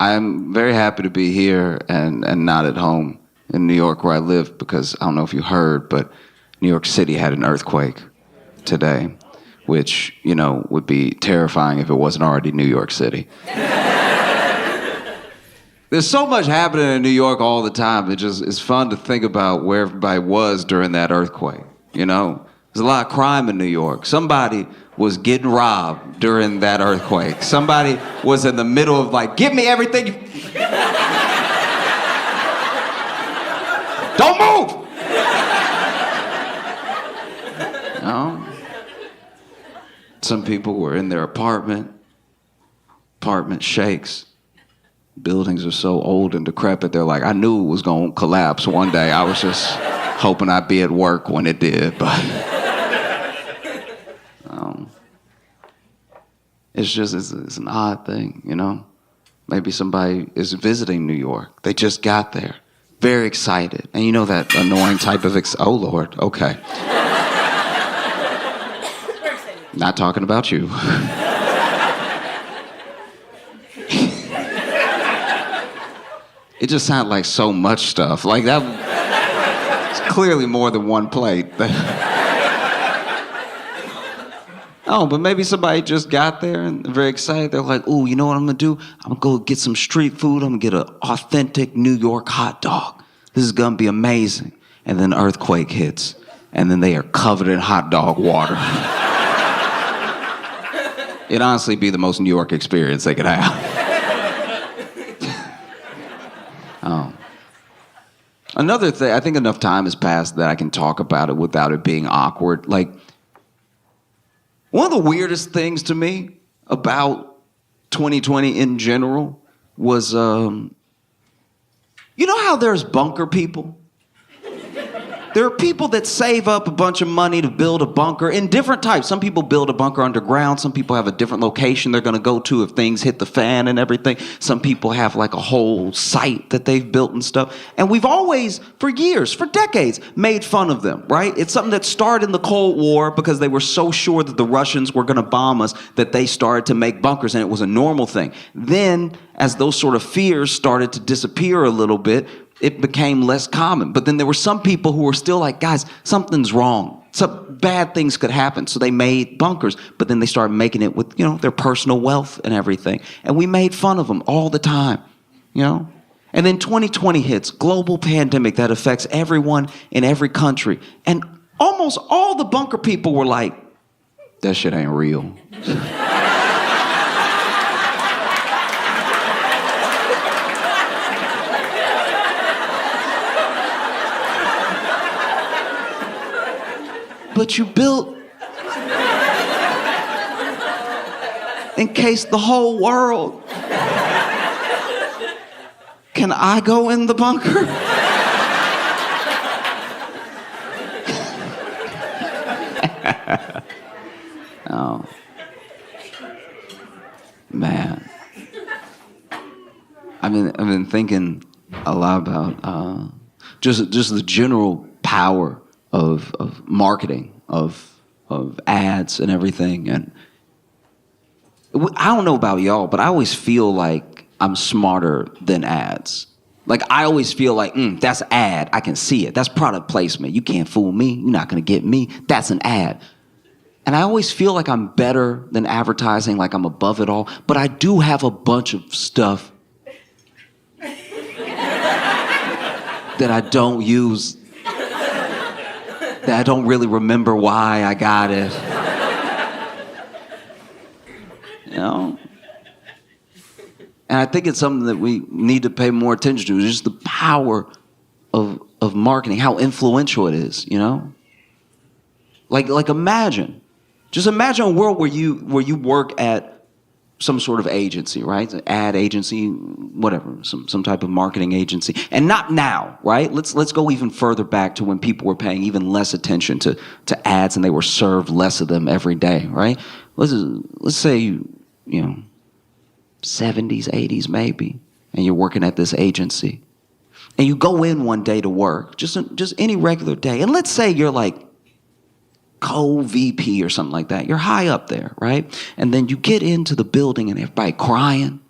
I'm very happy to be here and not at home in New York where I live, because I don't know if you heard, but New York City had an earthquake today, which, you know, would be terrifying if it wasn't already New York City. There's so much happening in New York all the time. It's fun to think about where everybody was during that earthquake, you know? There's a lot of crime in New York. Somebody was getting robbed during that earthquake. Somebody was in the middle of like, give me everything you... Don't move! You know? Some people were in their apartment. Apartment shakes. Buildings are so old and decrepit, they're like, I knew it was gonna collapse one day. I was just hoping I'd be at work when it did, but... It's an odd thing, you know? Maybe somebody is visiting New York. They just got there, very excited. And you know that annoying type of, oh Lord, okay. Not talking about you. It just sounded like so much stuff. Like that, it's clearly more than one plate. Oh, but maybe somebody just got there and they're very excited. They're like, ooh, you know what I'm gonna do? I'm gonna go get some street food. I'm gonna get an authentic New York hot dog. This is gonna be amazing. And then earthquake hits. And then they are covered in hot dog water. It'd honestly be the most New York experience they could have. Another thing, I think enough time has passed that I can talk about it without it being awkward. Like, one of the weirdest things to me about 2020 in general was, you know how there's bunker people? There are people that save up a bunch of money to build a bunker in different types. Some people build a bunker underground. Some people have a different location they're going to go to if things hit the fan and everything. Some people have like a whole site that they've built and stuff. And we've always, for years, for decades, made fun of them, right? It's something that started in the Cold War because they were so sure that the Russians were going to bomb us that they started to make bunkers, and it was a normal thing. Then, as those sort of fears started to disappear a little bit, it became less common. But then there were some people who were still like, guys, something's wrong. Some bad things could happen. So they made bunkers, but then they started making it with, you know, their personal wealth and everything. And we made fun of them all the time, you know? And then 2020 hits, global pandemic that affects everyone in every country. And almost all the bunker people were like, that shit ain't real. But you built in case the whole world. Can I go in the bunker? Oh, man. I've been thinking a lot about just the general power of marketing, of ads and everything. And I don't know about y'all, but I always feel like I'm smarter than ads. Like, I always feel like, that's ad. I can see it. That's product placement. You can't fool me. You're not going to get me. That's an ad. And I always feel like I'm better than advertising, like I'm above it all. But I do have a bunch of stuff that I don't use, that I don't really remember why I got it. You know? And I think it's something that we need to pay more attention to, just the power of marketing, how influential it is, you know? Like just imagine a world where you work at some sort of agency, right? An ad agency, whatever, some type of marketing agency. And not now, right? Let's go even further back to when people were paying even less attention to ads and they were served less of them every day, right? Let's say you know, 70s, 80s maybe, and you're working at this agency. And you go in one day to work, just any regular day. And let's say you're like co-VP or something like that. You're high up there, right? And then you get into the building and everybody crying.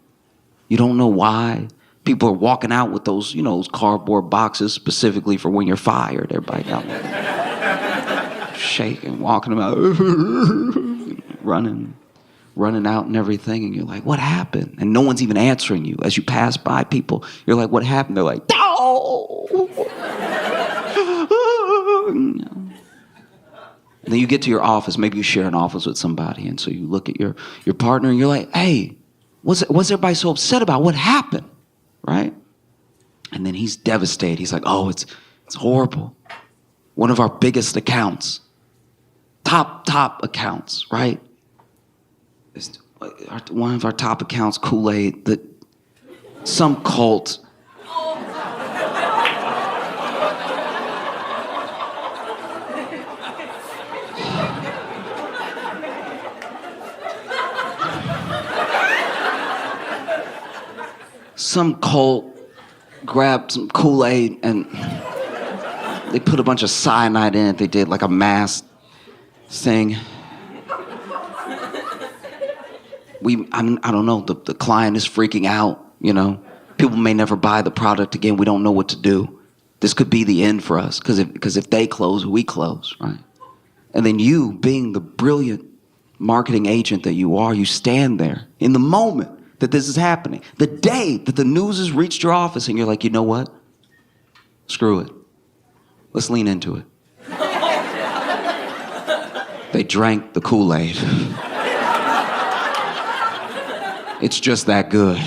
You don't know why. People are walking out with those, those cardboard boxes specifically for when you're fired. Everybody out there shaking, walking about, running out and everything. And you're like, what happened? And no one's even answering you. As you pass by people, you're like, what happened? They're like, no! And then you get to your office. Maybe you share an office with somebody. And so you look at your partner and you're like, hey, what's everybody so upset about? What happened? Right? And then he's devastated. He's like, oh, it's horrible. One of our biggest accounts, top accounts, right? One of our top accounts, Kool-Aid, that some cult grabbed some Kool-Aid and they put a bunch of cyanide in it. They did like a mass thing. I don't know, the client is freaking out, People may never buy the product again. We don't know what to do. This could be the end for us, because if they close, we close, right? And then you, being the brilliant marketing agent that you are, you stand there in the moment that this is happening. The day that the news has reached your office and you're like, you know what? Screw it. Let's lean into it. They drank the Kool-Aid. It's just that good.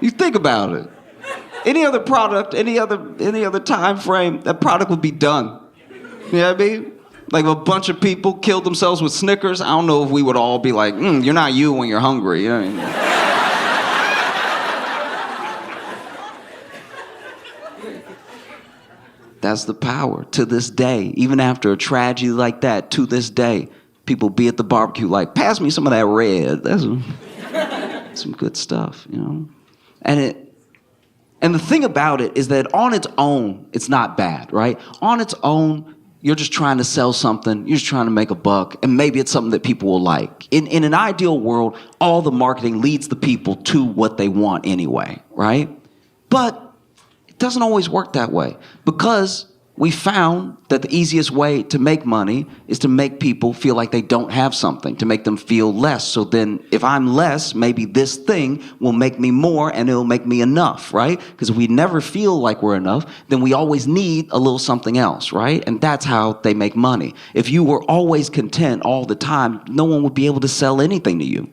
You think about it. Any other product, any other time frame, that product would be done. You know what I mean? Like if a bunch of people killed themselves with Snickers, I don't know if we would all be like, you're not you when you're hungry. You know what I mean? That's the power. To this day, even after a tragedy like that, to this day, people be at the barbecue like, pass me some of that red. That's some good stuff, And the thing about it is that on its own, it's not bad, right? On its own, you're just trying to sell something. You're just trying to make a buck. And maybe it's something that people will like. In an ideal world, all the marketing leads the people to what they want anyway, right? But it doesn't always work that way, because we found that the easiest way to make money is to make people feel like they don't have something, to make them feel less. So then if I'm less, maybe this thing will make me more and it'll make me enough, right? Because if we never feel like we're enough, then we always need a little something else, right? And that's how they make money. If you were always content all the time, no one would be able to sell anything to you,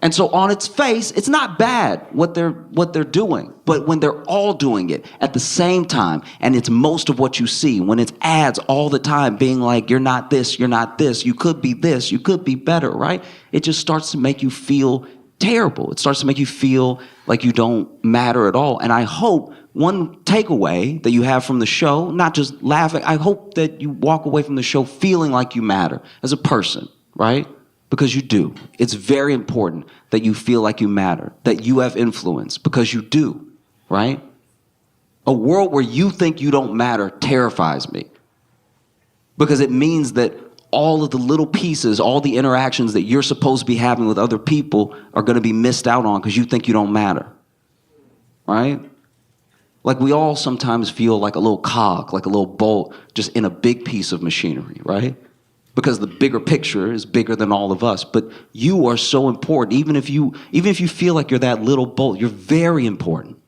And so on its face, it's not bad what they're doing. But when they're all doing it at the same time, and it's most of what you see, when it's ads all the time being like, you're not this, you could be this, you could be better, right? It just starts to make you feel terrible. It starts to make you feel like you don't matter at all. And I hope one takeaway that you have from the show, not just laughing, I hope that you walk away from the show feeling like you matter as a person, right? Because you do. It's very important that you feel like you matter, that you have influence, because you do, right? A world where you think you don't matter terrifies me, because it means that all of the little pieces, all the interactions that you're supposed to be having with other people are going to be missed out on because you think you don't matter, right? Like we all sometimes feel like a little cog, like a little bolt just in a big piece of machinery, right? Because the bigger picture is bigger than all of us. But you are so important. Even if you feel like you're that little bolt, you're very important.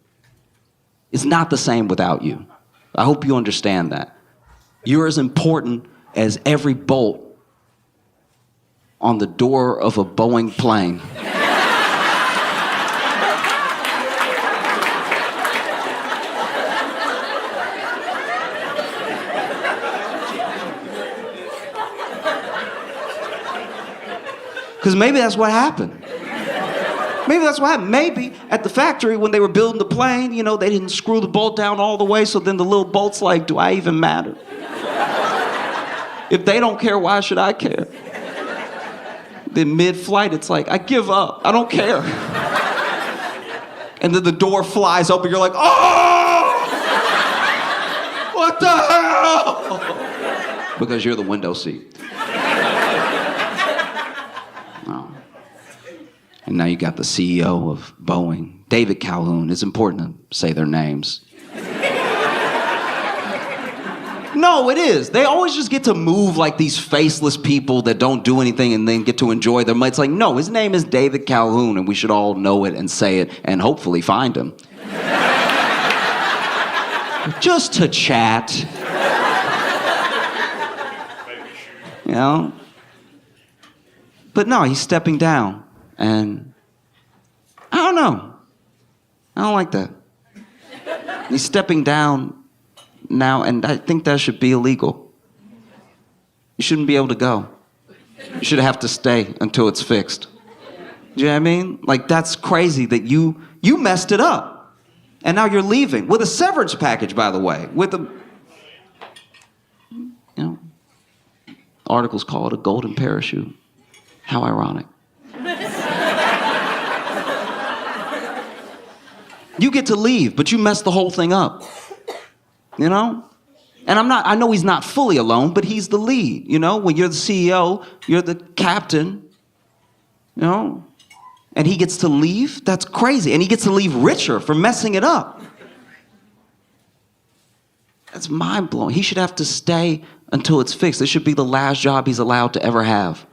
It's not the same without you. I hope you understand that. You're as important as every bolt on the door of a Boeing plane. Because maybe that's what happened. Maybe at the factory when they were building the plane, they didn't screw the bolt down all the way, so then the little bolt's like, do I even matter? If they don't care, why should I care? Then mid-flight, it's like, I give up. I don't care. And then the door flies open, you're like, oh! What the hell? Because you're the window seat. Oh. And now you got the CEO of Boeing, David Calhoun. It's important to say their names. No, it is. They always just get to move like these faceless people that don't do anything and then get to enjoy them. It's like, no, his name is David Calhoun, and we should all know it and say it and hopefully find him. Just to chat. You know? But no, he's stepping down. And I don't know. I don't like that. He's stepping down now, and I think that should be illegal. You shouldn't be able to go. You should have to stay until it's fixed. Do you know what I mean? Like, that's crazy that you messed it up. And now you're leaving with a severance package, by the way, with a, you know, articles call it a golden parachute. How ironic. You get to leave, but you messed the whole thing up. You know? And I know he's not fully alone, but he's the lead. You know, when you're the CEO, you're the captain. You know? And he gets to leave? That's crazy. And he gets to leave richer for messing it up. That's mind-blowing. He should have to stay until it's fixed. This should be the last job he's allowed to ever have.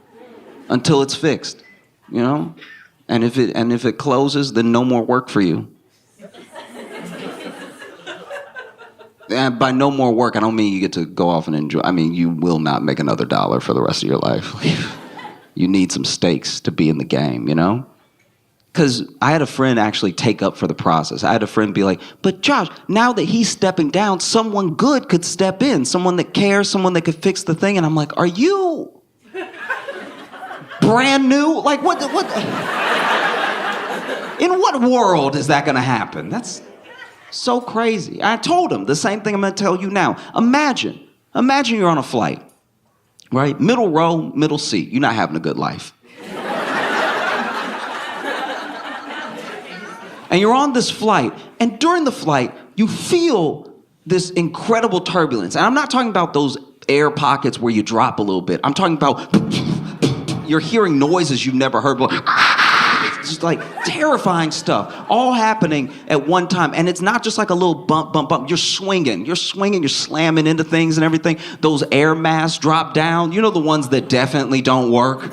Until it's fixed. You know? And if it closes, then no more work for you. And by no more work, I don't mean you get to go off and enjoy. I mean, you will not make another dollar for the rest of your life. You need some stakes to be in the game, you know? Because I had a friend actually take up for the process. I had a friend be like, but Josh, now that he's stepping down, someone good could step in. Someone that cares, someone that could fix the thing. And I'm like, are you brand new? Like, what? In what world is that going to happen? That's so crazy. I told him the same thing I'm going to tell you now. Imagine you're on a flight, right? Middle row, middle seat. You're not having a good life. And you're on this flight, and during the flight, you feel this incredible turbulence. And I'm not talking about those air pockets where you drop a little bit. I'm talking about you're hearing noises you've never heard before. It's just like terrifying stuff, all happening at one time. And it's not just like a little bump, bump, bump. You're swinging, you're slamming into things and everything. Those air masks drop down. You know, the ones that definitely don't work.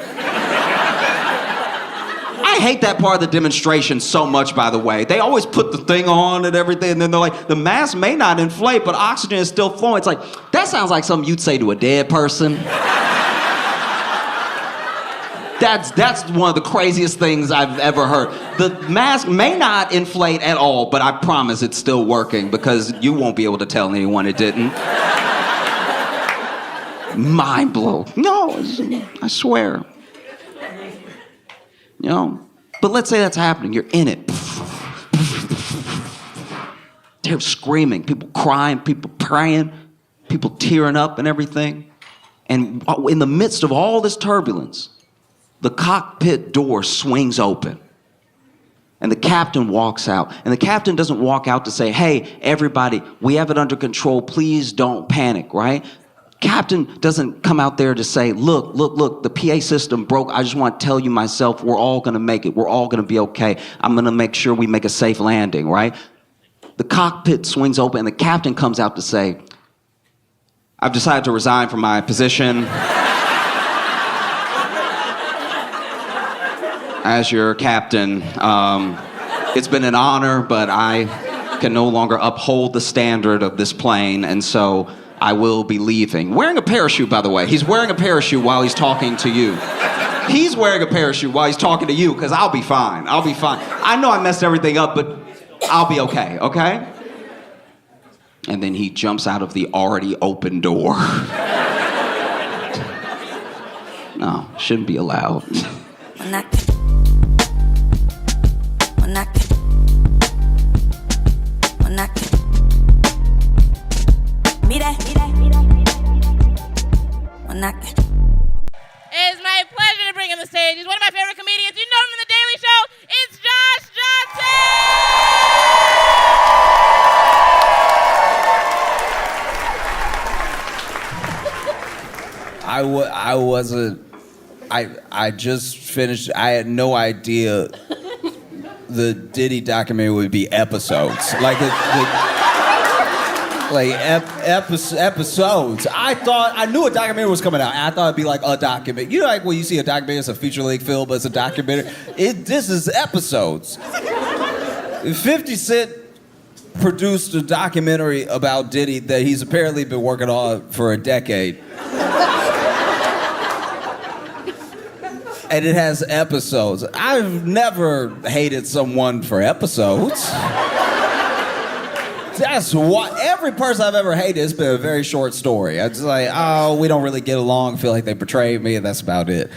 I hate that part of the demonstration so much, by the way. They always put the thing on and everything, and then they're like, the mask may not inflate, but oxygen is still flowing. It's like, that sounds like something you'd say to a dead person. That's one of the craziest things I've ever heard. The mask may not inflate at all, but I promise it's still working because you won't be able to tell anyone it didn't. Mind blow. No, I swear. You know? But let's say that's happening. You're in it. They're screaming, people crying, people praying, people tearing up and everything. And in the midst of all this turbulence, the cockpit door swings open. And the captain walks out. And the captain doesn't walk out to say, hey, everybody, we have it under control. Please don't panic, right? Captain doesn't come out there to say, look, the PA system broke. I just want to tell you myself, we're all going to make it. We're all going to be okay. I'm going to make sure we make a safe landing, right? The cockpit swings open and the captain comes out to say, I've decided to resign from my position as your captain. It's been an honor, but I can no longer uphold the standard of this plane, and so I will be leaving. Wearing a parachute, by the way. He's wearing a parachute while he's talking to you. He's wearing a parachute while he's talking to you, because I'll be fine. I'll be fine. I know I messed everything up, but I'll be okay, okay? And then he jumps out of the already open door. No, shouldn't be allowed. It's my pleasure to bring on the stage. He's one of my favorite comedians. You know him from The Daily Show. It's Josh Johnson! I wasn't. I just finished. I had no idea the Diddy documentary would be episodes. Episodes. I knew a documentary was coming out. I thought it'd be like a documentary. You know, like when you see a documentary, it's a feature length film, but it's a documentary. This is episodes. 50 Cent produced a documentary about Diddy that he's apparently been working on for a decade. And it has episodes. I've never hated someone for episodes. That's what every person I've ever hated, it's been a very short story. I'm just like, oh, we don't really get along, feel like they betrayed me, and that's about it.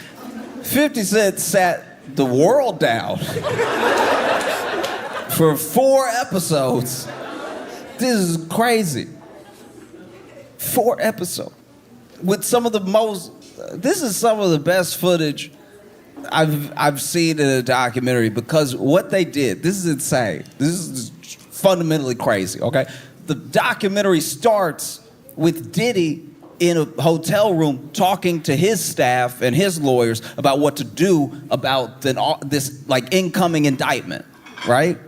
50 Cent sat the world down for 4 episodes. This is crazy. 4 episodes. With some of the most, this is some of the best footage I've seen in a documentary, because what they did, this is insane. This is fundamentally crazy, okay? The documentary starts with Diddy in a hotel room talking to his staff and his lawyers about what to do about this like incoming indictment, right?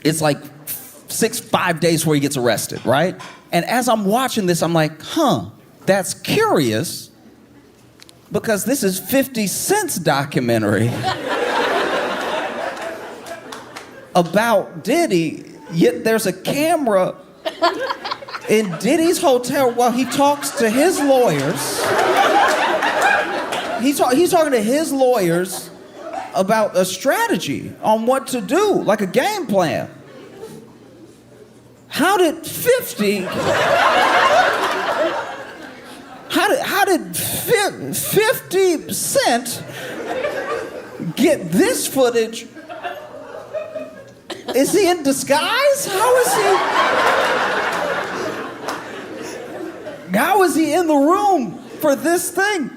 It's like 5 days before he gets arrested, right? And as I'm watching this, I'm like, that's curious, because this is 50 Cent's documentary about Diddy, yet there's a camera in Diddy's hotel while he talks to his lawyers. He's talking to his lawyers about a strategy on what to do, like a game plan. How did 50... How did 50 Cent get this footage? Is he in disguise? How is he in the room for this thing?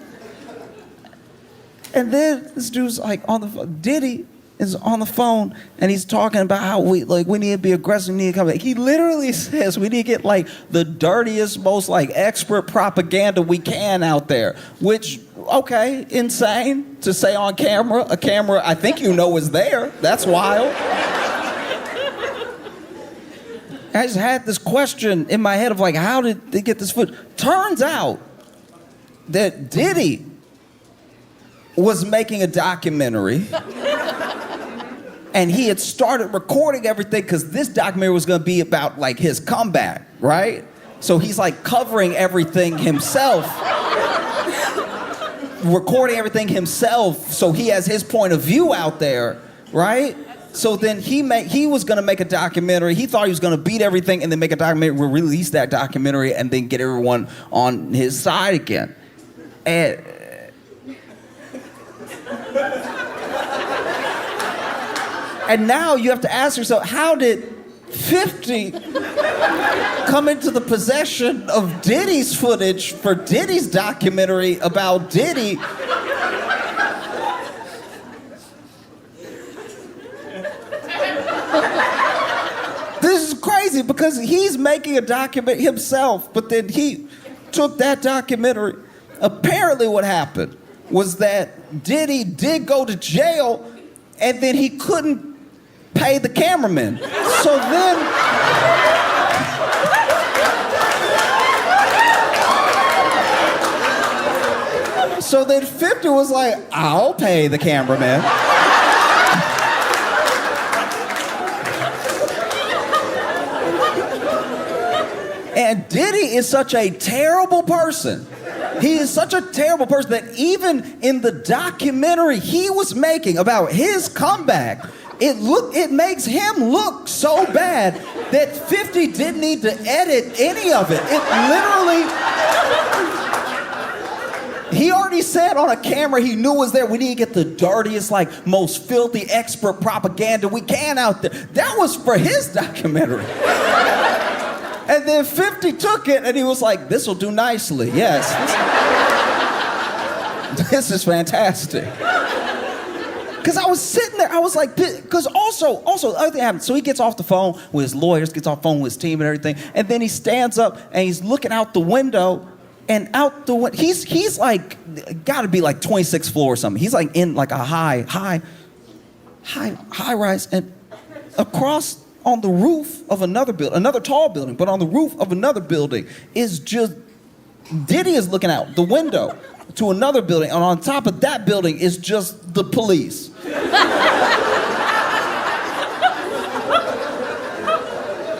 And then this dude's like on the phone. Diddy is on the phone and he's talking about how we need to be aggressive, we need to come back. He literally says we need to get like the dirtiest, most like expert propaganda we can out there. Which, okay, insane to say on camera. A camera I think you know is there. That's wild. I just had this question in my head of like, how did they get this footage? Turns out that Diddy was making a documentary and he had started recording everything because this documentary was going to be about like his comeback, right? So he's like covering everything himself, recording everything himself, so he has his point of view out there, right? So then he was going to make a documentary. He thought he was going to beat everything and then make a documentary, release that documentary, and then get everyone on his side again. And now you have to ask yourself, how did 50 come into the possession of Diddy's footage for Diddy's documentary about Diddy? This is crazy because he's making a document himself, but then he took that documentary. Apparently what happened was that Diddy did go to jail and then he couldn't pay the cameraman. So then 50 was like, I'll pay the cameraman. And Diddy is such a terrible person. He is such a terrible person that even in the documentary he was making about his comeback, it makes him look so bad that 50 didn't need to edit any of it. It literally... He already said on a camera he knew was there, we need to get the dirtiest, like, most filthy expert propaganda we can out there. That was for his documentary. And then 50 took it and he was like, this will do nicely. Yes. This is fantastic. Because I was sitting there, I was like, because also, the other thing happened. So he gets off the phone with his lawyers, gets off the phone with his team and everything. And then he stands up and he's looking out the window And out the window, he's like, gotta be like 26th floor or something. He's like in like a high rise, and across on the roof of another building, another tall building, but on the roof of another building is just, Diddy is looking out the window to another building, and on top of that building is just the police.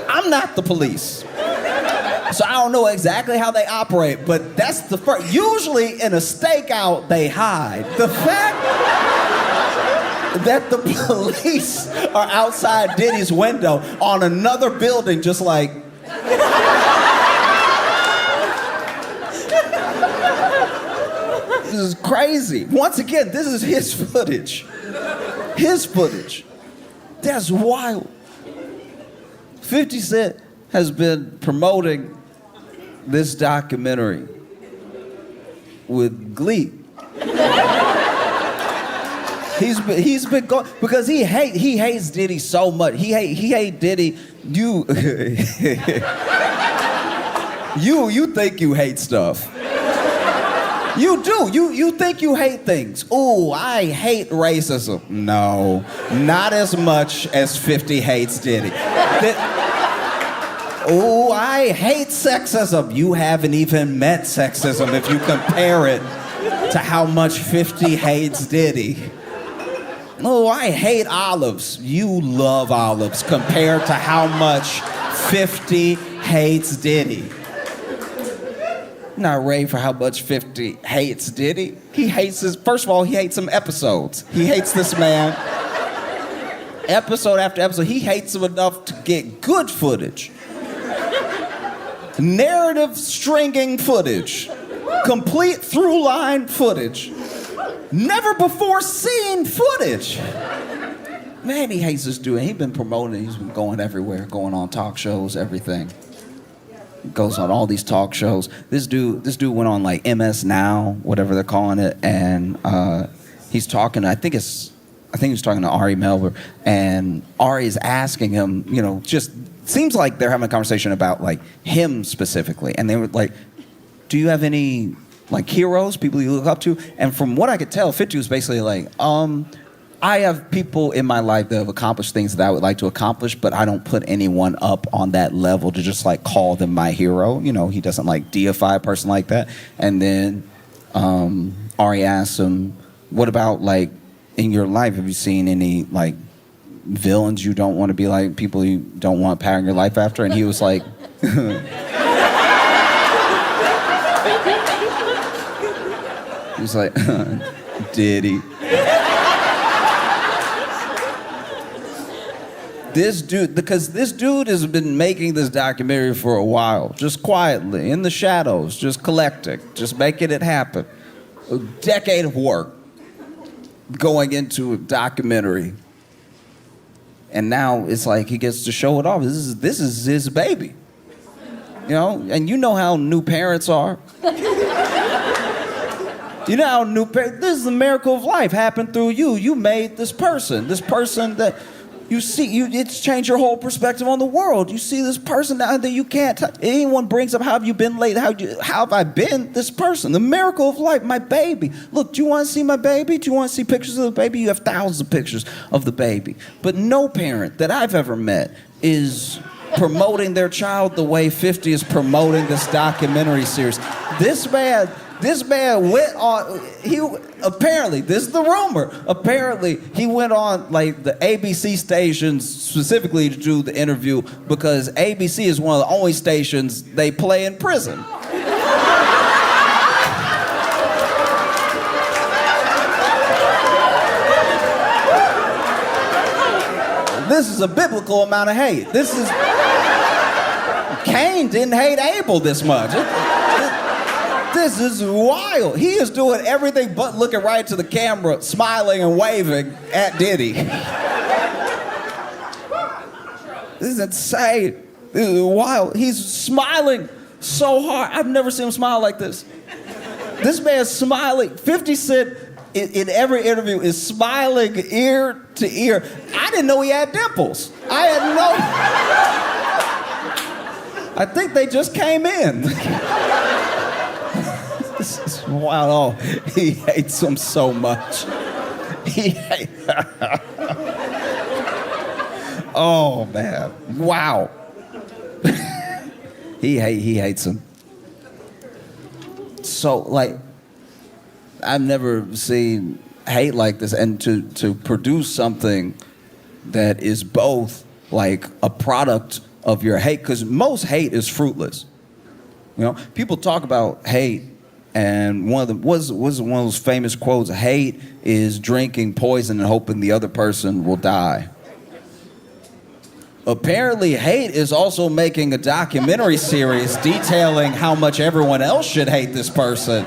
I'm not the police. So I don't know exactly how they operate, but that's the first. Usually in a stakeout, they hide. The fact that the police are outside Diddy's window on another building just like... This is crazy. Once again, this is his footage. His footage. That's wild. 50 Cent has been promoting this documentary with glee. He's been going because he hates Diddy so much. He hate Diddy. You think you hate stuff. You do. You think you hate things. Ooh, I hate racism. No, not as much as 50 hates Diddy. Oh, I hate sexism. You haven't even met sexism if you compare it to how much 50 hates Diddy. Oh, I hate olives. You love olives compared to how much 50 hates Diddy. Not ready for how much 50 hates Diddy. He hates his, first of all, he hates some episodes. He hates this man. Episode after episode, he hates him enough to get good footage. Narrative stringing footage, complete through line footage, never before seen footage. Man, he hates this dude. He's been promoting, he's been going everywhere, going on talk shows, everything. Goes on all these talk shows. This dude went on like MS Now, whatever they're calling it, and he's talking, I think he was talking to Ari Melber, and Ari is asking him, you know, just seems like they're having a conversation about like him specifically, and they were like, do you have any like heroes, people you look up to? And from what I could tell, 50 was basically like, I have people in my life that have accomplished things that I would like to accomplish, but I don't put anyone up on that level to just like call them my hero. You know, he doesn't like deify a person like that. And then Ari asked him, what about like in your life, have you seen any like villains you don't want to be like, people you don't want powering your life after? And he was like, he was like, Diddy. This dude, because this dude has been making this documentary for a while, just quietly, in the shadows, just collecting, just making it happen. A decade of work going into a documentary. And now it's like he gets to show it off. This is his baby. You know, and you know how new parents are. You know how this is the miracle of life happened through you. You made this person that you see, it's changed your whole perspective on the world. You see this person now that you can't touch. Anyone brings up, how have you been lately? How have I been? This person, the miracle of life, my baby. Look, do you want to see my baby? Do you want to see pictures of the baby? You have thousands of pictures of the baby. But no parent that I've ever met is promoting their child the way 50 is promoting this documentary series. This man went on, apparently, this is the rumor, apparently he went on like the ABC stations specifically to do the interview because ABC is one of the only stations they play in prison. This is a biblical amount of hate. Cain didn't hate Abel this much. This is wild. He is doing everything but looking right to the camera, smiling and waving at Diddy. This is insane. This is wild. He's smiling so hard. I've never seen him smile like this. This man's smiling. 50 Cent in every interview is smiling ear to ear. I didn't know he had dimples. I think they just came in. This is wild. Oh, he hates him so much. Oh man! Wow. He hates him. So like, I've never seen hate like this, and to produce something that is both like a product of your hate, because most hate is fruitless. You know, people talk about hate, and one of those famous quotes: "Hate is drinking poison and hoping the other person will die." Apparently, hate is also making a documentary series detailing how much everyone else should hate this person.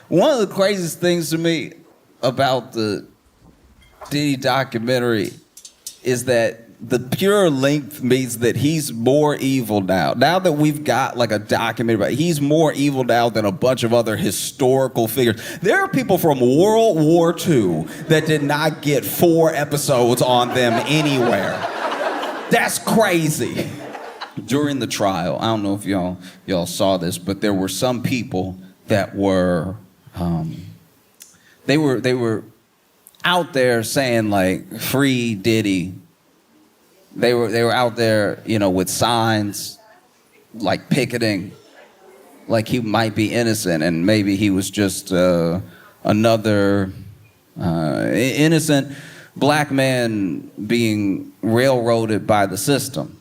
One of the craziest things to me about the Diddy documentary is that the pure length means that he's more evil now. Now that we've got like a documentary about it, he's more evil now than a bunch of other historical figures. There are people from World War II that did not get 4 episodes on them anywhere. That's crazy. During the trial, I don't know if y'all saw this, but there were some people that were they were out there saying like free Diddy. They were out there, you know, with signs, like picketing, like he might be innocent, and maybe he was just another innocent black man being railroaded by the system.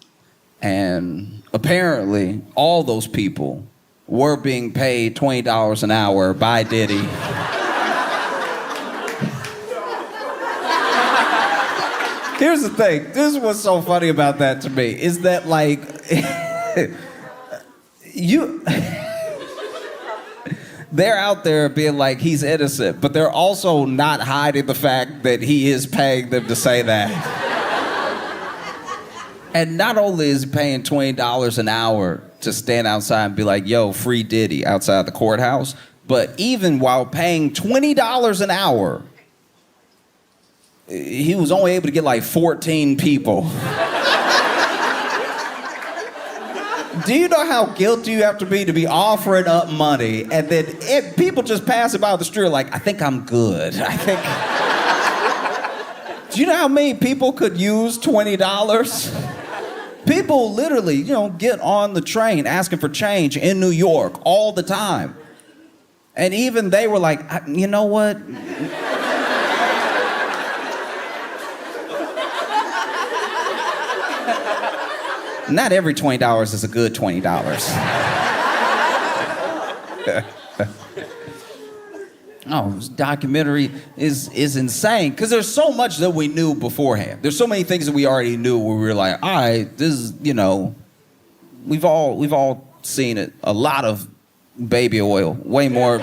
And apparently, all those people were being paid $20 an hour by Diddy. Here's the thing. This is what's so funny about that to me, is that like, they're out there being like he's innocent, but they're also not hiding the fact that he is paying them to say that. And not only is he paying $20 an hour to stand outside and be like, yo, free Diddy outside the courthouse, but even while paying $20 an hour, he was only able to get like 14 people. Do you know how guilty you have to be offering up money, and then people just pass it by the street like, I think I'm good. Do you know how many people could use $20? People literally, you know, get on the train asking for change in New York all the time. And even they were like, you know what? Not every $20 is a good $20. Oh, this documentary is insane, because there's so much that we knew beforehand. There's so many things that we already knew where we were like, all right, this is, you know, we've all seen it. A lot of baby oil, way more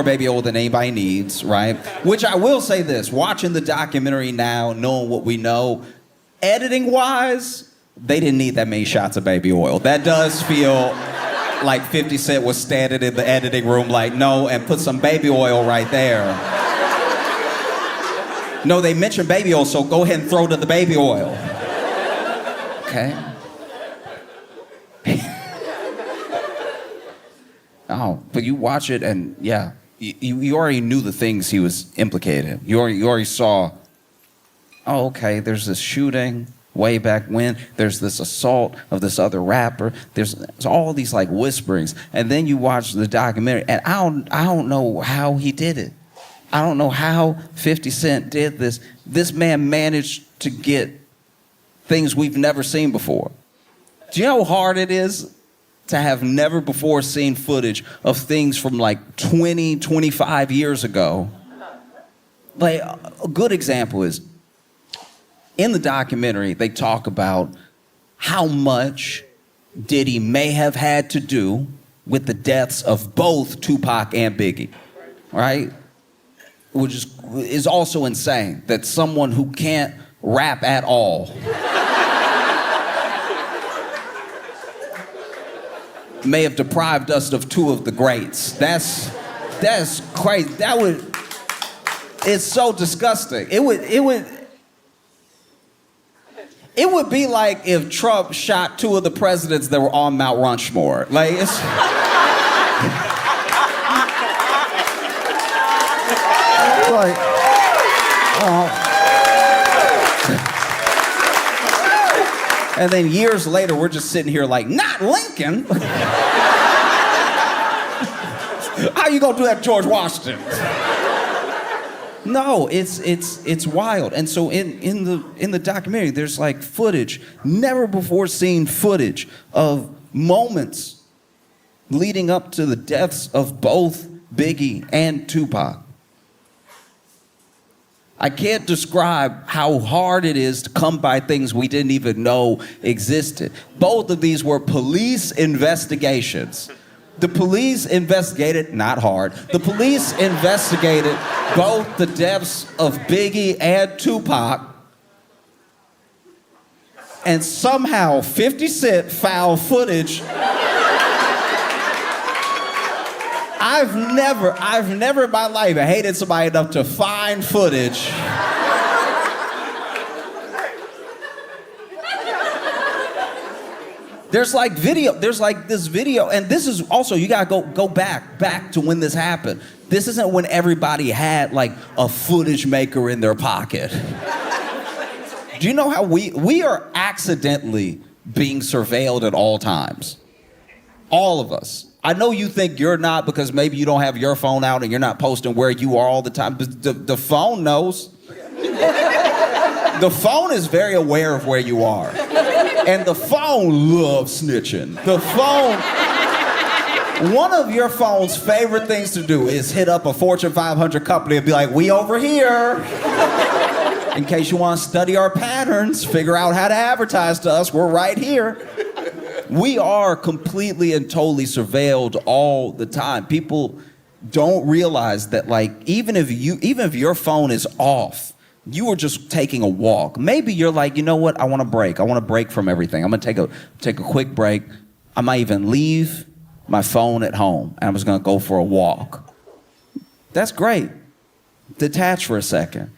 baby oil than anybody needs, right? Which I will say this, watching the documentary now, knowing what we know, editing-wise, they didn't need that many shots of baby oil. That does feel like 50 Cent was standing in the editing room like, no, and put some baby oil right there. No, they mentioned baby oil, so go ahead and throw to the baby oil. Okay. Oh, but you watch it and yeah, you already knew the things he was implicated in. You already saw, oh, okay, there's this shooting way back when, there's this assault of this other rapper, there's all these like whisperings, and then you watch the documentary, and I don't know how he did it. I don't know how 50 Cent did this. This man managed to get things we've never seen before. Do you know how hard it is to have never before seen footage of things from like 20, 25 years ago? Like, a good example is, in the documentary, they talk about how much Diddy may have had to do with the deaths of both Tupac and Biggie, right? Which is also insane, that someone who can't rap at all may have deprived us of 2 of the greats. That's crazy. It's so disgusting. It would be like if Trump shot 2 of the presidents that were on Mount Rushmore. Like, it's... And then years later, we're just sitting here like, not Lincoln. How you gonna do that to George Washington? No, it's wild. And so in the documentary, there's like footage, never before seen footage of moments leading up to the deaths of both Biggie and Tupac. I can't describe how hard it is to come by things we didn't even know existed. Both of these were police investigations. The police investigated, not hard, the police investigated both the deaths of Biggie and Tupac, and somehow 50 Cent found footage. I've never in my life hated somebody enough to find footage. There's like this video, and this is also, you gotta go back to when this happened. This isn't when everybody had like a footage maker in their pocket. Do you know how we are accidentally being surveilled at all times? All of us. I know you think you're not because maybe you don't have your phone out and you're not posting where you are all the time, but the phone knows. The phone is very aware of where you are. And the phone loves snitching. The phone, one of your phone's favorite things to do is hit up a Fortune 500 company and be like, we over here. In case you want to study our patterns, figure out how to advertise to us, we're right here. We are completely and totally surveilled all the time. People don't realize that, like, even if your phone is off, you were just taking a walk. Maybe you're like, you know what? I want to break. I want to break from everything. I'm gonna take a quick break. I might even leave my phone at home and I'm just gonna go for a walk. That's great. Detach for a second.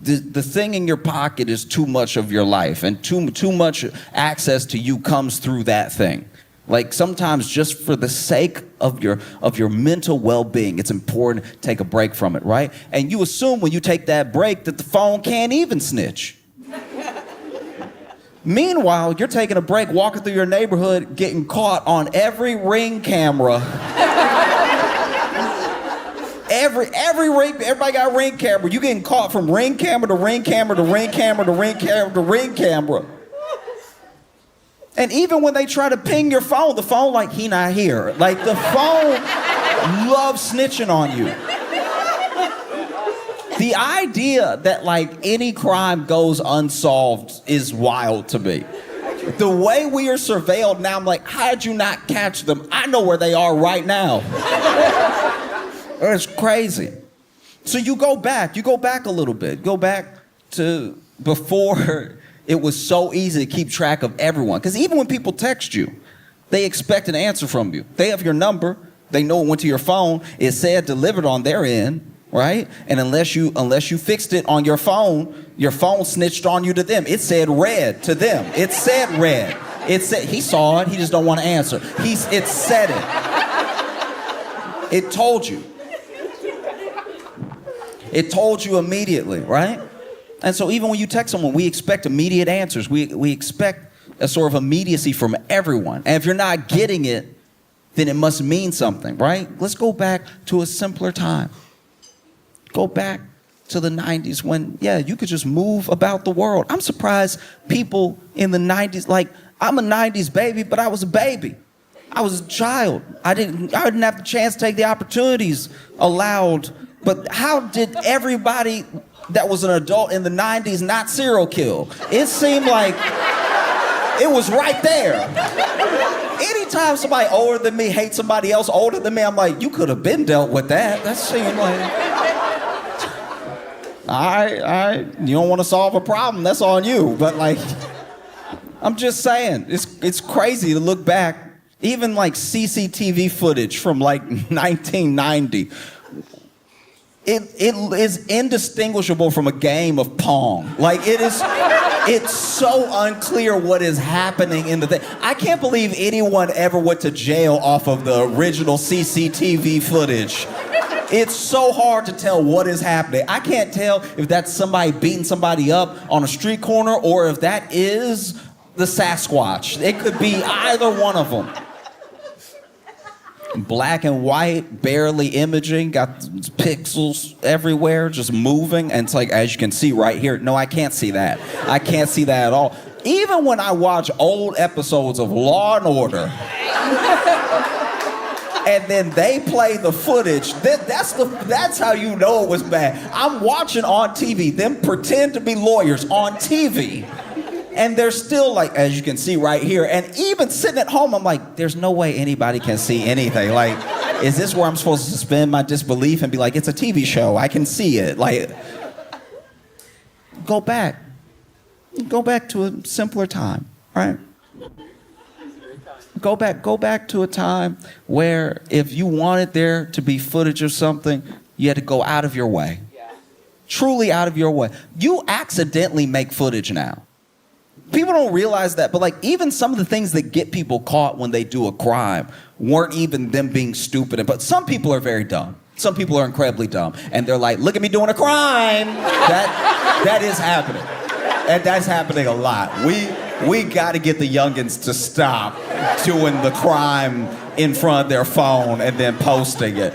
The thing in your pocket is too much of your life, and too much access to you comes through that thing. Like, sometimes just for the sake of your mental well-being, it's important to take a break from it, right? And you assume when you take that break that the phone can't even snitch. Meanwhile, you're taking a break, walking through your neighborhood, getting caught on every Ring camera. Everybody got a Ring camera. You getting caught from Ring camera to Ring camera to Ring camera to Ring camera to Ring camera. And even when they try to ping your phone, the phone like, he not here. Like, the phone loves snitching on you. The idea that like any crime goes unsolved is wild to me. The way we are surveilled now, I'm like, how did you not catch them? I know where they are right now. It's crazy. So you go back a little bit. Go back to before it was so easy to keep track of everyone. Because even when people text you, they expect an answer from you. They have your number. They know it went to your phone. It said delivered on their end, right? And unless you fixed it on your phone snitched on you to them. It said read to them. It said read. It said, he saw it, he just don't want to answer. It said it. It told you. It told you immediately, right? And so even when you text someone, we expect immediate answers. We expect a sort of immediacy from everyone. And if you're not getting it, then it must mean something, right? Let's go back to a simpler time. Go back to the 90s when, yeah, you could just move about the world. I'm surprised people in the 90s, like, I'm a 90s baby, but I was a baby. I was a child. I didn't have the chance to take the opportunities allowed. But how did everybody that was an adult in the 90s not serial kill? It seemed like it was right there. Anytime somebody older than me hates somebody else older than me, I'm like, you could have been dealt with that. That seemed like, all right, you don't want to solve a problem, that's on you. But like, I'm just saying, it's crazy to look back. Even like CCTV footage from like 1990. It is indistinguishable from a game of Pong. Like, it's so unclear what is happening in the thing. I can't believe anyone ever went to jail off of the original CCTV footage. It's so hard to tell what is happening. I can't tell if that's somebody beating somebody up on a street corner or if that is the Sasquatch. It could be either one of them. Black and white, barely imaging, got pixels everywhere, just moving. And it's like, as you can see right here, no, I can't see that. I can't see that at all. Even when I watch old episodes of Law and Order, and then they play the footage, that's how you know it was bad. I'm watching on TV, them pretend to be lawyers on TV. And they're still like, as you can see right here, and even sitting at home, I'm like, there's no way anybody can see anything. Like, is this where I'm supposed to suspend my disbelief and be like, it's a TV show, I can see it. Like, go back to a simpler time, right? Go back to a time where if you wanted there to be footage of something, you had to go out of your way. Truly out of your way. You accidentally make footage now. People don't realize that, but like even some of the things that get people caught when they do a crime weren't even them being stupid. But some people are very dumb. Some people are incredibly dumb. And they're like, look at me doing a crime. That is happening. And that's happening a lot. We got to get the youngins to stop doing the crime in front of their phone and then posting it.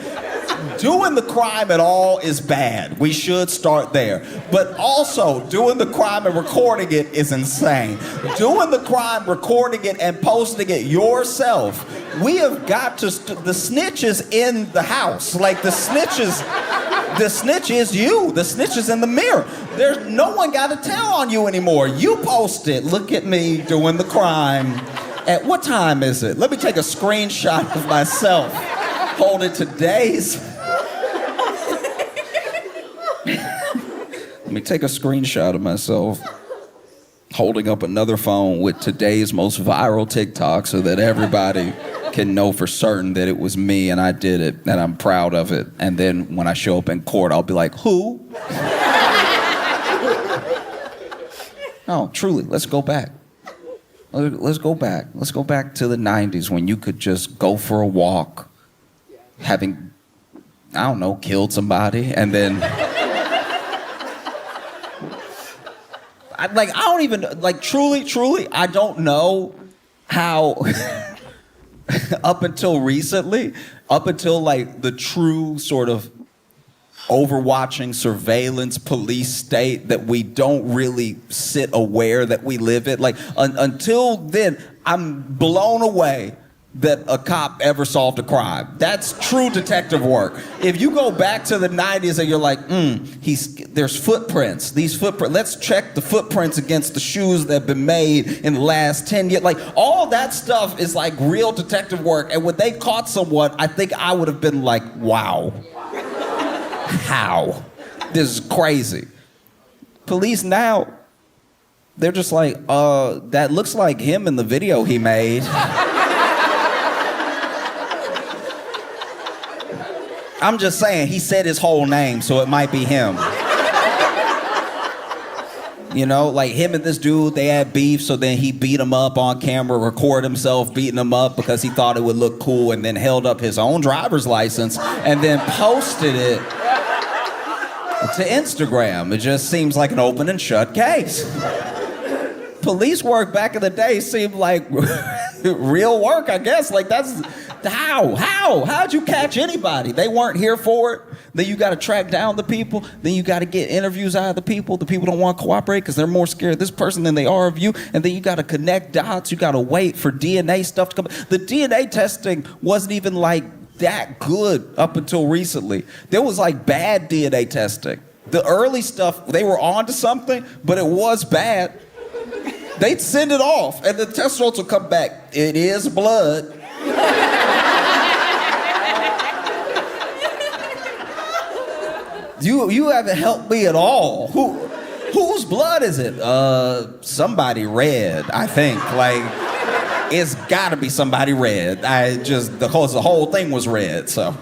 Doing the crime at all is bad. We should start there. But also, doing the crime and recording it is insane. Doing the crime, recording it, and posting it yourself. We have got to, the snitch is in the house. Like the snitch is you. The snitch is in the mirror. There's no one got to tell on you anymore. You post it. Look at me doing the crime. At what time is it? Let me take a screenshot of myself. Hold it today's. Let me take a screenshot of myself holding up another phone with today's most viral TikTok so that everybody can know for certain that it was me and I did it and I'm proud of it. And then when I show up in court, I'll be like, who? No, truly, let's go back. Let's go back. Let's go back to the 90s when you could just go for a walk, having, I don't know, killed somebody, and then... I don't even, truly, I don't know how, up until recently, the true sort of overwatching surveillance police state that we don't really sit aware that we live in. Until then, I'm blown away that a cop ever solved a crime. That's true detective work. If you go back to the 90s and you're like, there's footprints. Let's check the footprints against the shoes that have been made in the last 10 years. Like, all that stuff is like real detective work. And when they caught someone, I think I would have been like, wow. How? This is crazy. Police now, they're just like, that looks like him in the video he made. I'm just saying, he said his whole name, so it might be him. You know, like him and this dude, they had beef, so then he beat him up on camera, recorded himself beating him up because he thought it would look cool, and then held up his own driver's license and then posted it to Instagram. It just seems like an open and shut case. Police work back in the day seemed like real work, I guess. Like, that's... How'd you catch anybody? They weren't here for it. Then you got to track down the people. Then you got to get interviews out of the people. The people don't want to cooperate because they're more scared of this person than they are of you. And then you got to connect dots. You got to wait for DNA stuff to come. The DNA testing wasn't even like that good up until recently. There was like bad DNA testing. The early stuff, they were onto something, but it was bad. They'd send it off, and the test results would come back. It is blood. You haven't helped me at all. Whose blood is it? Somebody red, I think. Like, it's gotta be somebody red. Because the whole thing was red, so.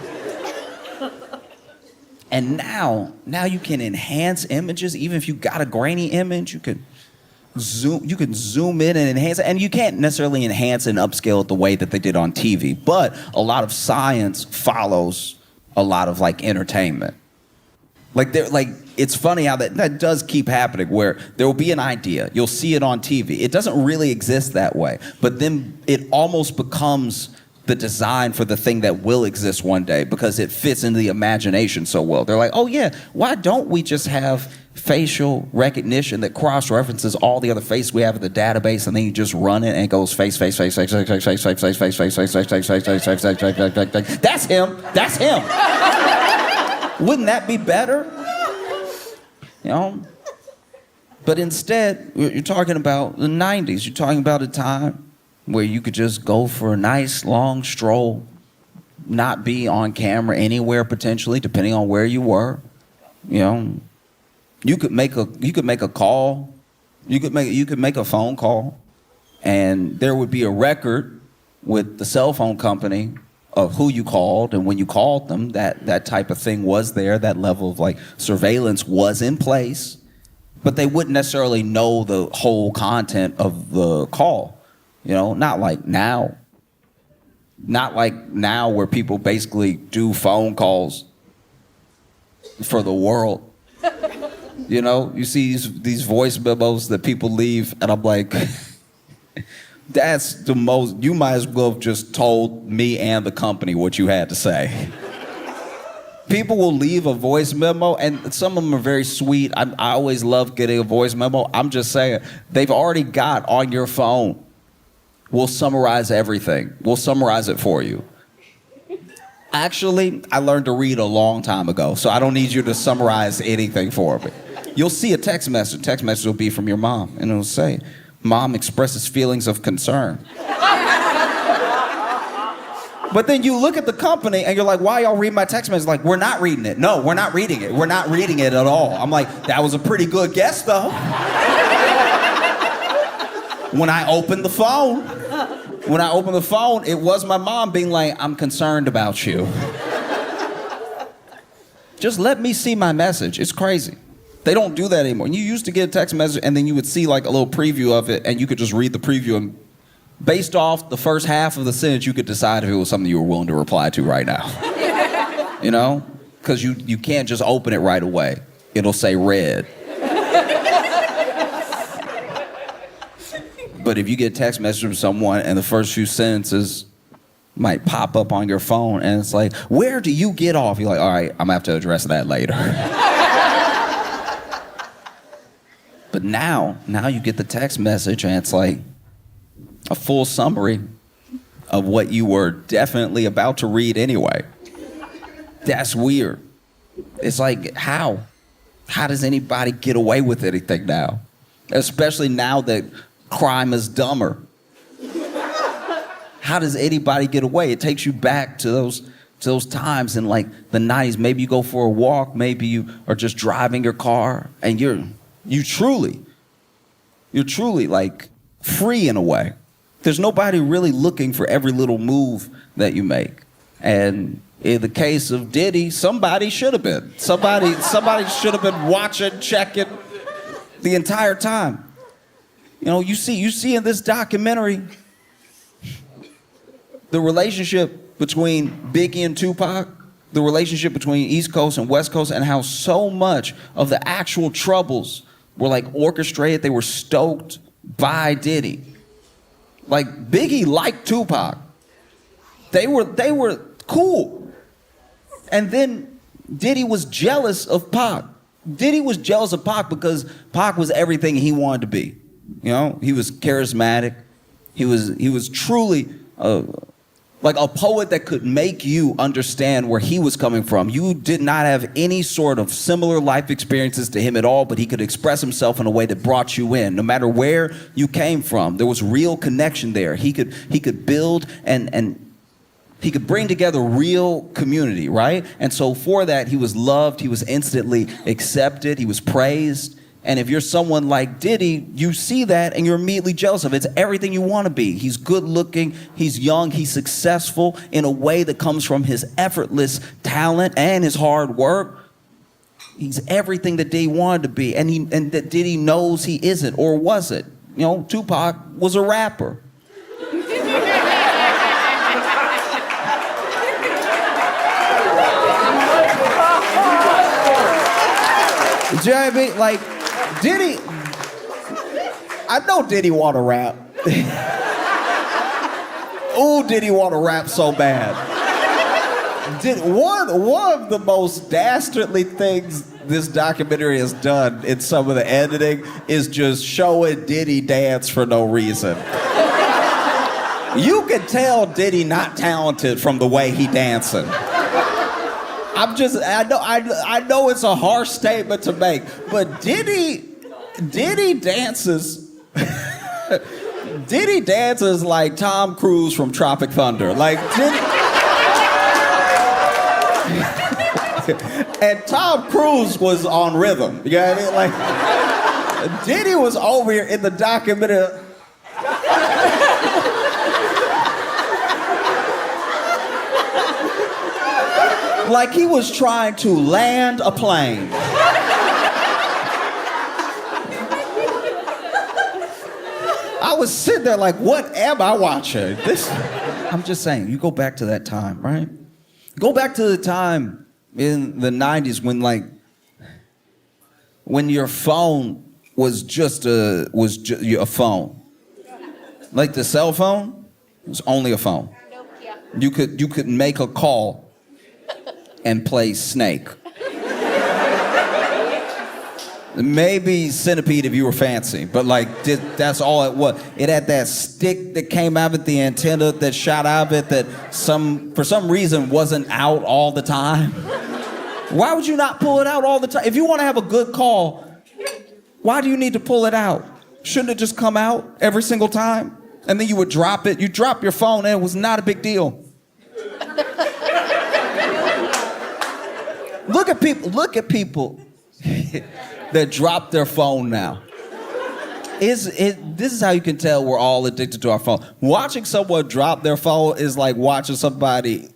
And now you can enhance images. Even if you got a grainy image, you can zoom in and enhance it. And you can't necessarily enhance and upscale it the way that they did on TV. But a lot of science follows a lot of like entertainment. Like it's funny how that does keep happening, where there will be an idea, you'll see it on TV. It doesn't really exist that way, but then it almost becomes the design for the thing that will exist one day because it fits into the imagination so well. They're like, oh yeah, why don't we just have facial recognition that cross-references all the other faces we have in the database, and then you just run it and it goes face. That's him. That's him. Wouldn't that be better? You know? But instead, you're talking about the 90s. You're talking about a time where you could just go for a nice long stroll, not be on camera anywhere potentially, depending on where you were. You know, you could make a call, you could make a phone call, and there would be a record with the cell phone company of who you called and when you called them. That type of thing was there. That level of like surveillance was in place, but they wouldn't necessarily know the whole content of the call. You know, not like now. Not like now where people basically do phone calls for the world. You know, you see these voice memos that people leave, and I'm like, that's the most, you might as well have just told me and the company what you had to say. People will leave a voice memo, and some of them are very sweet. I always love getting a voice memo. I'm just saying, they've already got on your phone, we'll summarize everything. We'll summarize it for you. Actually, I learned to read a long time ago, so I don't need you to summarize anything for me. You'll see a text message. Text message will be from your mom, and it'll say, "Mom expresses feelings of concern." But then you look at the company, and you're like, why y'all read my text message? Like, we're not reading it. No, we're not reading it. We're not reading it at all. I'm like, that was a pretty good guess, though. When I opened the phone, it was my mom being like, I'm concerned about you. Just let me see my message. It's crazy. They don't do that anymore. You used to get a text message and then you would see like a little preview of it and you could just read the preview, and based off the first half of the sentence, you could decide if it was something you were willing to reply to right now. You know? Because you can't just open it right away. It'll say read. But if you get a text message from someone and the first few sentences might pop up on your phone and it's like, where do you get off? You're like, all right, I'm gonna have to address that later. But now you get the text message and it's like a full summary of what you were definitely about to read anyway. That's weird. It's like, how? How does anybody get away with anything now? Especially now that crime is dumber. How does anybody get away? It takes you back to those times in like the 90s. Maybe you go for a walk, maybe you are just driving your car, and you're truly like free in a way. There's nobody really looking for every little move that you make. And in the case of Diddy, somebody should have been. Somebody should have been watching, checking the entire time. You know, you see in this documentary the relationship between Biggie and Tupac, the relationship between East Coast and West Coast, and how so much of the actual troubles were like orchestrated. They were stoked by Diddy. Like Biggie liked Tupac. They were cool. And then Diddy was jealous of Pac. Diddy was jealous of Pac because Pac was everything he wanted to be. You know, he was charismatic. He was truly like a poet that could make you understand where he was coming from. You did not have any sort of similar life experiences to him at all, but he could express himself in a way that brought you in. No matter where you came from, there was real connection there. He could build and he could bring together real community, right? And so for that, he was loved. He was instantly accepted. He was praised. And if you're someone like Diddy, you see that and you're immediately jealous of it. It's everything you want to be. He's good looking, he's young, he's successful in a way that comes from his effortless talent and his hard work. He's everything that Diddy wanted to be, and that Diddy knows he isn't, or wasn't. You know, Tupac was a rapper. you know what I mean? Like, Diddy, I know Diddy want to rap. Ooh, Diddy want to rap so bad. One of the most dastardly things this documentary has done in some of the editing is just showing Diddy dance for no reason. You can tell Diddy not talented from the way he dancing. I know it's a harsh statement to make, but Diddy dances. Diddy dances like Tom Cruise from Tropic Thunder. Like Diddy. And Tom Cruise was on rhythm. You know what I mean? Like Diddy was over here in the documentary. Like he was trying to land a plane. I was sitting there like, what am I watching? I'm just saying, you go back to that time, right? Go back to the time in the 90s when your phone was just a phone. Like the cell phone, it was only a phone. You could make a call and play Snake. Maybe Centipede if you were fancy, but like that's all it was. It had that stick that came out of it, the antenna that shot out of it that for some reason wasn't out all the time. Why would you not pull it out all the time? If you want to have a good call, why do you need to pull it out? Shouldn't it just come out every single time? And then you would drop it. You drop your phone and it was not a big deal. Look at people that drop their phone now. This is how you can tell we're all addicted to our phone. Watching someone drop their phone is like watching somebody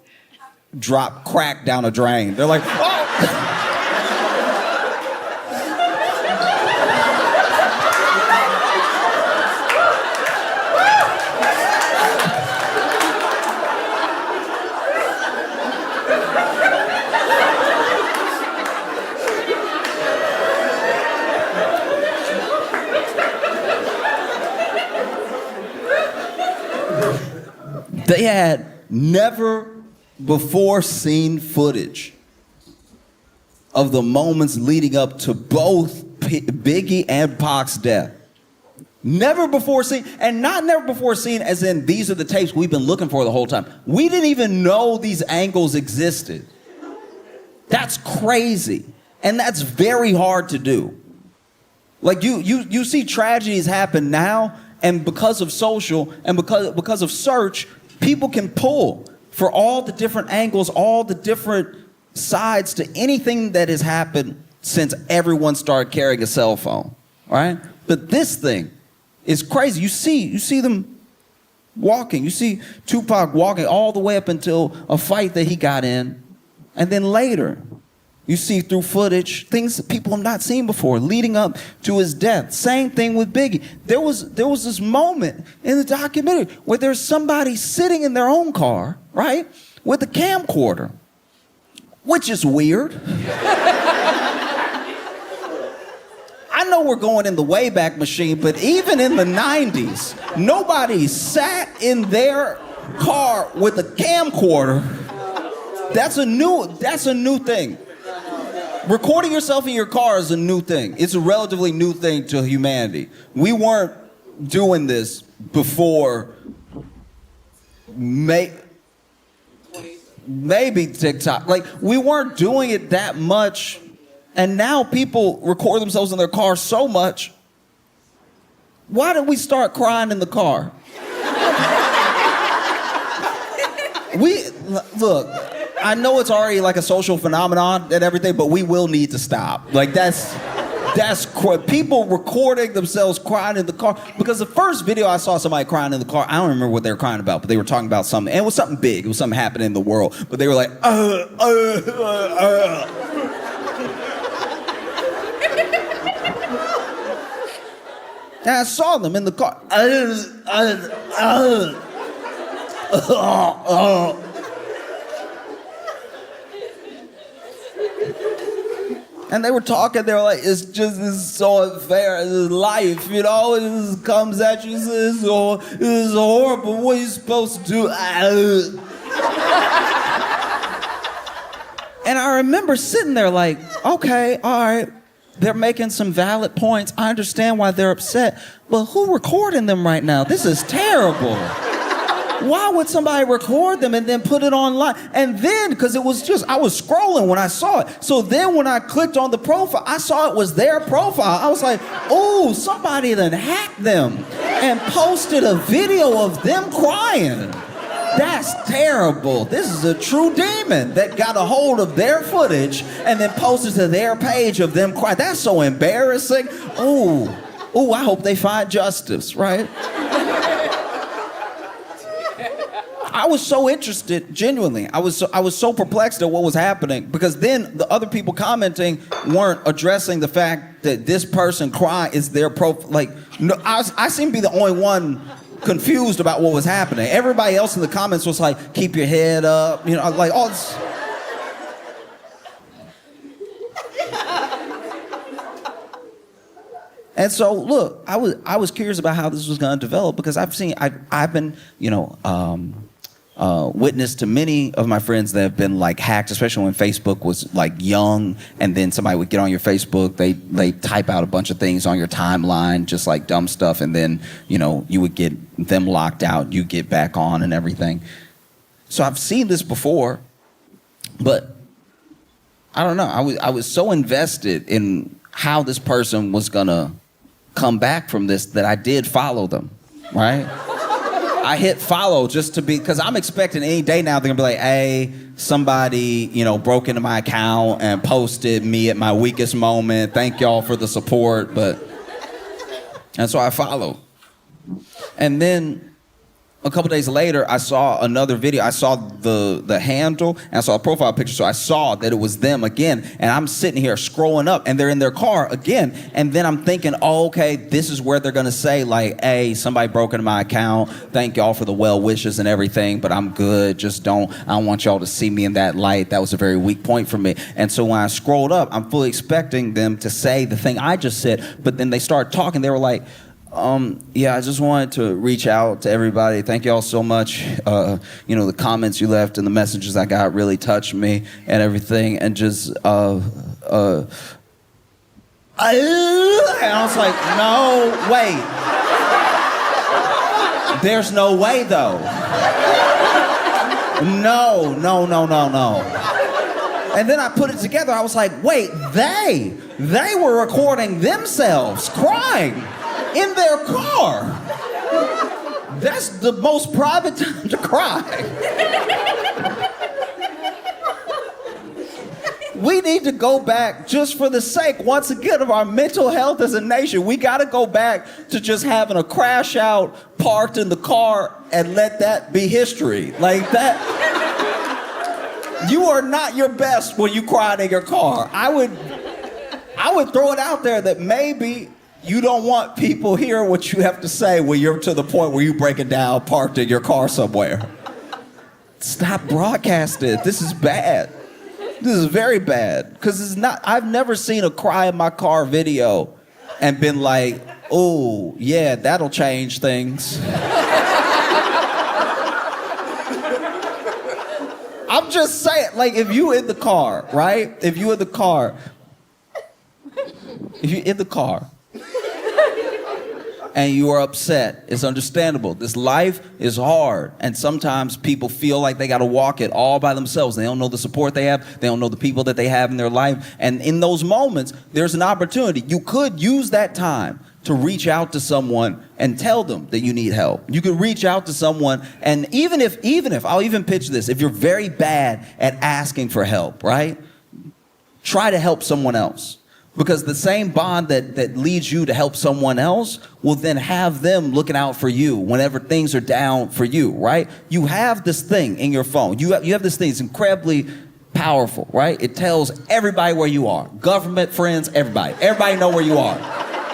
drop crack down a drain. They're like, oh! They had never before seen footage of the moments leading up to both Biggie and Pac's death. Never before seen, and not never before seen as in these are the tapes we've been looking for the whole time. We didn't even know these angles existed. That's crazy. And that's very hard to do. Like you see tragedies happen now, and because of social and because of search, people can pull for all the different angles, all the different sides to anything that has happened since everyone started carrying a cell phone, right? But this thing is crazy. You see them walking. You see Tupac walking all the way up until a fight that he got in. And then later, you see through footage things that people have not seen before leading up to his death. Same thing with Biggie. There was this moment in the documentary where there's somebody sitting in their own car, right, with a camcorder, which is weird. I know we're going in the Wayback Machine, but even in the 90s, nobody sat in their car with a camcorder. That's a new thing. Recording yourself in your car is a new thing. It's a relatively new thing to humanity. We weren't doing this before maybe TikTok. Like, we weren't doing it that much, and now people record themselves in their car so much. Why did we start crying in the car? Look, I know it's already like a social phenomenon and everything, but we will need to stop. Like that's people recording themselves crying in the car. Because the first video I saw somebody crying in the car, I don't remember what they were crying about, but they were talking about something. And it was something big. It was something happening in the world. But they were like, And I saw them in the car. And they were talking, they were like, it's so unfair, it's life, you know, it just comes at you, it's horrible, what are you supposed to do? And I remember sitting there like, okay, all right, they're making some valid points, I understand why they're upset, but who recording them right now? This is terrible. Why would somebody record them and then put it online? And then, because it was just, I was scrolling when I saw it. So then when I clicked on the profile, I saw it was their profile. I was like, oh, somebody then hacked them and posted a video of them crying. That's terrible. This is a true demon that got a hold of their footage and then posted to their page of them crying. That's so embarrassing. Oh, I hope they find justice, right? I was so interested, genuinely. I was so perplexed at what was happening because then the other people commenting weren't addressing the fact that this person crying is their like, no, I seem to be the only one confused about what was happening. Everybody else in the comments was like, keep your head up, you know, like all this. And so, look, I was curious about how this was going to develop because I've been, you know, witness to many of my friends that have been like hacked, especially when Facebook was like young, and then somebody would get on your Facebook, they type out a bunch of things on your timeline, just like dumb stuff, and then, you know, you would get them locked out, you get back on and everything. So I've seen this before, but I don't know. I was so invested in how this person was gonna come back from this that I did follow them, right? I hit follow just to be, because I'm expecting any day now they're gonna be like, hey, somebody, you know, broke into my account and posted me at my weakest moment. Thank y'all for the support, and so I followed. And then a couple days later, I saw another video. I saw the handle, and I saw a profile picture, so I saw that it was them again. And I'm sitting here scrolling up, and they're in their car again. And then I'm thinking, oh, okay, this is where they're gonna say like, hey, somebody broke into my account. Thank y'all for the well wishes and everything, but I'm good. I don't want y'all to see me in that light. That was a very weak point for me. And so when I scrolled up, I'm fully expecting them to say the thing I just said, but then they start talking. They were like, yeah, I just wanted to reach out to everybody. Thank you all so much. You know, the comments you left and the messages I got really touched me and everything. And just, and I was like, no, wait. There's no way, though. No. And then I put it together. I was like, wait, they were recording themselves crying in their car. That's the most private time to cry. We need to go back, just for the sake, once again, of our mental health as a nation. We got to go back to just having a crash out parked in the car and let that be history. Like that. You are not your best when you cried in your car. I would throw it out there that maybe you don't want people hearing what you have to say when you're to the point where you break it down, parked in your car somewhere. Stop broadcasting. This is bad. This is very bad. Because it's not, I've never seen a cry in my car video and been like, oh, yeah, that'll change things. I'm just saying, like, if you in the car, right? If you're in the car, and you are upset, it's understandable. This life is hard, and sometimes people feel like they gotta walk it all by themselves. They don't know the support they have, they don't know the people that they have in their life, and in those moments, there's an opportunity. You could use that time to reach out to someone and tell them that you need help. You could reach out to someone, and even if, I'll even pitch this, if you're very bad at asking for help, right? Try to help someone else. Because the same bond that leads you to help someone else will then have them looking out for you whenever things are down for you, right? You have this thing in your phone. You have this thing. It's incredibly powerful, right? It tells everybody where you are. Government, friends, everybody. Everybody know where you are.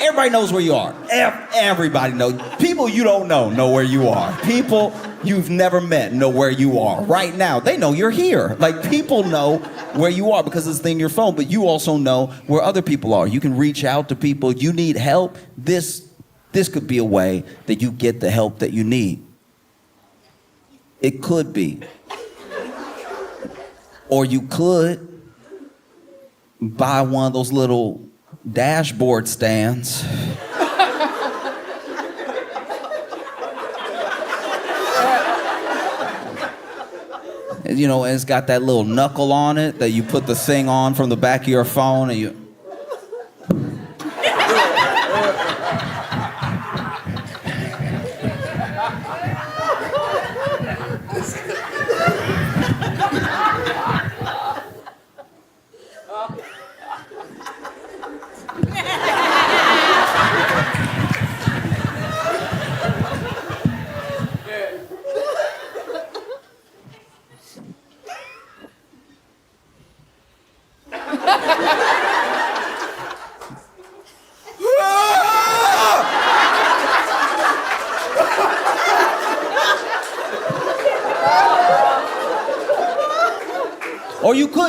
Everybody knows where you are. Everybody knows. People you don't know where you are. People you've never met know where you are. Right now, they know you're here. Like, people know where you are because it's in your phone, but you also know where other people are. You can reach out to people. You need help. This could be a way that you get the help that you need. It could be. Or you could buy one of those little dashboard stands. You know, and it's got that little knuckle on it that you put the thing on from the back of your phone and you...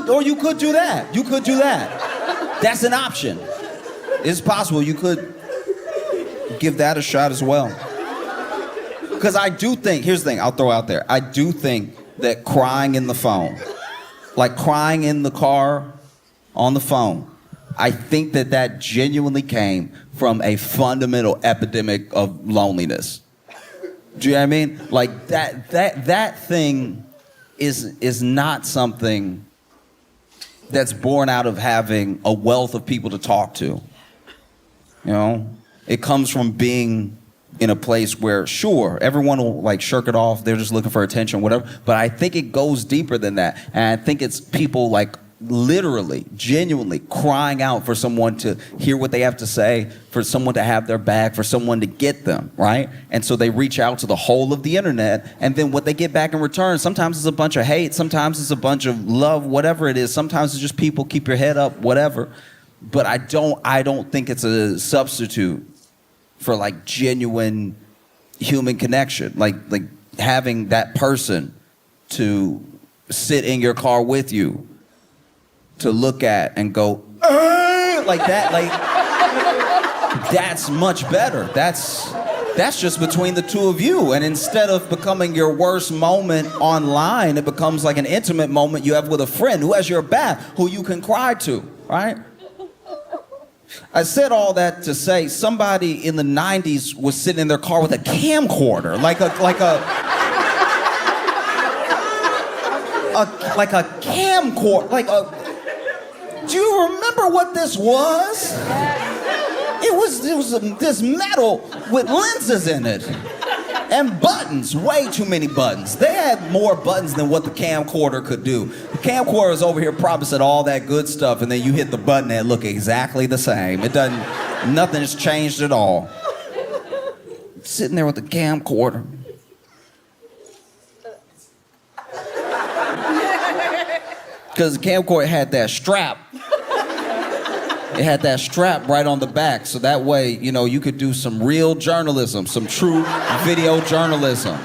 Or you could do that. You could do that. That's an option. It's possible you could give that a shot as well. Because I do think, here's the thing I'll throw out there. I do think that crying in the phone, like crying in the car on the phone, I think that genuinely came from a fundamental epidemic of loneliness. Do you know what I mean? Like that thing is not something that's born out of having a wealth of people to talk to. You know? It comes from being in a place where, sure, everyone will like shirk it off, they're just looking for attention, whatever, but I think it goes deeper than that. And I think it's people like literally, genuinely crying out for someone to hear what they have to say, for someone to have their back, for someone to get them, right? And so they reach out to the whole of the internet, and then what they get back in return, sometimes it's a bunch of hate, sometimes it's a bunch of love, whatever it is, sometimes it's just people, keep your head up, whatever. But I don't think it's a substitute for like genuine human connection, like having that person to sit in your car with you, to look at and go, like that, like, that's much better. That's just between the two of you. And instead of becoming your worst moment online, it becomes like an intimate moment you have with a friend who has your back, who you can cry to, right? I said all that to say somebody in the 90s was sitting in their car with a camcorder, like a camcorder, do you remember what this was? It was this metal with lenses in it and buttons, way too many buttons. They had more buttons than what the camcorder could do. The camcorder is over here promising all that good stuff, and then you hit the button and it look exactly the same. Nothing has changed at all. Sitting there with the camcorder. Because the camcorder had that strap. It had that strap right on the back, so that way, you know, you could do some real journalism, some true video journalism.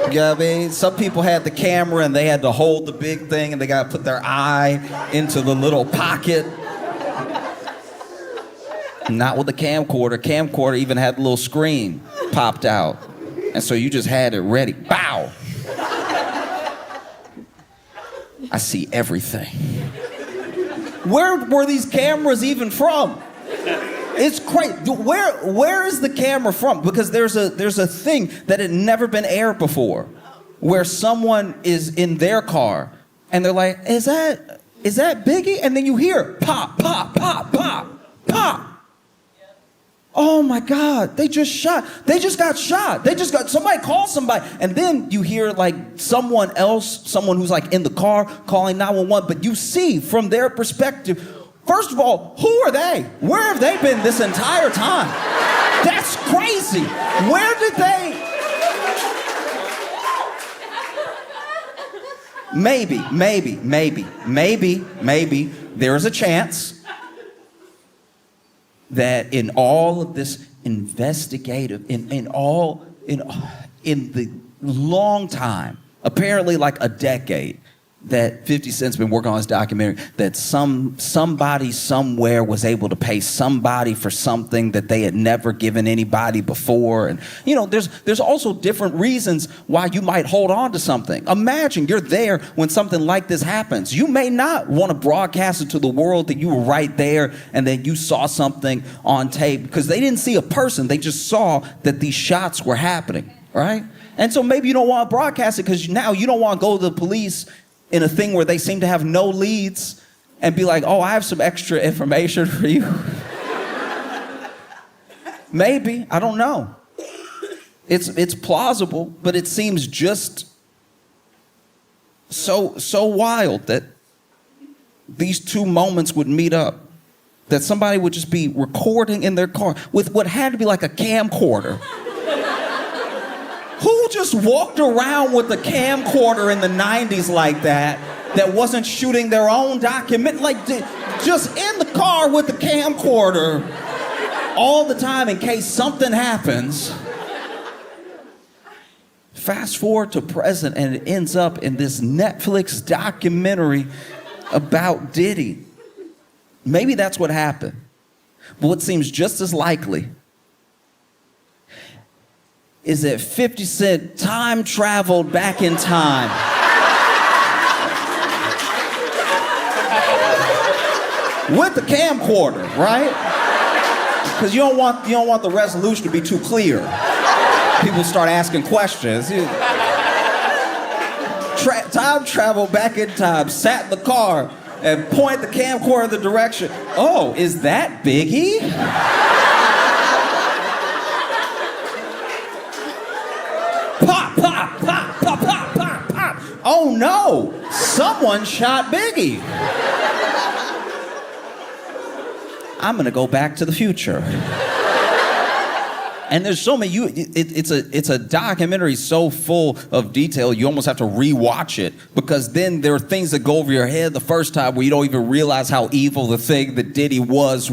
You know what I mean? Some people had the camera and they had to hold the big thing and they got to put their eye into the little pocket. Not with the camcorder. Camcorder even had the little screen popped out. And so you just had it ready. Bow! I see everything. Where were these cameras even from? It's crazy. Where is the camera from? Because there's a thing that had never been aired before, where someone is in their car and they're like, is that Biggie? And then you hear pop, pop, pop, pop, pop. Oh my God, they just got shot. Somebody called somebody. And then you hear like someone who's like in the car calling 911, but you see from their perspective, first of all, who are they? Where have they been this entire time? That's crazy. Where did they? Maybe there is a chance that in all of this investigative, in the long time, apparently like a decade, that 50 Cent's been working on this documentary, that somebody somewhere was able to pay somebody for something that they had never given anybody before. And there's also different reasons why you might hold on to something. Imagine you're there when something like this happens. You may not want to broadcast it to the world that you were right there and that you saw something on tape, because they didn't see a person, they just saw that these shots were happening, right? And so maybe you don't want to broadcast it because now you don't want to go to the police in a thing where they seem to have no leads and be like, oh, I have some extra information for you. Maybe, I don't know. It's plausible, but it seems just so wild that these two moments would meet up. That somebody would just be recording in their car with what had to be like a camcorder. Who just walked around with a camcorder in the 90s like that wasn't shooting their own document? Like, just in the car with the camcorder all the time in case something happens. Fast forward to present, and it ends up in this Netflix documentary about Diddy. Maybe that's what happened. But what seems just as likely is that 50 Cent time traveled back in time. With the camcorder, right? Because you don't want the resolution to be too clear. People start asking questions. Time travel back in time, sat in the car and point the camcorder in the direction. Oh, is that Biggie? Pop, pop, pop, pop, pop, pop, pop. Oh no, someone shot Biggie. I'm gonna go back to the future. And there's so many, it's a documentary so full of detail, you almost have to rewatch it, because then there are things that go over your head the first time where you don't even realize how evil the thing that Diddy was,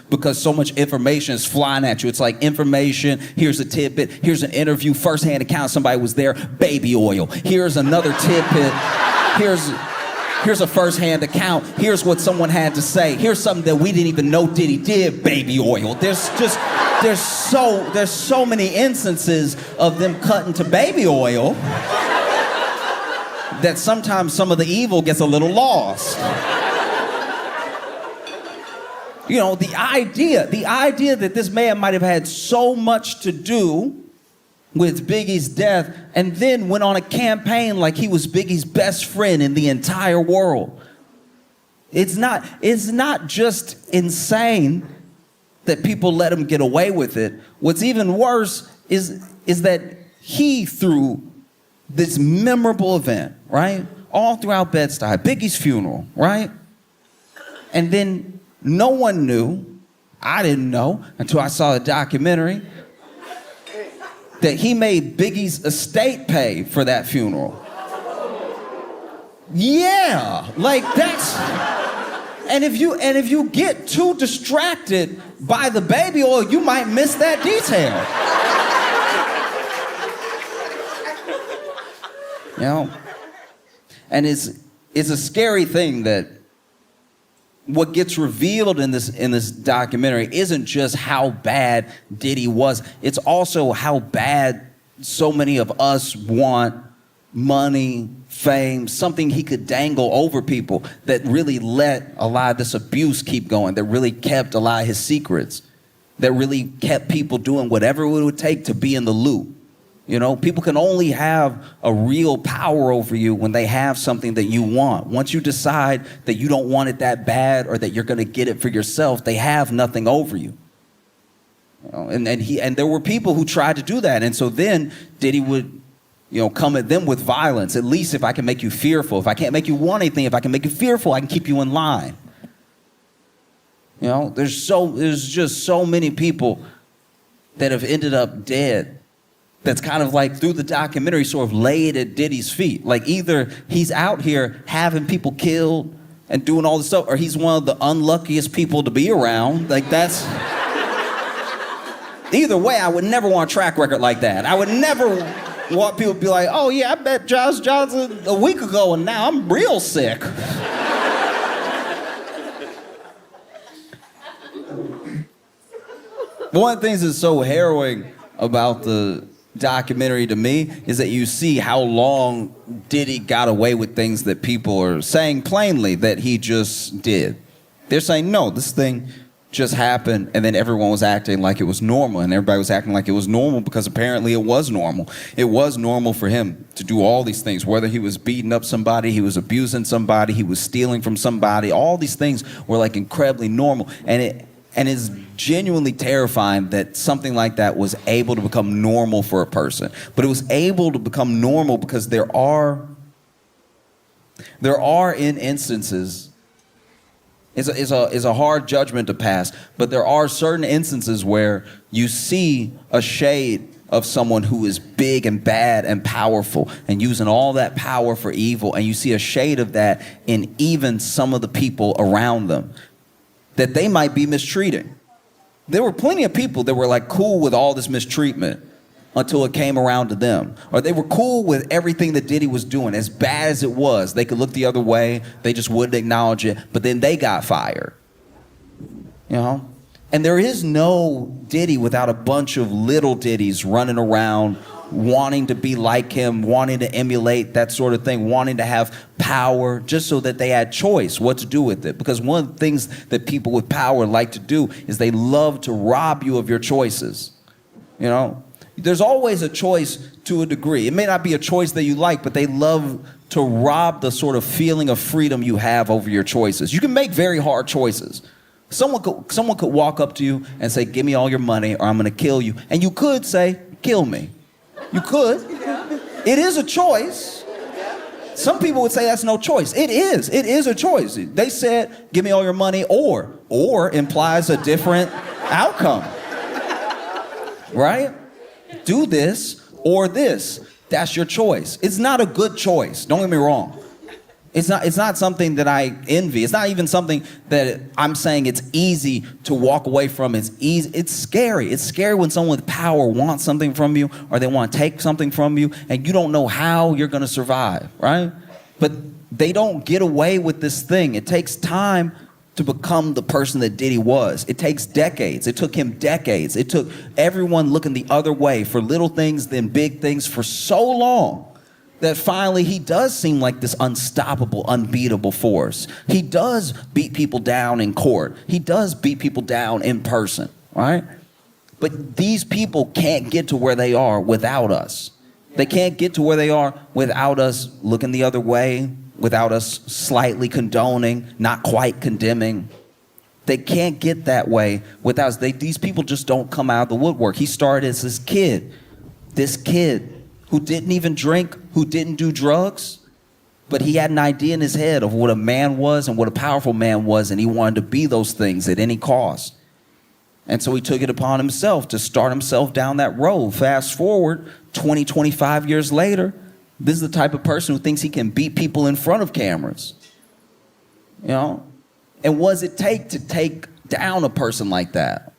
because so much information is flying at you. It's like information, here's a tidbit, here's an interview, first-hand account, somebody was there, baby oil. Here's another tidbit, here's a first-hand account, here's what someone had to say, here's something that we didn't even know Diddy did, baby oil. There's so many instances of them cutting to baby oil that sometimes some of the evil gets a little lost. The idea that this man might have had so much to do with Biggie's death and then went on a campaign like he was Biggie's best friend in the entire world. It's not just insane that people let him get away with it. What's even worse is that he, through this memorable event, right? All throughout Bed-Stuy, Biggie's funeral, right? And then no one knew, I didn't know until I saw the documentary, that he made Biggie's estate pay for that funeral. Yeah, like that's... And if you get too distracted by the baby oil, you might miss that detail. And it's a scary thing that what gets revealed in this documentary isn't just how bad Diddy was, it's also how bad so many of us want money, fame, something he could dangle over people that really let a lot of this abuse keep going, that really kept a lot of his secrets, that really kept people doing whatever it would take to be in the loop. People can only have a real power over you when they have something that you want. Once you decide that you don't want it that bad or that you're going to get it for yourself, they have nothing over you. And there were people who tried to do that. And so then Diddy would come at them with violence. At least if I can make you fearful. If I can't make you want anything, if I can make you fearful, I can keep you in line. There's just so many people that have ended up dead. That's kind of like through the documentary sort of laid at Diddy's feet. Like either he's out here having people killed and doing all this stuff, or he's one of the unluckiest people to be around. Like that's... Either way, I would never want a track record like that. I would never What people be like, oh yeah, I met Josh Johnson a week ago and now I'm real sick. One of the things that's so harrowing about the documentary to me is that you see how long Diddy got away with things that people are saying plainly that he just did. They're saying, no, this thing just happened, and then everyone was acting like it was normal, and everybody was acting like it was normal because apparently it was normal. It was normal for him to do all these things, whether he was beating up somebody, he was abusing somebody, he was stealing from somebody. All these things were like incredibly normal, and it's genuinely terrifying that something like that was able to become normal for a person. But it was able to become normal because there are in instances, it's a hard judgment to pass, but there are certain instances where you see a shade of someone who is big and bad and powerful and using all that power for evil, and you see a shade of that in even some of the people around them that they might be mistreating. There were plenty of people that were like cool with all this mistreatment until it came around to them. Or they were cool with everything that Diddy was doing. As bad as it was, they could look the other way, they just wouldn't acknowledge it, but then they got fired. You know? And there is no Diddy without a bunch of little Diddys running around wanting to be like him, wanting to emulate that sort of thing, wanting to have power just so that they had choice what to do with it. Because one of the things that people with power like to do is they love to rob you of your choices. You know? There's always a choice to a degree. It may not be a choice that you like, but they love to rob the sort of feeling of freedom you have over your choices. You can make very hard choices. Someone could walk up to you and say, give me all your money or I'm going to kill you. And you could say, kill me. You could. It is a choice. Some people would say that's no choice. It is. It is a choice. They said, give me all your money or implies a different outcome. Right? Do this or this. That's your choice. It's not a good choice. Don't get me wrong. It's not something that I envy. It's not even something that I'm saying it's easy to walk away from. It's easy. It's scary. It's scary when someone with power wants something from you or they want to take something from you and you don't know how you're going to survive, right? But they don't get away with this thing. It takes time to become the person that Diddy was. It takes decades. It took him decades. It took everyone looking the other way for little things, then big things for so long that finally he does seem like this unstoppable, unbeatable force. He does beat people down in court. He does beat people down in person, right? But these people can't get to where they are without us. They can't get to where they are without us looking the other way, without us slightly condoning, not quite condemning. They can't get that way without us. These people just don't come out of the woodwork. He started as this kid who didn't even drink, who didn't do drugs, but he had an idea in his head of what a man was and what a powerful man was, and he wanted to be those things at any cost. And so he took it upon himself to start himself down that road. Fast forward 20, 25 years later, this is the type of person who thinks he can beat people in front of cameras. You know? And what does it take to take down a person like that?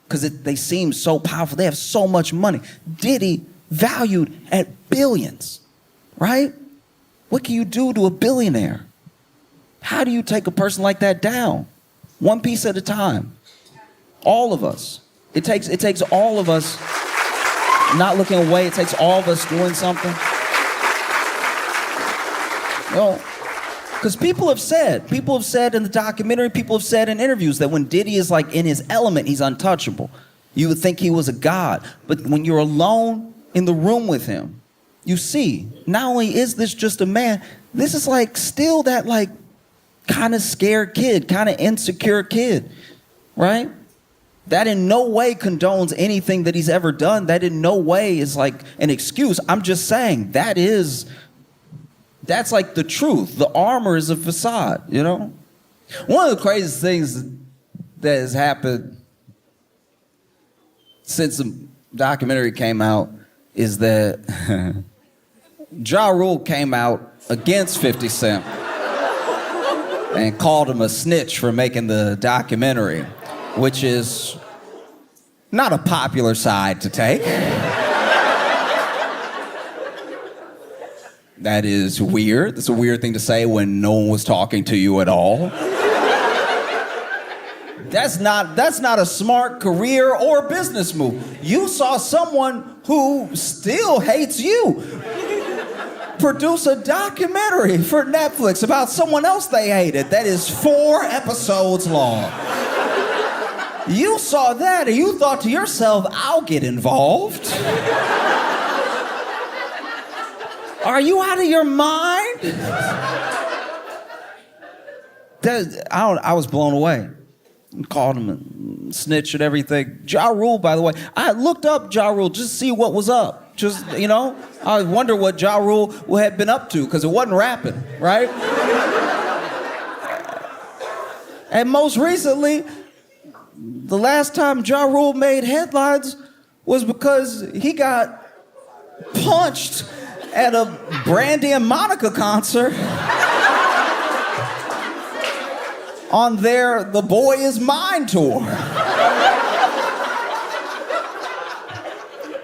Because they seem so powerful. They have so much money. Diddy valued at billions, right? What can you do to a billionaire? How do you take a person like that down? One piece at a time. All of us. It takes all of us not looking away. It takes all of us doing something. You know, because people have said in the documentary, people have said in interviews that when Diddy is like in his element, he's untouchable. You would think he was a god. But when you're alone in the room with him, you see, not only is this just a man, this is like still that like kind of scared kid, kind of insecure kid, right? That in no way condones anything that he's ever done. That in no way is like an excuse. I'm just saying that's like the truth. The armor is a facade, you know? One of the craziest things that has happened since the documentary came out is that Ja Rule came out against 50 Cent and called him a snitch for making the documentary, which is not a popular side to take. That is weird. It's a weird thing to say when no one was talking to you at all. That's not a smart career or business move. You saw someone who still hates you produce a documentary for Netflix about someone else they hated that is 4 episodes long. You saw that and you thought to yourself, I'll get involved. Are you out of your mind? I was blown away. Called him and snitched and everything. Ja Rule, by the way. I looked up Ja Rule just to see what was up. Just, you know, I wonder what Ja Rule had been up to, because it wasn't rapping, right? And most recently, the last time Ja Rule made headlines was because he got punched at a Brandy and Monica concert on their The Boy Is Mine tour.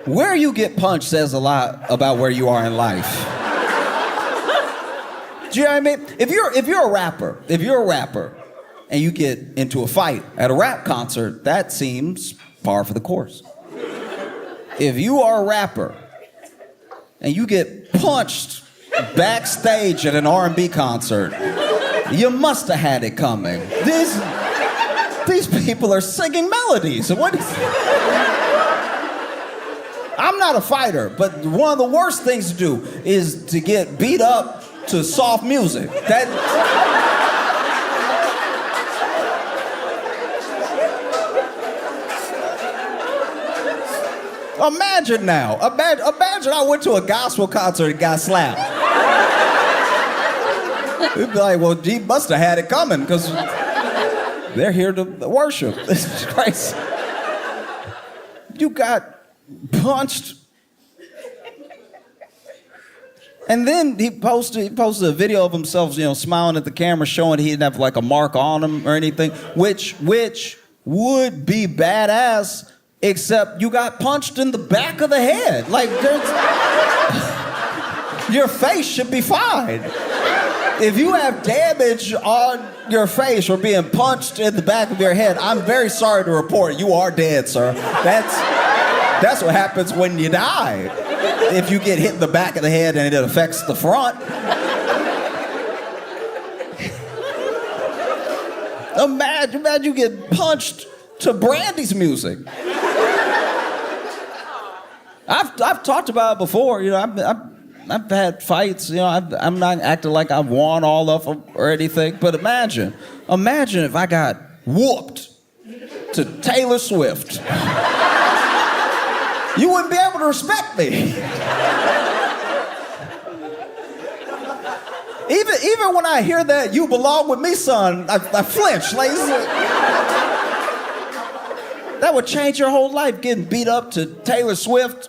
Where you get punched says a lot about where you are in life. Do you know what I mean? If you're a rapper, and you get into a fight at a rap concert, that seems par for the course. If you are a rapper and you get punched backstage at an R&B concert, you must have had it coming. These people are singing melodies. I'm not a fighter, but one of the worst things to do is to get beat up to soft music. Imagine now. Imagine I went to a gospel concert and got slapped. It'd be like, well, he must have had it coming because they're here to worship. This is crazy. You got punched. And then he posted a video of himself, you know, smiling at the camera, showing he didn't have like a mark on him or anything, which would be badass. Except you got punched in the back of the head. Like, your face should be fine. If you have damage on your face from being punched in the back of your head, I'm very sorry to report you are dead, sir. That's what happens when you die. If you get hit in the back of the head and it affects the front. Imagine you get punched to Brandy's music. I've talked about it before, you know. I've had fights, you know. I'm not acting like I've won all of them or anything, but imagine if I got whooped to Taylor Swift. You wouldn't be able to respect me. Even when I hear that "You belong with me, son," I flinch. Like, that would change your whole life, getting beat up to Taylor Swift.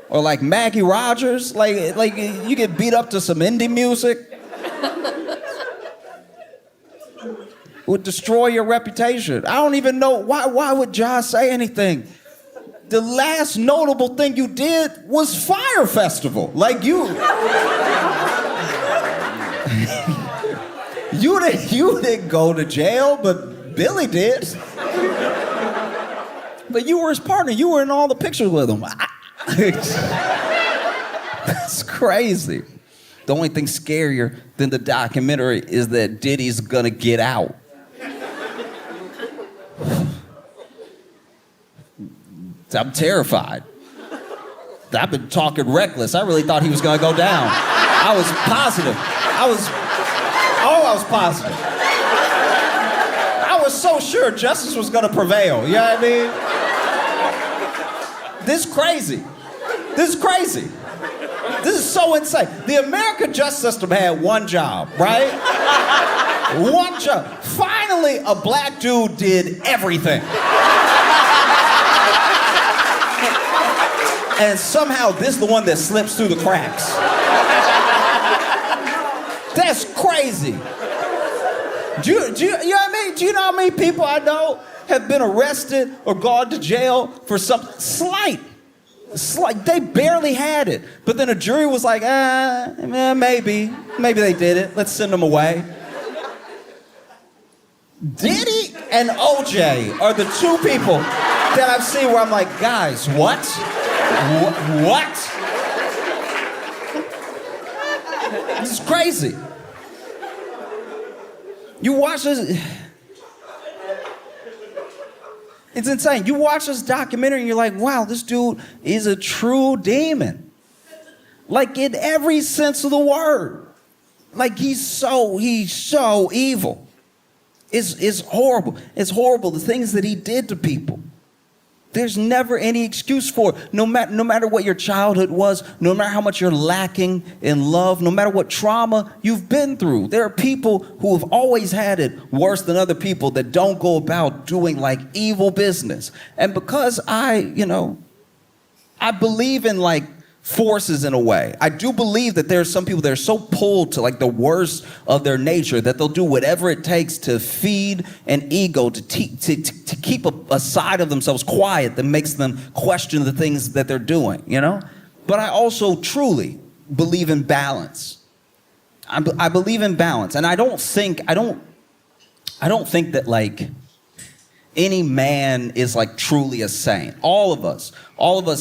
Or like Maggie Rogers, like you get beat up to some indie music. Would destroy your reputation. I don't even know why would Ja say anything? The last notable thing you did was Fire Festival. Like you didn't go to jail, but Billy did. But you were his partner. You were in all the pictures with him. That's crazy. The only thing scarier than the documentary is that Diddy's gonna get out. I'm terrified. I've been talking reckless. I really thought he was gonna go down. I was positive. I was positive. I was so sure justice was gonna prevail. You know what I mean? This is crazy. This is so insane. The American justice system had one job, right? One job. Finally, a black dude did everything. And somehow this is the one that slips through the cracks. That's crazy. Do you know what I mean? Do you know how many people I know have been arrested or gone to jail for something slight? It's like they barely had it. But then a jury was like, maybe they did it. Let's send them away. Diddy and OJ are the two people that I've seen where I'm like, guys, what? What? This is crazy. You watch this. It's insane. You watch this documentary and you're like, wow, this dude is a true demon. Like in every sense of the word. Like he's so evil. It's horrible. It's horrible, the things that he did to people. There's never any excuse for it. No matter what your childhood was, no matter how much you're lacking in love, no matter what trauma you've been through. There are people who have always had it worse than other people that don't go about doing like evil business. And because I believe in like forces in a way. I do believe that there are some people that are so pulled to like the worst of their nature that they'll do whatever it takes to feed an ego, to keep a side of themselves quiet that makes them question the things that they're doing, you know? But I also truly believe in balance. I believe in balance, and I don't think that like any man is like truly a saint. All of us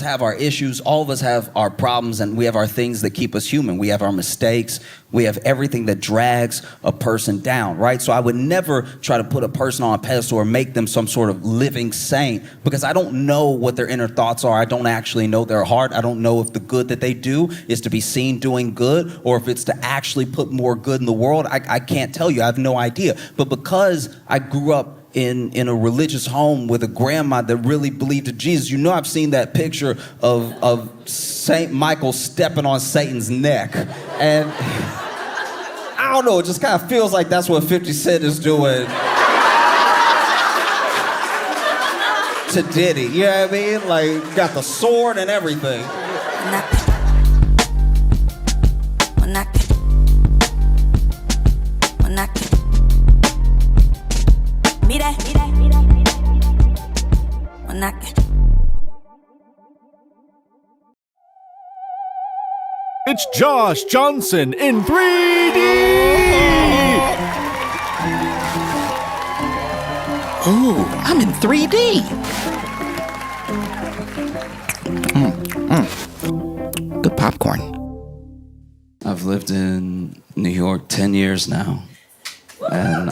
have our issues, all of us have our problems, and we have our things that keep us human. We have our mistakes, we have everything that drags a person down, right? So I would never try to put a person on a pedestal or make them some sort of living saint, because I don't know what their inner thoughts are. I don't actually know their heart. I don't know if the good that they do is to be seen doing good, or if it's to actually put more good in the world. I can't tell you. I have no idea. But because I grew up in a religious home with a grandma that really believed in Jesus. You know, I've seen that picture of Saint Michael stepping on Satan's neck. And I don't know, it just kind of feels like that's what 50 Cent is doing to Diddy. You know what I mean? Like, got the sword and everything. It's Josh Johnson in 3D! Ooh, I'm in 3D. Good popcorn. I've lived in New York 10 years now. And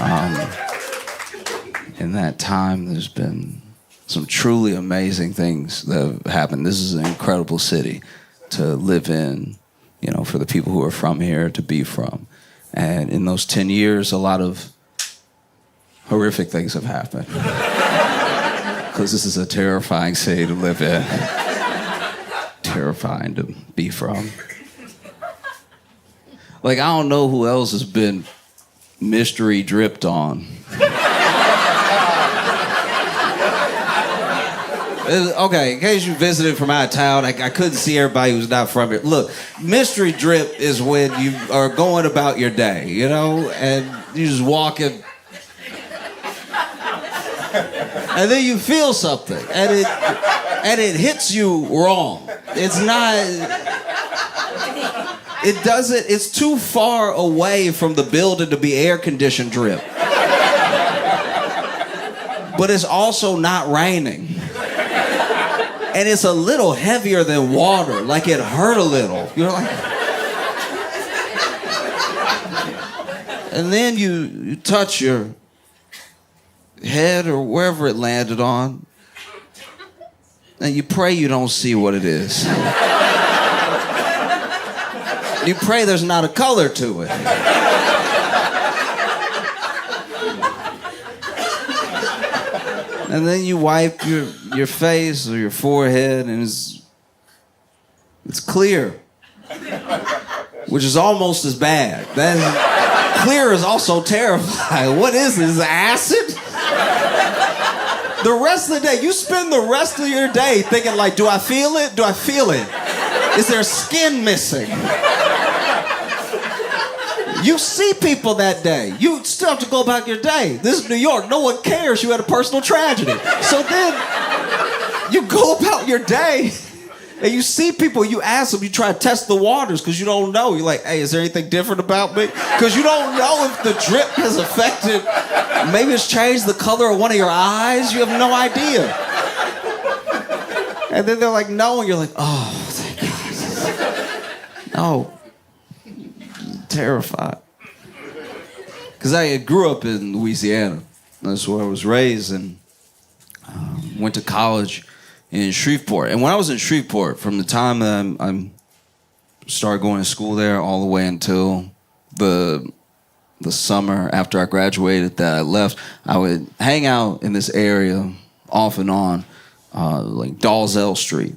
in that time, there's been some truly amazing things that have happened. This is an incredible city to live in, you know, for the people who are from here to be from. And in those 10 years, a lot of horrific things have happened. Because this is a terrifying city to live in. Terrifying to be from. Like, I don't know who else has been mystery dripped on. Okay, in case you visited from out of town, I couldn't see everybody who's not from here. Look, mystery drip is when you are going about your day, you know, and you just walking, and then you feel something, and it hits you wrong. It's not. It doesn't. It's too far away from the building to be air-conditioned drip, but it's also not raining. And it's a little heavier than water, like it hurt a little. You're like, and then you touch your head or wherever it landed on, and you pray you don't see what it is. You pray there's not a color to it. And then you wipe your face or your forehead, and it's clear, which is almost as bad. Then clear is also terrifying. What is this, acid? The rest of the day, you spend the rest of your day thinking like, do I feel it? Do I feel it? Is there skin missing? You see people that day. You still have to go about your day. This is New York. No one cares you had a personal tragedy. So then you go about your day And you see people, you ask them, you try to test the waters because you don't know. You're like, hey, is there anything different about me? Because you don't know if the drip has affected, maybe it's changed the color of one of your eyes. You have no idea. And then they're like, no, and you're like, oh, thank God. No. Terrified. Because I grew up in Louisiana. That's where I was raised, and went to college in Shreveport. And when I was in Shreveport, from the time that I started going to school there all the way until the summer after I graduated that I left, I would hang out in this area off and on, like Dalzell Street.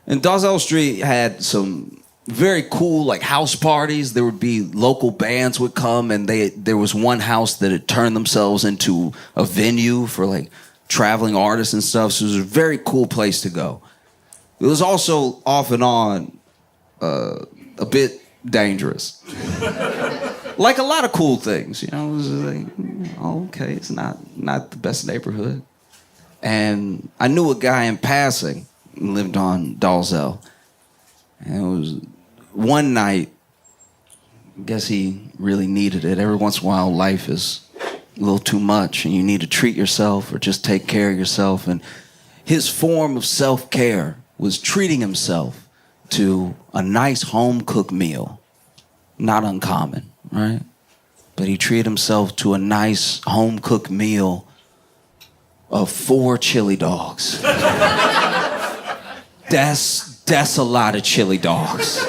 And Dalzell Street had some very cool like house parties. There would be local bands would come, and there was one house that had turned themselves into a venue for like traveling artists and stuff. So it was a very cool place to go. It was also off and on a bit dangerous. Like a lot of cool things, you know. It was like, oh, okay, it's not the best neighborhood. And I knew a guy in passing, lived on Dalzell. And it was one night, I guess he really needed it. Every once in a while, life is a little too much, and you need to treat yourself or just take care of yourself. And his form of self-care was treating himself to a nice home-cooked meal. Not uncommon, right? But he treated himself to a nice home-cooked meal of 4 chili dogs. That's a lot of chili dogs.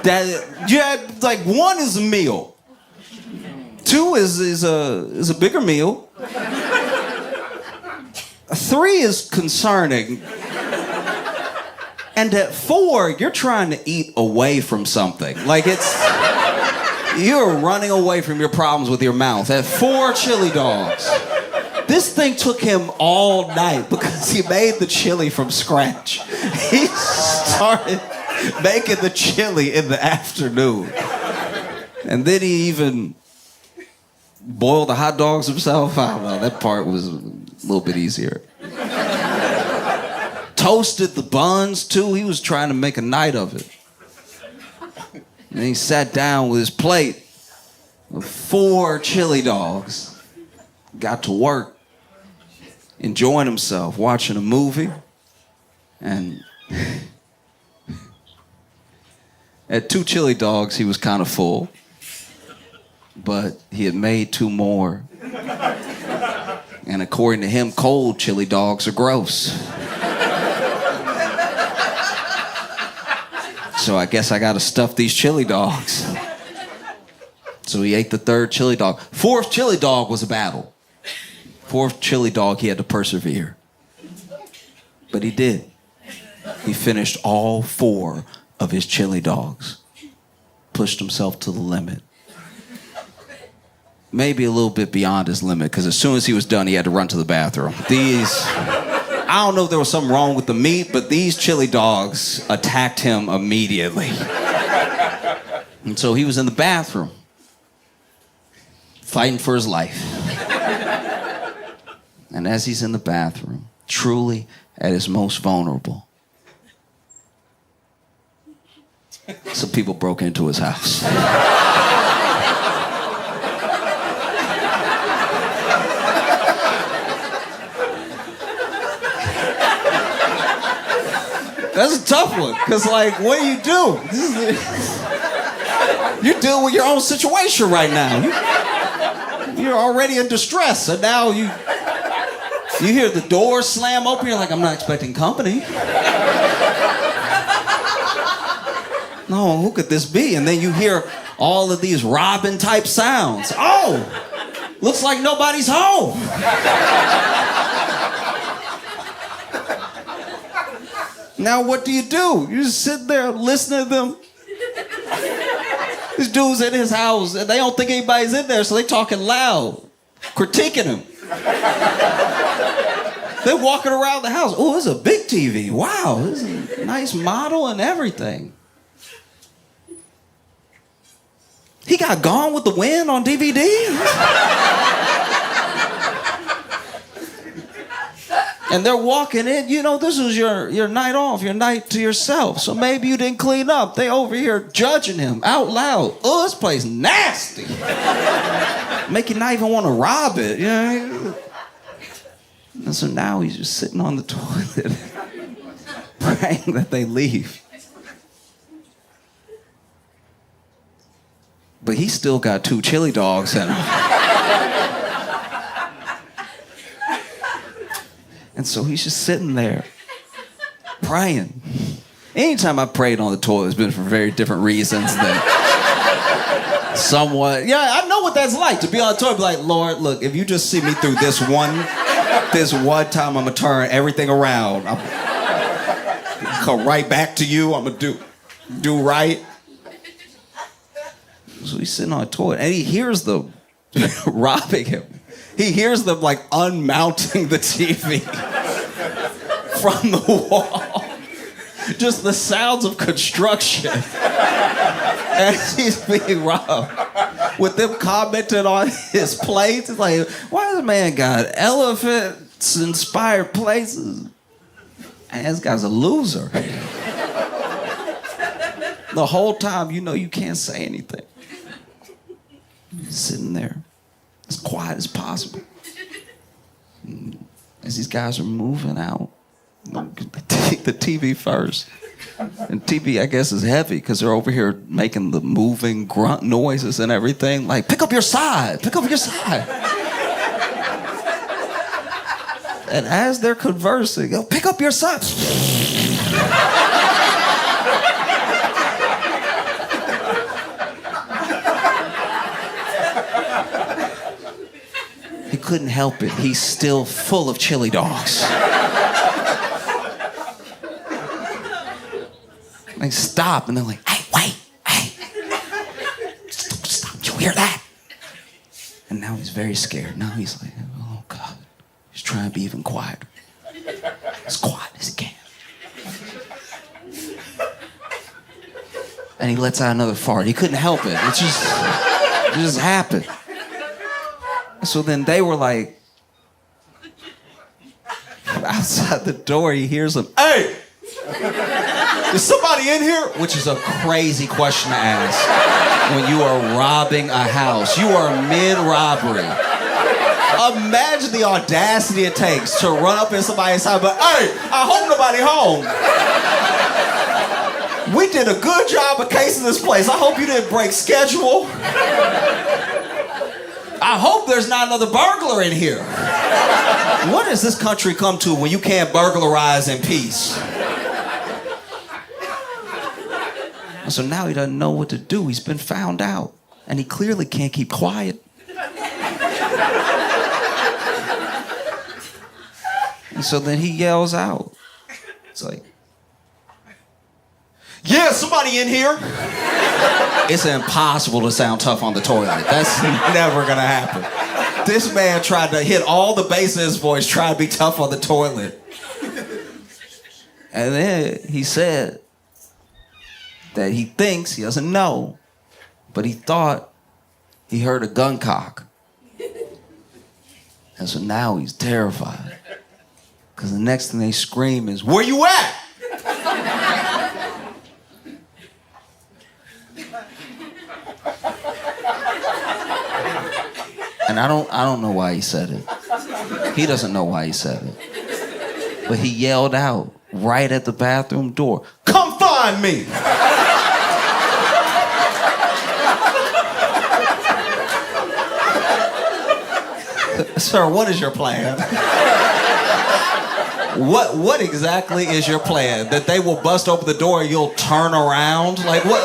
Like 1 is a meal. 2 is a bigger meal. 3 is concerning. And at 4, you're trying to eat away from something. Like you're running away from your problems with your mouth. At 4 chili dogs. This thing took him all night because he made the chili from scratch. He started making the chili in the afternoon. And then he even boiled the hot dogs himself. I don't know, that part was a little bit easier. Toasted the buns too. He was trying to make a night of it. And he sat down with his plate of 4 chili dogs. Got to work, enjoying himself, watching a movie. And at 2 chili dogs, he was kind of full. But he had made 2 more. And according to him, cold chili dogs are gross. So I guess I gotta stuff these chili dogs. So he ate the 3rd chili dog. 4th chili dog was a battle. 4th chili dog, he had to persevere. But he did. He finished all 4 of his chili dogs. Pushed himself to the limit. Maybe a little bit beyond his limit, because as soon as he was done, he had to run to the bathroom. I don't know if there was something wrong with the meat, but these chili dogs attacked him immediately. And so he was in the bathroom, fighting for his life. And as he's in the bathroom, truly at his most vulnerable, some people broke into his house. That's a tough one, because, like, what do you do? You're dealing with your own situation right now. You're already in distress, and now you hear the door slam open, you're like, I'm not expecting company. No, who could this be? And then you hear all of these Robin-type sounds. Oh, looks like nobody's home. Now what do? You just sit there listening to them. This dude's in his house and they don't think anybody's in there, so they talking loud, critiquing him. They're walking around the house. Oh, this is a big TV. Wow, this is a nice model and everything. He got Gone with the Wind on DVD? And they're walking in, this was your night off, your night to yourself. So maybe you didn't clean up. They over here judging him out loud. Oh, this place nasty. Make you not even want to rob it. And so now he's just sitting on the toilet praying that they leave. But he's still got 2 chili dogs in him. And so he's just sitting there praying. Anytime I prayed on the toilet, it's been for very different reasons than somewhat. Yeah, I know what that's like to be on the toilet. Be like, Lord, look, if you just see me through this one time, I'm gonna turn everything around. I'm come right back to you. I'm gonna do right. So he's sitting on a toilet, and he hears them robbing him. He hears them like unmounting the TV from the wall. Just the sounds of construction as he's being robbed. With them commenting on his plates. It's like, why does the man got elephants-inspired places? Man, this guy's a loser. The whole time, you can't say anything. He's sitting there, as quiet as possible. As these guys are moving out, take the TV first. And TV, I guess, is heavy because they're over here making the moving grunt noises and everything. Like, pick up your side, pick up your side. And as they're conversing, go, pick up your side. He couldn't help it. He's still full of chili dogs. They stop and they're like, hey, wait, hey. Stop, did you hear that? And now he's very scared. Now he's like, oh God. He's trying to be even quieter. As quiet as he can. And he lets out another fart. He couldn't help it. It just happened. So then they were like, outside the door, he hears them, hey! Is somebody in here? Which is a crazy question to ask when you are robbing a house. You are mid-robbery. Imagine the audacity it takes to run up in somebody's house, but hey, I hope nobody home. We did a good job of casing this place. I hope you didn't break schedule. I hope there's not another burglar in here. What has this country come to when you can't burglarize in peace? So now he doesn't know what to do. He's been found out. And he clearly can't keep quiet. And so then he yells out. It's like, yeah, somebody in here. It's impossible to sound tough on the toilet. That's never gonna happen. This man tried to hit all the bass in his voice, try to be tough on the toilet. And then he said that he thinks, he doesn't know, but he thought he heard a gun cock. And so now he's terrified. Because the next thing they scream is, where you at? And I don't know why he said it. He doesn't know why he said it. But he yelled out right at the bathroom door, come find me! Sir, what is your plan? What exactly is your plan? That they will bust open the door and you'll turn around? Like, what?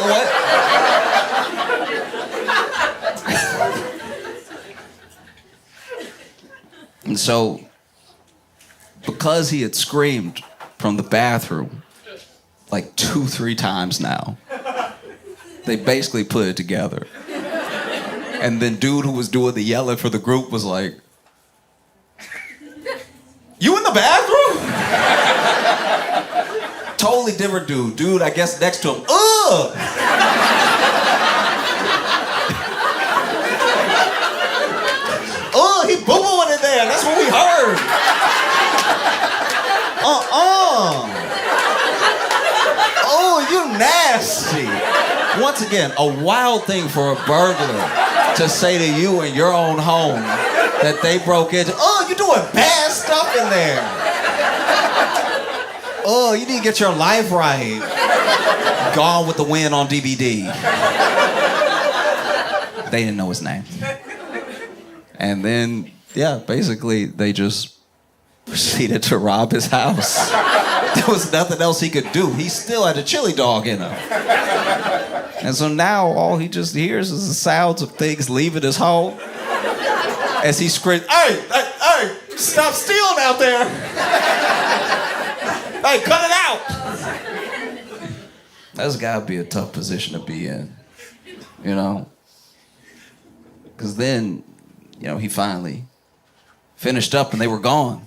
And so, because he had screamed from the bathroom like 2-3 times now, they basically put it together. And then dude who was doing the yelling for the group was like, you in the bathroom? Totally different dude. Dude, I guess next to him, ugh! He boo-booing in there. That's what we heard. once again, a wild thing for a burglar to say to you in your own home that they broke into. Oh, you're doing bad stuff in there. Oh, you need to get your life right. Gone with the Wind on DVD. They didn't know his name. And then, yeah, basically they just proceeded to rob his house. There was nothing else he could do. He still had a chili dog in him. And so now all he just hears is the sounds of things leaving his home as he screams, hey, stop stealing out there. Hey, cut it out. That's gotta be a tough position to be in, you know? Because then, you know, he finally finished up and they were gone.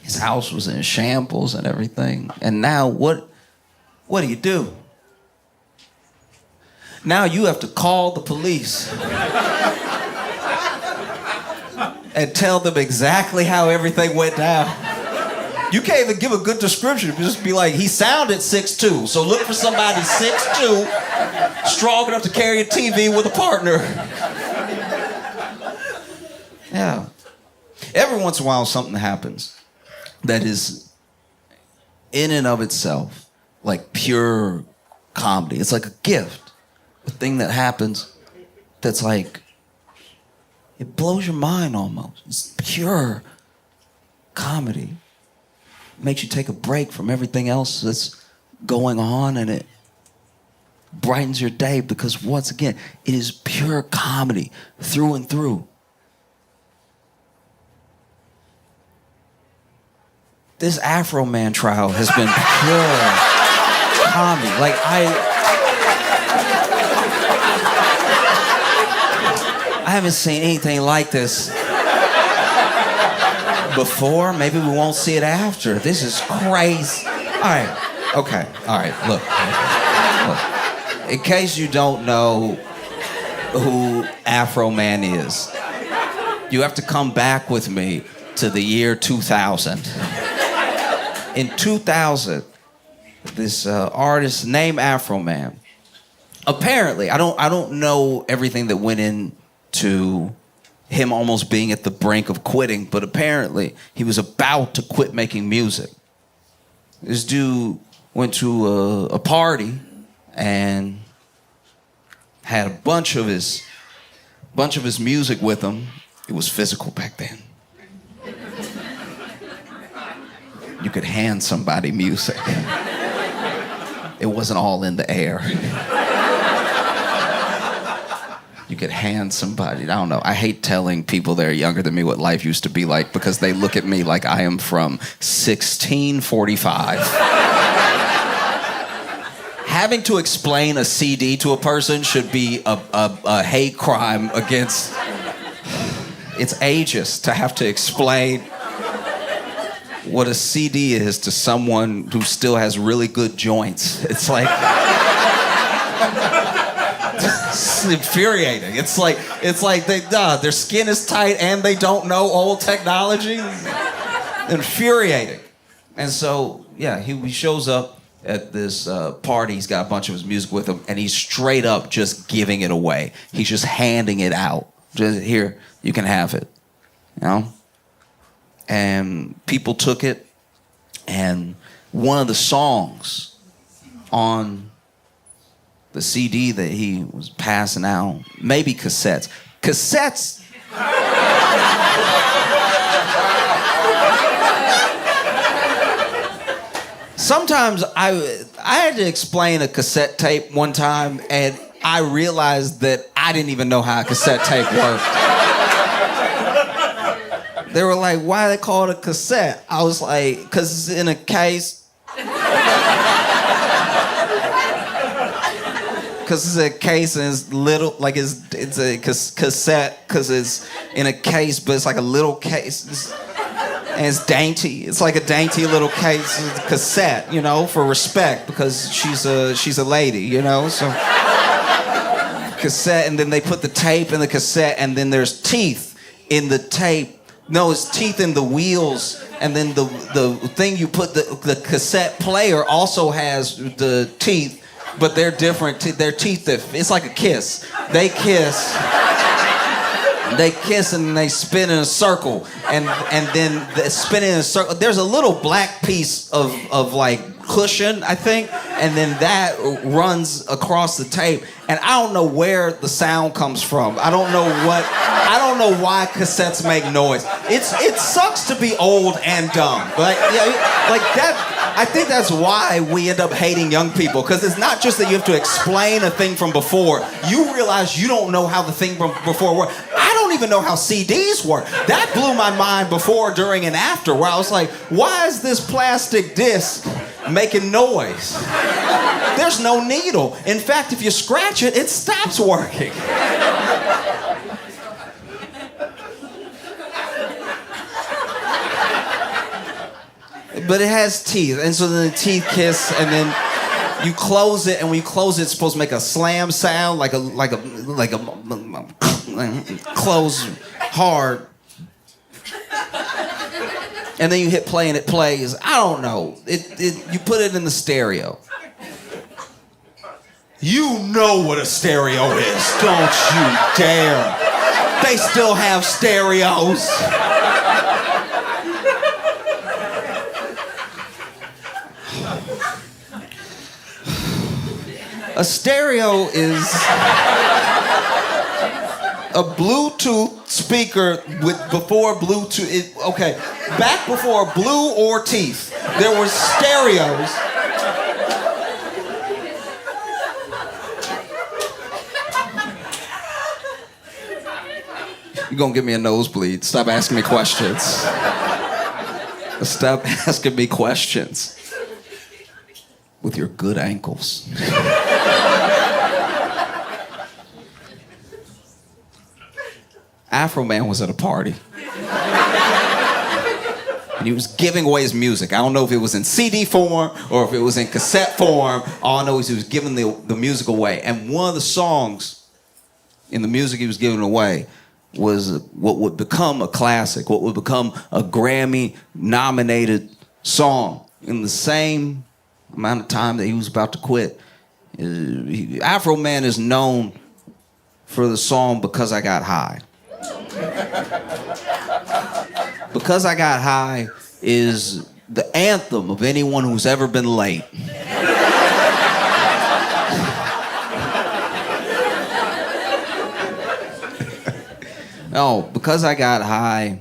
His house was in shambles and everything. And now what do? Now you have to call the police and tell them exactly how everything went down. You can't even give a good description. You just be like, he sounded 6'2", so look for somebody 6'2", strong enough to carry a TV with a partner. Yeah. Every once in a while something happens that is in and of itself like pure comedy. It's like a gift. A thing that happens that's like, it blows your mind almost. It's pure comedy. It makes you take a break from everything else that's going on, and it brightens your day because, once again, it is pure comedy through and through. This Afroman trial has been pure comedy. Like, I haven't seen anything like this before. Maybe we won't see it after. This is crazy. All right. Okay. All right. Look. In case you don't know who Afroman is, you have to come back with me to the year 2000. In 2000, this artist named Afroman, apparently, I don't know everything that went into him almost being at the brink of quitting, but apparently he was about to quit making music. This dude went to a party and had a bunch of his music with him. It was physical back then. You could hand somebody music. It wasn't all in the air. You could hand somebody, I don't know. I hate telling people that are younger than me what life used to be like because they look at me like I am from 1645. Having to explain a CD to a person should be a hate crime against... It's ageist to have to explain what a CD is to someone who still has really good joints. It's like... It's infuriating. It's like their skin is tight and they don't know old technology. Infuriating. And so, yeah, he shows up at this party. He's got a bunch of his music with him, and he's straight up just giving it away. He's just handing it out. Just, here, you can have it. You know? And people took it, and one of the songs on the CD that he was passing out, maybe cassettes. Sometimes I had to explain a cassette tape one time, and I realized that I didn't even know how a cassette tape worked. They were like, why they call it a cassette? I was like, because it's in a case. Because it's a case and it's little, like it's a cassette because it's in a case, but it's like a little case. And it's dainty. It's like a dainty little case. It's a cassette, you know, for respect because she's a lady, you know, so. Cassette, and then they put the tape in the cassette, and then there's teeth in the tape. No, it's teeth in the wheels, and then the thing you put the cassette player also has the teeth but they're different. Their teeth, it's like a kiss. They kiss. They kiss and they spin in a circle, and then spinning in a circle. There's a little black piece of like cushion, I think, and then that runs across the tape. And I don't know where the sound comes from. I don't know why cassettes make noise. It sucks to be old and dumb. Like that. I think that's why we end up hating young people, because it's not just that you have to explain a thing from before. You realize you don't know how the thing from before worked. I don't even know how CDs work. That blew my mind before, during, and after, where I was like, why is this plastic disc making noise? There's no needle. In fact, if you scratch it, it stops working. But it has teeth, and so then the teeth kiss, and then you close it, and when you close it, it's supposed to make a slam sound, like a close hard. And then you hit play, and it plays. I don't know. You put it in the stereo. You know what a stereo is, don't you dare. They still have stereos. A stereo is a Bluetooth speaker before Bluetooth. Back before blue or teeth, there were stereos. You're gonna give me a nosebleed. Stop asking me questions. Stop asking me questions. With your good ankles. Afroman was at a party. And he was giving away his music. I don't know if it was in CD form or if it was in cassette form. All I know is he was giving the music away. And one of the songs in the music he was giving away was what would become a classic, what would become a Grammy-nominated song. In the same amount of time that he was about to quit. Afroman is known for the song Because I Got High. Because I Got High is the anthem of anyone who's ever been late. No, Because I Got High,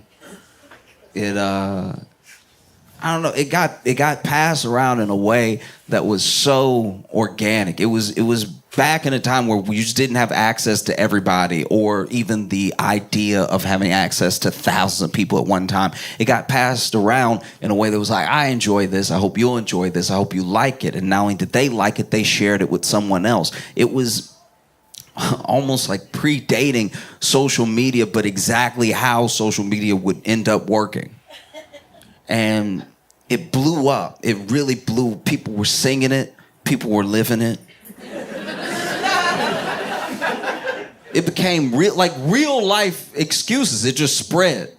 I don't know. It got passed around in a way that was so organic. It was back in a time where we just didn't have access to everybody, or even the idea of having access to thousands of people at one time. It got passed around in a way that was like, I enjoy this. I hope you'll enjoy this. I hope you like it. And not only did they like it, they shared it with someone else. It was almost like predating social media, but exactly how social media would end up working. And it blew up. It really blew. People were singing it. People were living it. It became real life excuses. It just spread.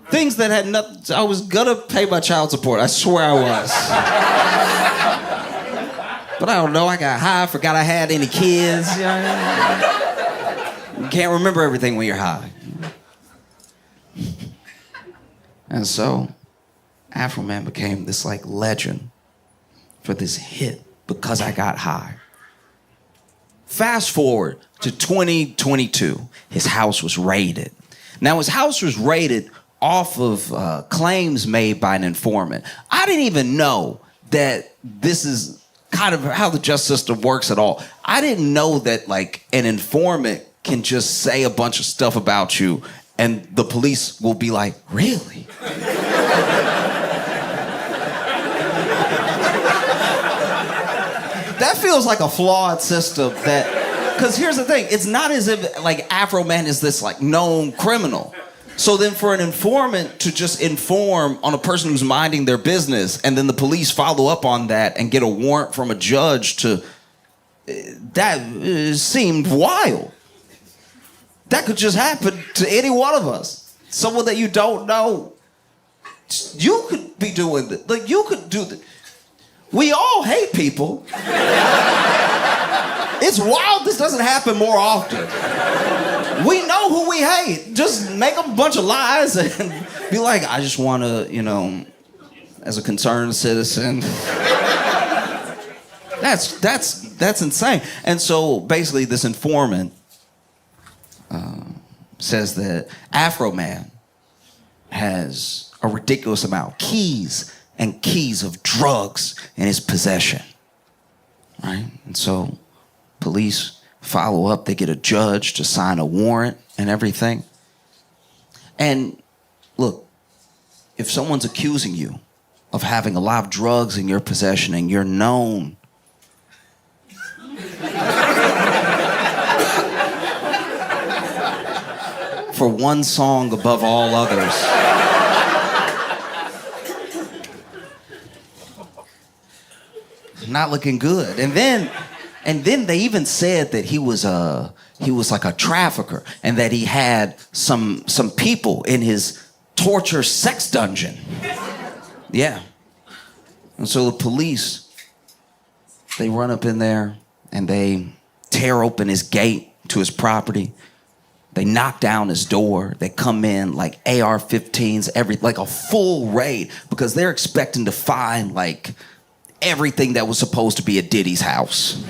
Things that had nothing. I was gonna pay my child support. I swear I was. But I don't know. I got high. Forgot I had any kids. You can't remember everything when you're high. And so, Afroman became this like legend for this hit, Because I Got High. Fast forward to 2022, his house was raided. Now, his house was raided off of claims made by an informant. I didn't even know that this is kind of how the justice system works at all. I didn't know that like an informant can just say a bunch of stuff about you and the police will be like, really? That feels like a flawed system because here's the thing, it's not as if like Afroman is this like known criminal. So then for an informant to just inform on a person who's minding their business and then the police follow up on that and get a warrant from a judge that seemed wild. That could just happen to any one of us. Someone that you don't know. You could be doing this. Like, you could do this. We all hate people. It's wild this doesn't happen more often. We know who we hate. Just make up a bunch of lies and be like, I just want to, as a concerned citizen. That's insane. And so basically this informant says that Afroman has a ridiculous amount of keys and keys of drugs in his possession. Right? And so police follow up, they get a judge to sign a warrant and everything. And look, if someone's accusing you of having a lot of drugs in your possession and you're known for one song above all others, not looking good. And then they even said that he was like a trafficker and that he had some people in his torture sex dungeon. Yeah. And so the police, they run up in there and they tear open his gate to his property. They knock down his door. They come in like AR-15s, like a full raid, because they're expecting to find like everything that was supposed to be at Diddy's house.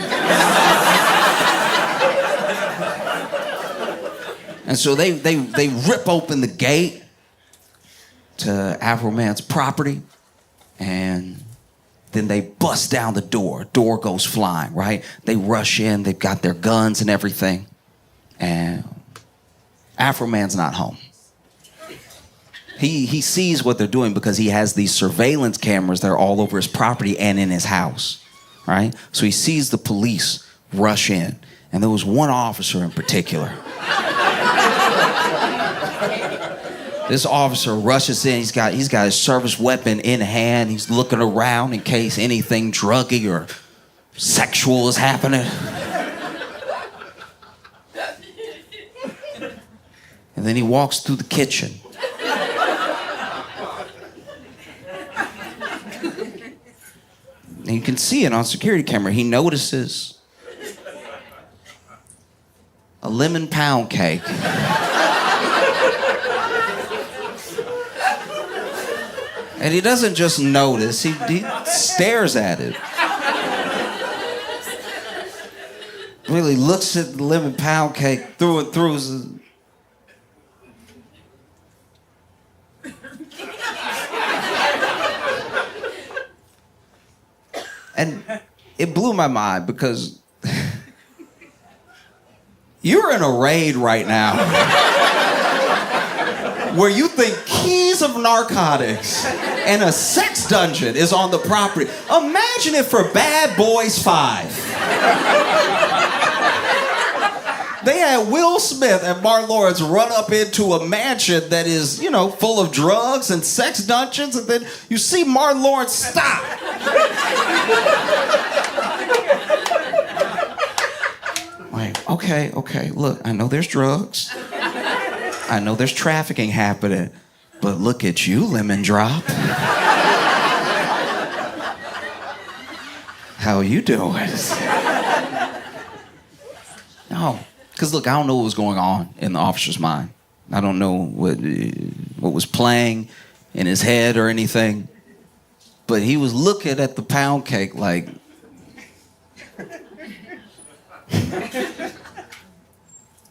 And so they rip open the gate to Afroman's property, and then they bust down the door. Door goes flying, right? They rush in. They've got their guns and everything, and Afroman's not home. He sees what they're doing because he has these surveillance cameras that are all over his property and in his house, right? So he sees the police rush in, and there was one officer in particular. This officer rushes in. He's got his service weapon in hand. He's looking around in case anything druggy or sexual is happening. And then he walks through the kitchen. And you can see it on security camera. He notices a lemon pound cake. And he doesn't just notice, he stares at it. Really looks at the lemon pound cake through and through. And it blew my mind because you're in a raid right now where you think keys of narcotics and a sex dungeon is on the property. Imagine it for Bad Boys 5. They had Will Smith and Martin Lawrence run up into a mansion that is, full of drugs and sex dungeons, and then you see Martin Lawrence stop. Like, okay, look, I know there's drugs. I know there's trafficking happening, but look at you, Lemon Drop. How you doing? No. Because, look, I don't know what was going on in the officer's mind. I don't know what was playing in his head or anything. But he was looking at the pound cake like...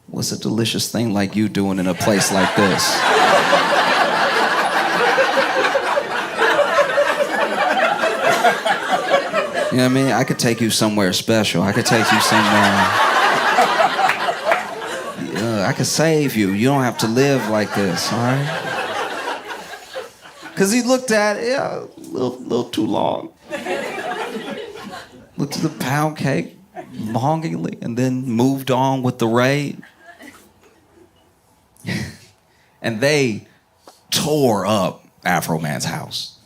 What's a delicious thing like you doing in a place like this? You know what I mean? I could take you somewhere special. I could take you somewhere... I could save you. You don't have to live like this, all right? Because he looked at it, a little too long. Looked at the pound cake longingly and then moved on with the raid. And they tore up Afroman's house.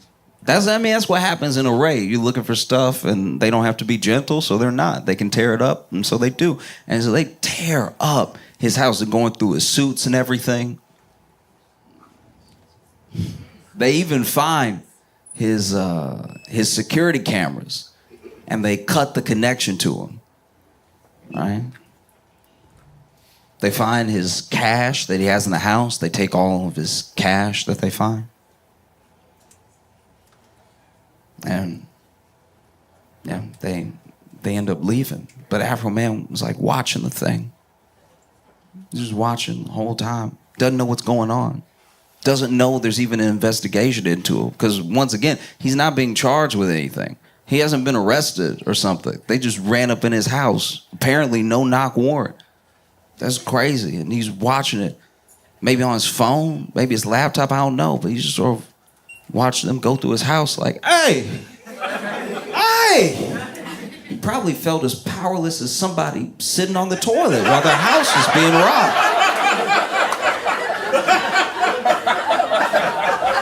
That's what happens in a raid. You're looking for stuff and they don't have to be gentle, so they're not. They can tear it up, and so they do. And so they tear up his house and going through his suits and everything. They even find his security cameras, and they cut the connection to him. Right? They find his cash that he has in the house. They take all of his cash that they find. And yeah, they end up leaving. But Afroman was like watching the thing. He's just watching the whole time. Doesn't know what's going on. Doesn't know there's even an investigation into it. Because once again, he's not being charged with anything. He hasn't been arrested or something. They just ran up in his house. Apparently no knock warrant. That's crazy. And he's watching it. Maybe on his phone, maybe his laptop, I don't know. But he's just sort of watching them go through his house like, hey! Hey! He probably felt as powerless as somebody sitting on the toilet while their house was being robbed.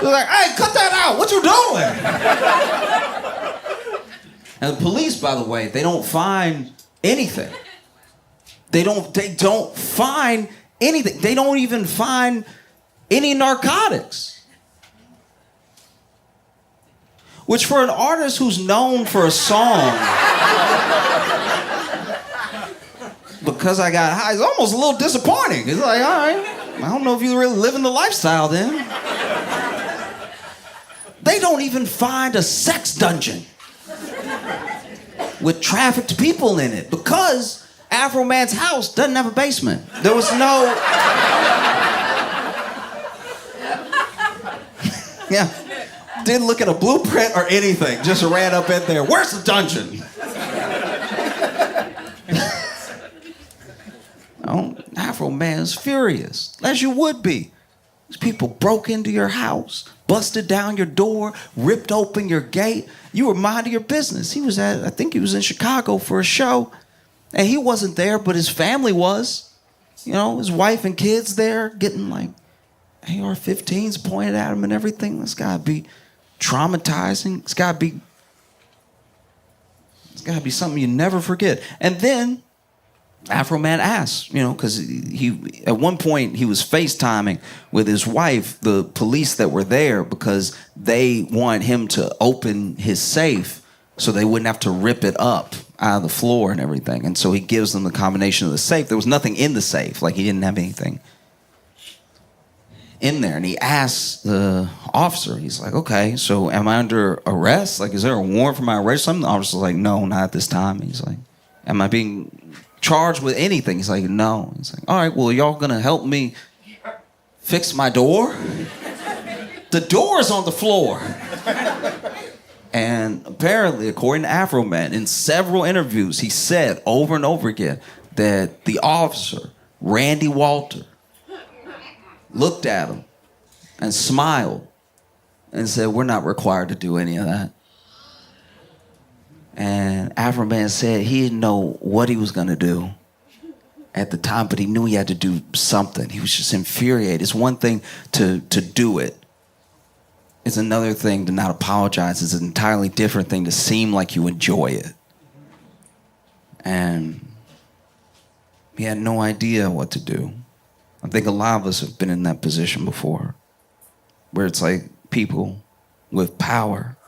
They're like, hey, cut that out! What you doing? And the police, by the way, they don't find anything. They don't find anything. They don't even find any narcotics. Which for an artist who's known for a song, Because I Got High, is almost a little disappointing. It's like, all right, I don't know if you're really living the lifestyle then. They don't even find a sex dungeon with trafficked people in it because Afroman's house doesn't have a basement. There was no... Yeah. Didn't look at a blueprint or anything. Just ran up in there. Where's the dungeon? Oh, Afroman's furious, as you would be. These people broke into your house, busted down your door, ripped open your gate. You were minding your business. I think he was in Chicago for a show. And he wasn't there, but his family was. You know, his wife and kids there getting like AR-15s pointed at him and everything. That's gotta be traumatizing. It's gotta be something you never forget. And then Afroman asked, you know, because he at one point he was FaceTiming with his wife, the police that were there, because they wanted him to open his safe so they wouldn't have to rip it up out of the floor and everything. And so he gives them the combination of the safe. There was nothing in the safe, like he didn't have anything in there. And he asks the officer, he's like, okay, so am I under arrest? Like, is there a warrant for my arrest? Some of the officer's like, no, not at this time. He's like, am I being charged with anything? He's like, no. He's like, all right, well, y'all gonna help me fix my door? The door's on the floor. And apparently, according to Afroman, in several interviews, he said over and over again that the officer, Randy Walter, looked at him and smiled and said, we're not required to do any of that. And Afroman said he didn't know what he was going to do at the time, but he knew he had to do something. He was just infuriated. It's one thing to do it. It's another thing to not apologize. It's an entirely different thing to seem like you enjoy it. And he had no idea what to do. I think a lot of us have been in that position before, where it's like people with power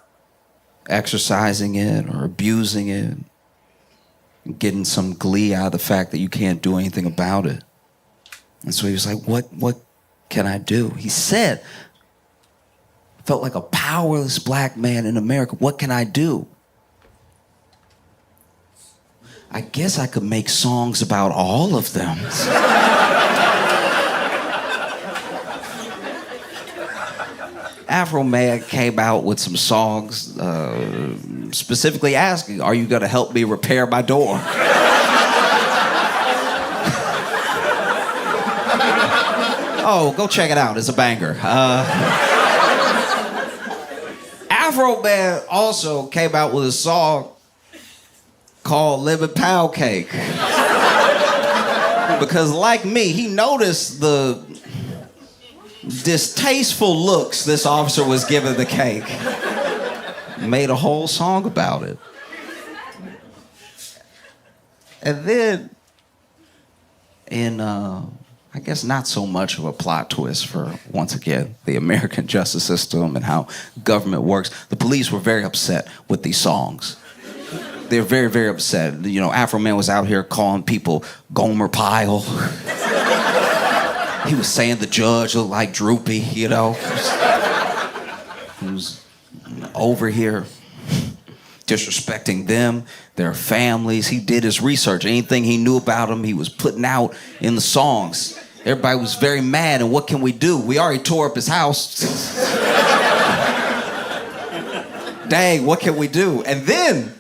exercising it or abusing it, and getting some glee out of the fact that you can't do anything about it. And so he was like, what can I do? He said, felt like a powerless black man in America. What can I do? I guess I could make songs about all of them. Afroman came out with some songs specifically asking, are you gonna help me repair my door? Oh, go check it out, it's a banger. Afroman also came out with a song called Lemon Pound Cake. Because like me, he noticed the distasteful looks this officer was giving the cake. Made a whole song about it. And then in, I I guess not so much of a plot twist for, once again, the American justice system and how government works. The police were very upset with these songs. They're very, very upset. You know, Afroman was out here calling people Gomer Pyle. He was saying the judge looked like Droopy, you know. He was over here disrespecting them, their families. He did his research. Anything he knew about them, he was putting out in the songs. Everybody was very mad, and what can we do? We already tore up his house. Dang, what can we do? And then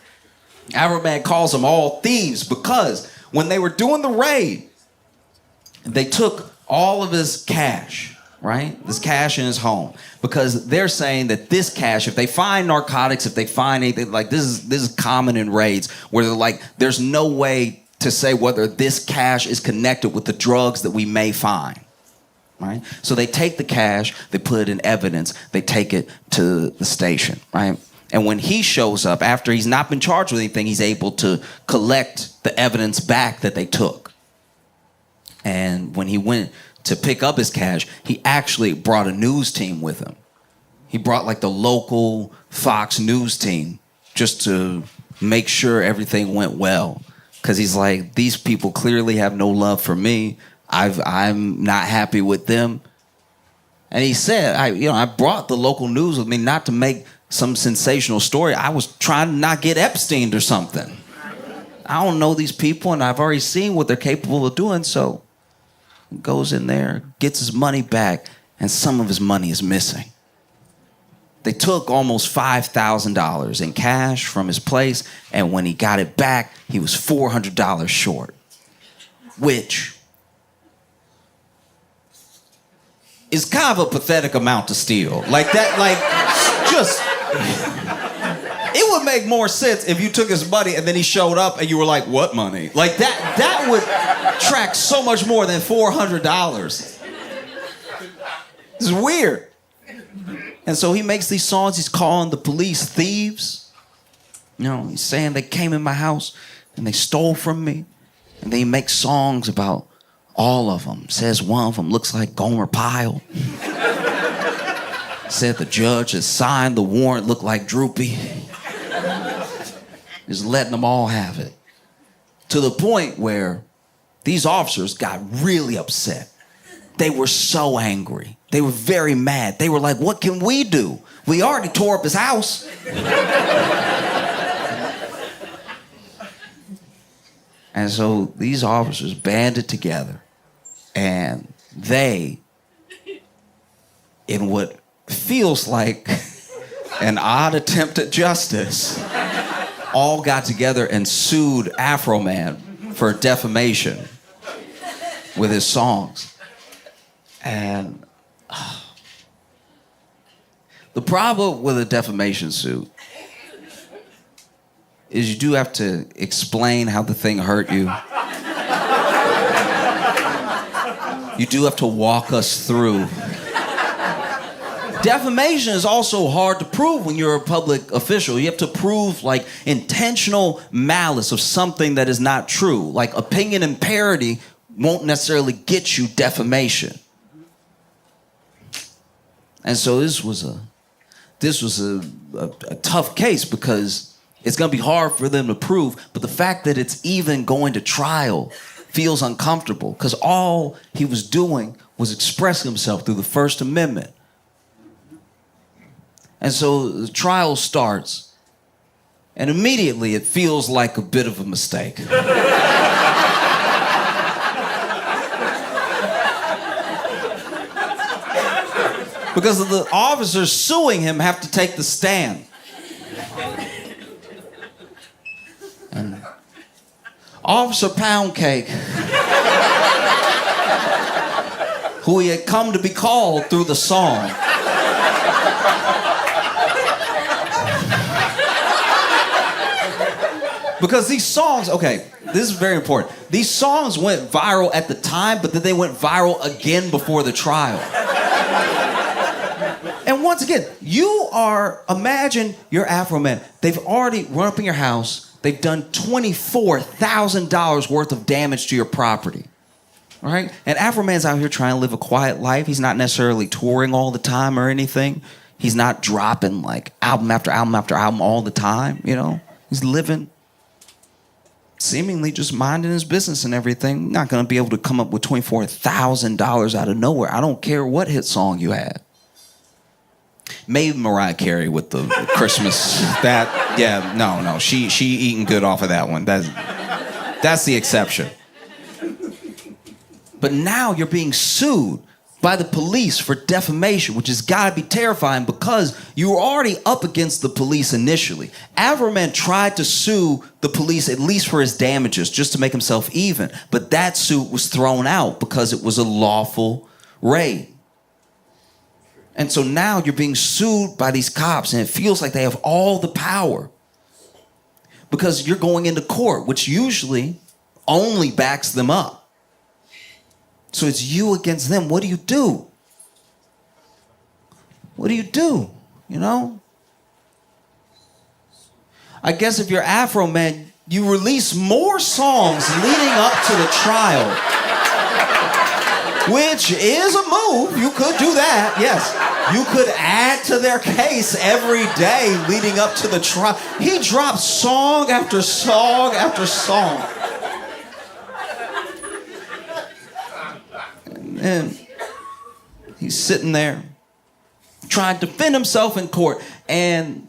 Afroman calls them all thieves because when they were doing the raid, they took all of his cash, right? This cash in his home. Because they're saying that this cash, if they find narcotics, if they find anything, like this is common in raids, where they're like, there's no way to say whether this cash is connected with the drugs that we may find, right? So they take the cash, they put it in evidence, they take it to the station, right? And when he shows up, after he's not been charged with anything, he's able to collect the evidence back that they took. And when he went to pick up his cash, he actually brought a news team with him. He brought like the local Fox News team just to make sure everything went well. Because he's like, these people clearly have no love for me. I'm not happy with them. And he said, I brought the local news with me not to make some sensational story. I was trying to not get Epsteined or something. I don't know these people, and I've already seen what they're capable of doing, so goes in there, gets his money back, and some of his money is missing. They took almost $5,000 in cash from his place, and when he got it back, he was $400 short, which is kind of a pathetic amount to steal. Like that, like, just... It would make more sense if you took his money and then he showed up and you were like, what money? Like that would track so much more than $400. This is weird. And so he makes these songs, he's calling the police thieves. You know, he's saying they came in my house and they stole from me. And then he makes songs about all of them. Says one of them looks like Gomer Pyle. Said the judge has signed the warrant, looked like Droopy. Just letting them all have it. To the point where these officers got really upset. They were so angry. They were very mad. They were like, what can we do? We already tore up his house. And so these officers banded together and they, in what feels like an odd attempt at justice, all got together and sued Afroman for defamation with his songs. And the problem with a defamation suit is you do have to explain how the thing hurt you. You do have to walk us through. Defamation is also hard to prove when you're a public official. You have to prove like intentional malice of something that is not true. Like opinion and parody won't necessarily get you defamation. And so this was a tough case because it's going to be hard for them to prove, but the fact that it's even going to trial feels uncomfortable because all he was doing was expressing himself through the First Amendment. And so the trial starts, and immediately it feels like a bit of a mistake. Because the officers suing him have to take the stand. And Officer Poundcake, who he had come to be called through the song, because these songs, okay, this is very important. These songs went viral at the time, but then they went viral again before the trial. And once again, imagine you're Afroman. They've already run up in your house. They've done $24,000 worth of damage to your property. right? And Afroman's out here trying to live a quiet life. He's not necessarily touring all the time or anything. He's not dropping like album after album after album all the time, you know? He's living, seemingly just minding his business and everything. Not gonna be able to come up with $24,000 out of nowhere. I don't care what hit song you had. Maybe Mariah Carey with the Christmas. No. She eating good off of that one. That's the exception. But now you're being sued by the police for defamation, which has got to be terrifying because you were already up against the police initially. Afroman tried to sue the police at least for his damages, just to make himself even. But that suit was thrown out because it was a lawful raid. And so now you're being sued by these cops, and it feels like they have all the power because you're going into court, which usually only backs them up. So it's you against them. What do you do? What do you do? You know? I guess if you're Afroman, you release more songs leading up to the trial, which is a move. You could do that, yes. You could add to their case every day leading up to the trial. He drops song after song after song. And he's sitting there trying to defend himself in court. And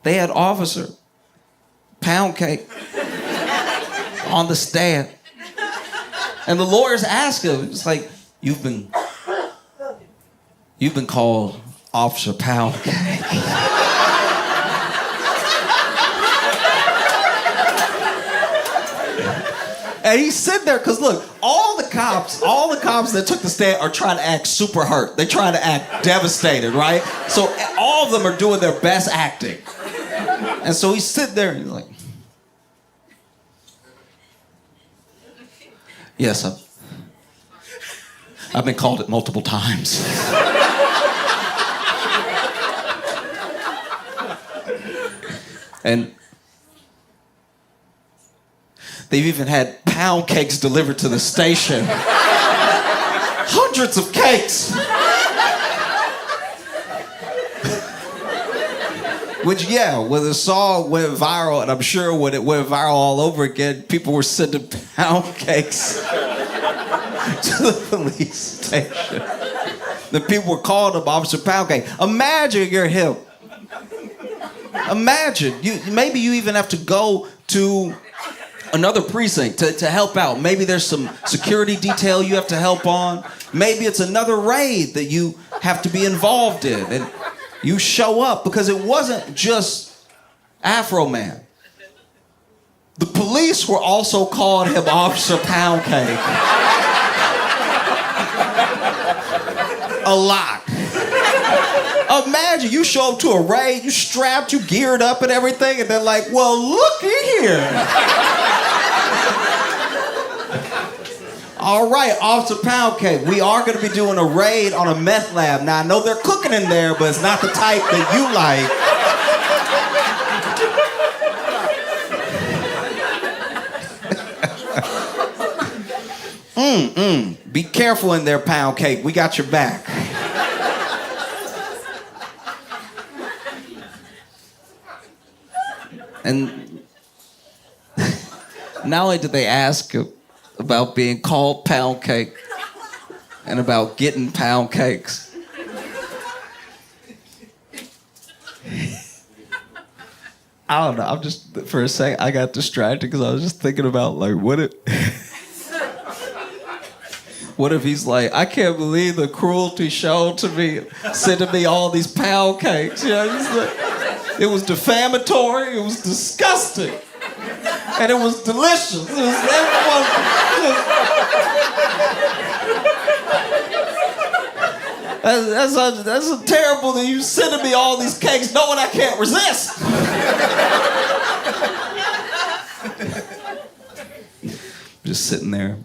they had Officer Pound Cake on the stand. And the lawyers asked him, it's like, you've been called Officer Pound Cake. And he's sitting there, because look, all the cops that took the stand are trying to act super hurt. They're trying to act devastated, right? So all of them are doing their best acting. And so he's sitting there and he's like, yes, I've been called it multiple times. And they've even had pound cakes delivered to the station. Hundreds of cakes. Which, yeah, when the song went viral, and I'm sure when it went viral all over again, people were sending pound cakes to the police station. The people were calling him Officer Pound Cake. Imagine you're him. Imagine. Maybe you even have to go to another precinct to help out. Maybe there's some security detail you have to help on. Maybe it's another raid that you have to be involved in. And you show up because it wasn't just Afroman. The police were also calling him Officer Pound Cake. A lot. Imagine you show up to a raid, you strapped, you geared up and everything, and they're like, well, looky here. All right, Officer Pound Cake, we are going to be doing a raid on a meth lab. Now, I know they're cooking in there, but it's not the type that you like. Be careful in there, Pound Cake. We got your back. And not only did they ask about being called Pound Cake and about getting pound cakes, I don't know. I'm just, for a second, I got distracted because I was just thinking about, like, what if he's like, I can't believe the cruelty shown to me, sending me all these pound cakes. You know, it was defamatory, it was disgusting, and it was delicious. It was everyone. That's terrible that you sending me all these cakes knowing I can't resist. Just sitting there,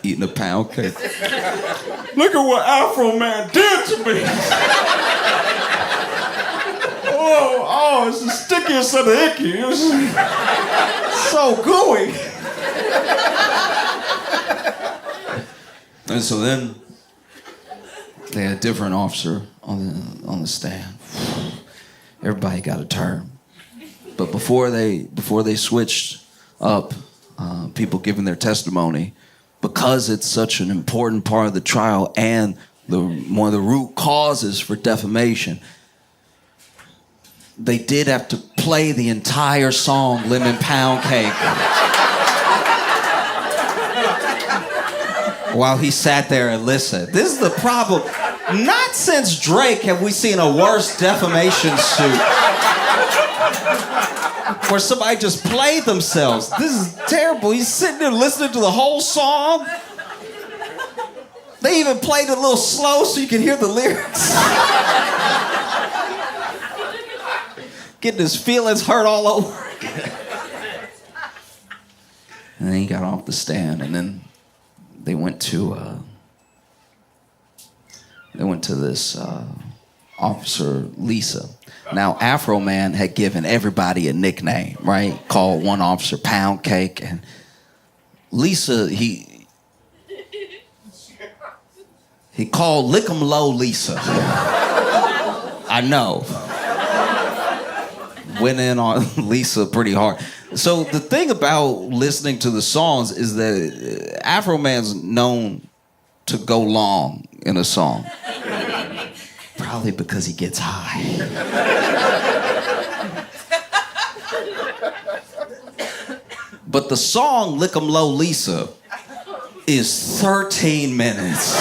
eating a pound cake. Look at what Afroman did to me. Oh, it's the stickiest of the icky. It was so gooey. And so then they had a different officer on the stand. Everybody got a turn. But before they switched up, people giving their testimony, because it's such an important part of the trial and one of the root causes for defamation, they did have to play the entire song Lemon Pound Cake while he sat there and listened. This is the problem. Not since Drake have we seen a worse defamation suit where somebody just played themselves. This is terrible. He's sitting there listening to the whole song. They even played it a little slow so you can hear the lyrics. Getting his feelings hurt all over. And then he got off the stand, and then they went to this officer, Lisa. Now, Afroman had given everybody a nickname, right? Called one officer Pound Cake, and Lisa, he called Lick 'em Low Lisa. I know. Went in on Lisa pretty hard. So the thing about listening to the songs is that Afroman's known to go long in a song. Probably because he gets high. But the song Lick 'em Low Lisa is 13 minutes.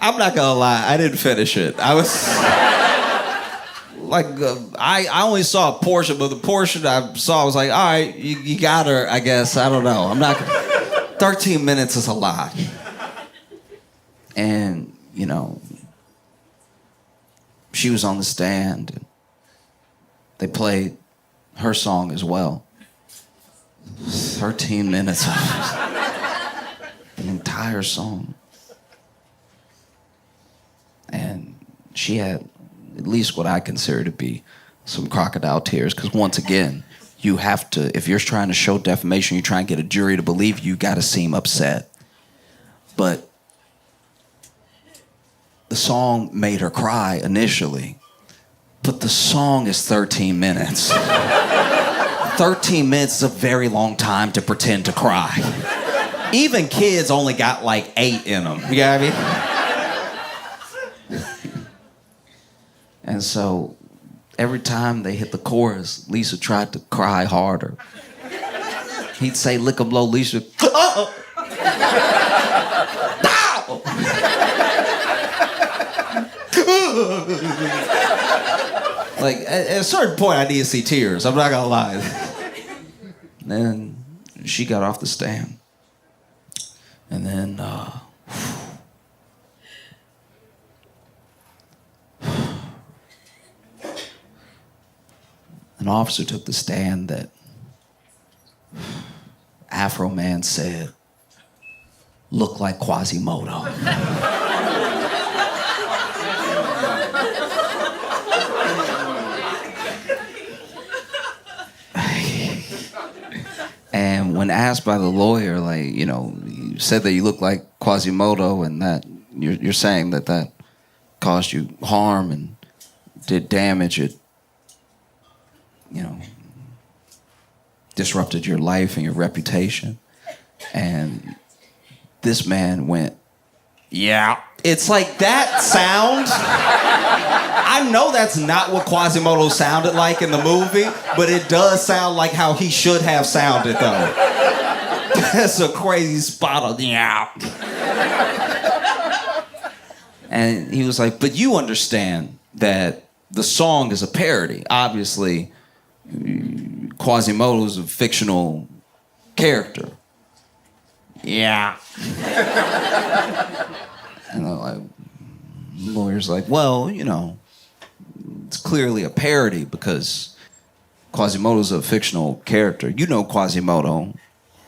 I'm not gonna lie, I didn't finish it. I was like, I only saw a portion, but the portion I saw, I was like, all right, you got her, I guess. I don't know. I'm not. 13 minutes is a lot. And, you know, she was on the stand, and they played her song as well. 13 minutes of the entire song. And she had at least what I consider to be some crocodile tears, because once again, you have to, if you're trying to show defamation, you're trying to get a jury to believe you, got to seem upset. But the song made her cry initially, but the song is 13 minutes. 13 minutes is a very long time to pretend to cry. Even kids only got like 8 in them. You got me? And so every time they hit the chorus, Lisa tried to cry harder. He'd say, lick 'em low, Lisa. Like, at a certain point, I need to see tears. I'm not gonna lie. Then she got off the stand. And then, an officer took the stand that Afroman said looked like Quasimodo. And when asked by the lawyer, like, you know, you said that you look like Quasimodo and that you're saying that that caused you harm and did damage, it, you know, disrupted your life and your reputation. And this man went, yeah. It's like that sound. I know that's not what Quasimodo sounded like in the movie, but it does sound like how he should have sounded, though. That's a crazy spot on, yeah. And he was like, but you understand that the song is a parody. Obviously, Quasimodo is a fictional character. Yeah. And the lawyer's like, well, you know, it's clearly a parody because Quasimodo's a fictional character. You know Quasimodo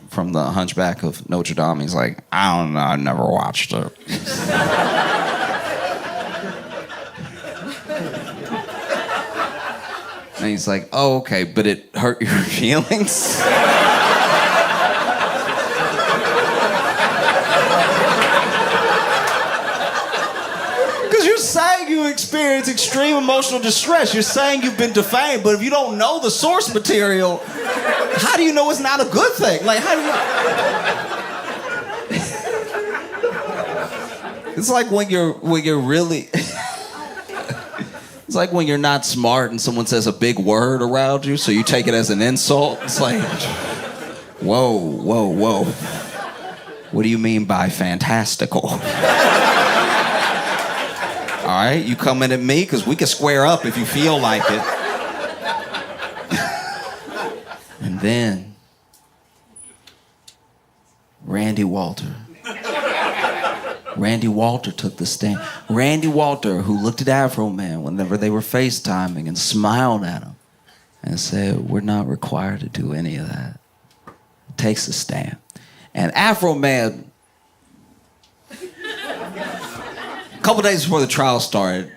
from The Hunchback of Notre Dame. He's like, I don't know, I never watched it. And he's like, oh, okay, but it hurt your feelings? Because you're saying you experience extreme emotional distress. You're saying you've been defamed, but if you don't know the source material, how do you know it's not a good thing? Like, how do you... It's like when you're really... It's like when you're not smart and someone says a big word around you, so you take it as an insult. It's like, whoa, whoa, whoa. What do you mean by fantastical? All right, you coming at me? Because we can square up if you feel like it. And then, Randy Walter took the stand. Randy Walter, who looked at Afroman whenever they were FaceTiming and smiled at him and said, we're not required to do any of that. Takes the stand. And Afroman, a couple days before the trial started,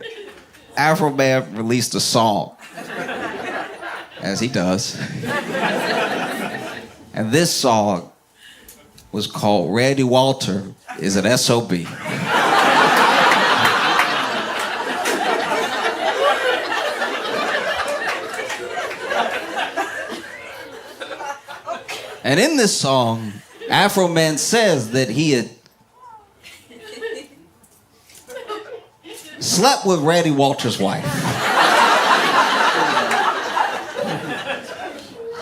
Afroman released a song, as he does. And this song was called Randy Walter is an SOB. And in this song, Afroman says that he had slept with Randy Walter's wife.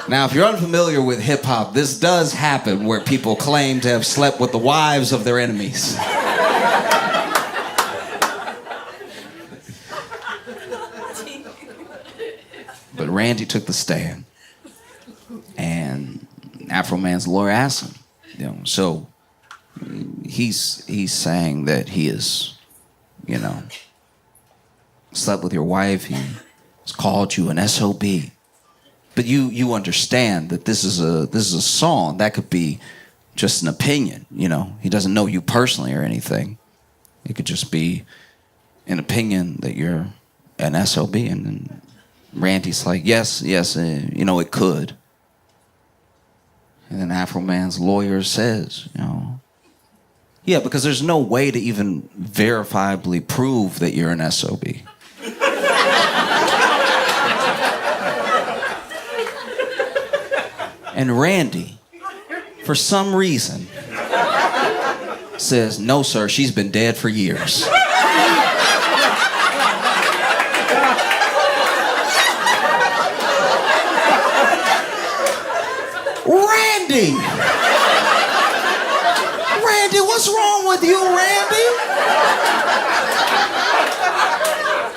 Now, if you're unfamiliar with hip-hop, this does happen where people claim to have slept with the wives of their enemies. But Randy took the stand, and Afroman's lawyer asked him, so he's saying that he is, slept with your wife, he has called you an SOB. But you understand that this is a song that could be just an opinion, He doesn't know you personally or anything. It could just be an opinion that you're an SOB. And then Randy's like, yes, it could. And then Afroman's lawyer says, yeah, because there's no way to even verifiably prove that you're an SOB. And Randy, for some reason, says, no, sir, she's been dead for years. Randy! Randy, what's wrong with you, Randy?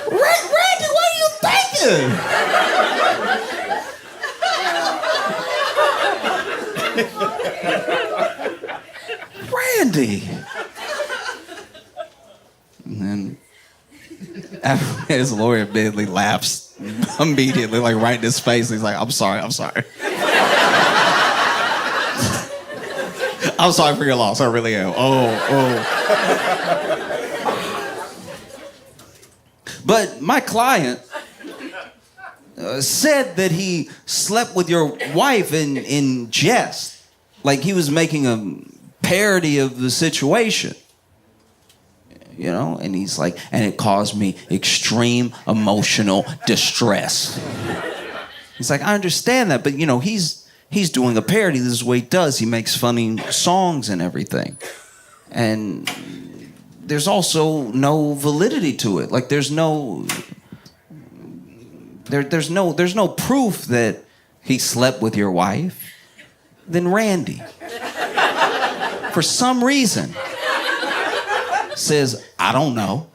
Randy, what are you thinking? Randy. And then after his lawyer immediately laughs immediately, like right in his face. He's like, I'm sorry. I'm sorry for your loss. I really am. Oh. But my client said that he slept with your wife in jest. Like he was making a parody of the situation. And he's like, and it caused me extreme emotional distress. He's like, I understand that, but he's doing a parody. This is what he does. He makes funny songs and everything. And there's also no validity to it. Like there's no proof that he slept with your wife. Then Randy, for some reason, says, I don't know.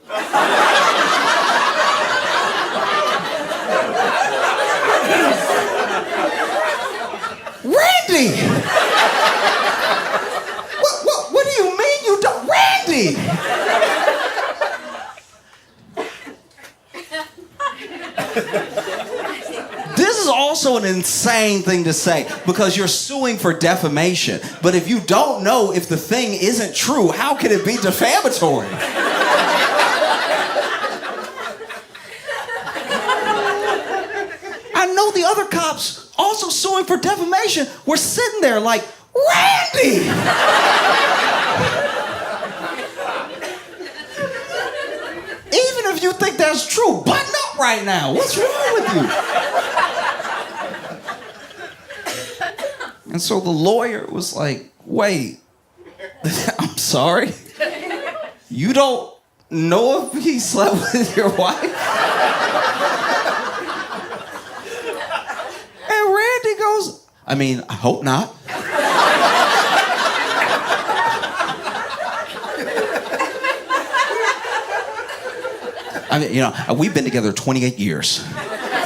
Randy! What do you mean you don't? Randy! This is also an insane thing to say because you're suing for defamation. But if you don't know if the thing isn't true, how can it be defamatory? I cops, also suing for defamation, were sitting there like, Randy! Even if you think that's true, button up right now. What's wrong with you? And so the lawyer was like, wait, I'm sorry? You don't know if he slept with your wife? And Randy goes, I mean, I hope not. I mean, you know, we've been together 28 years.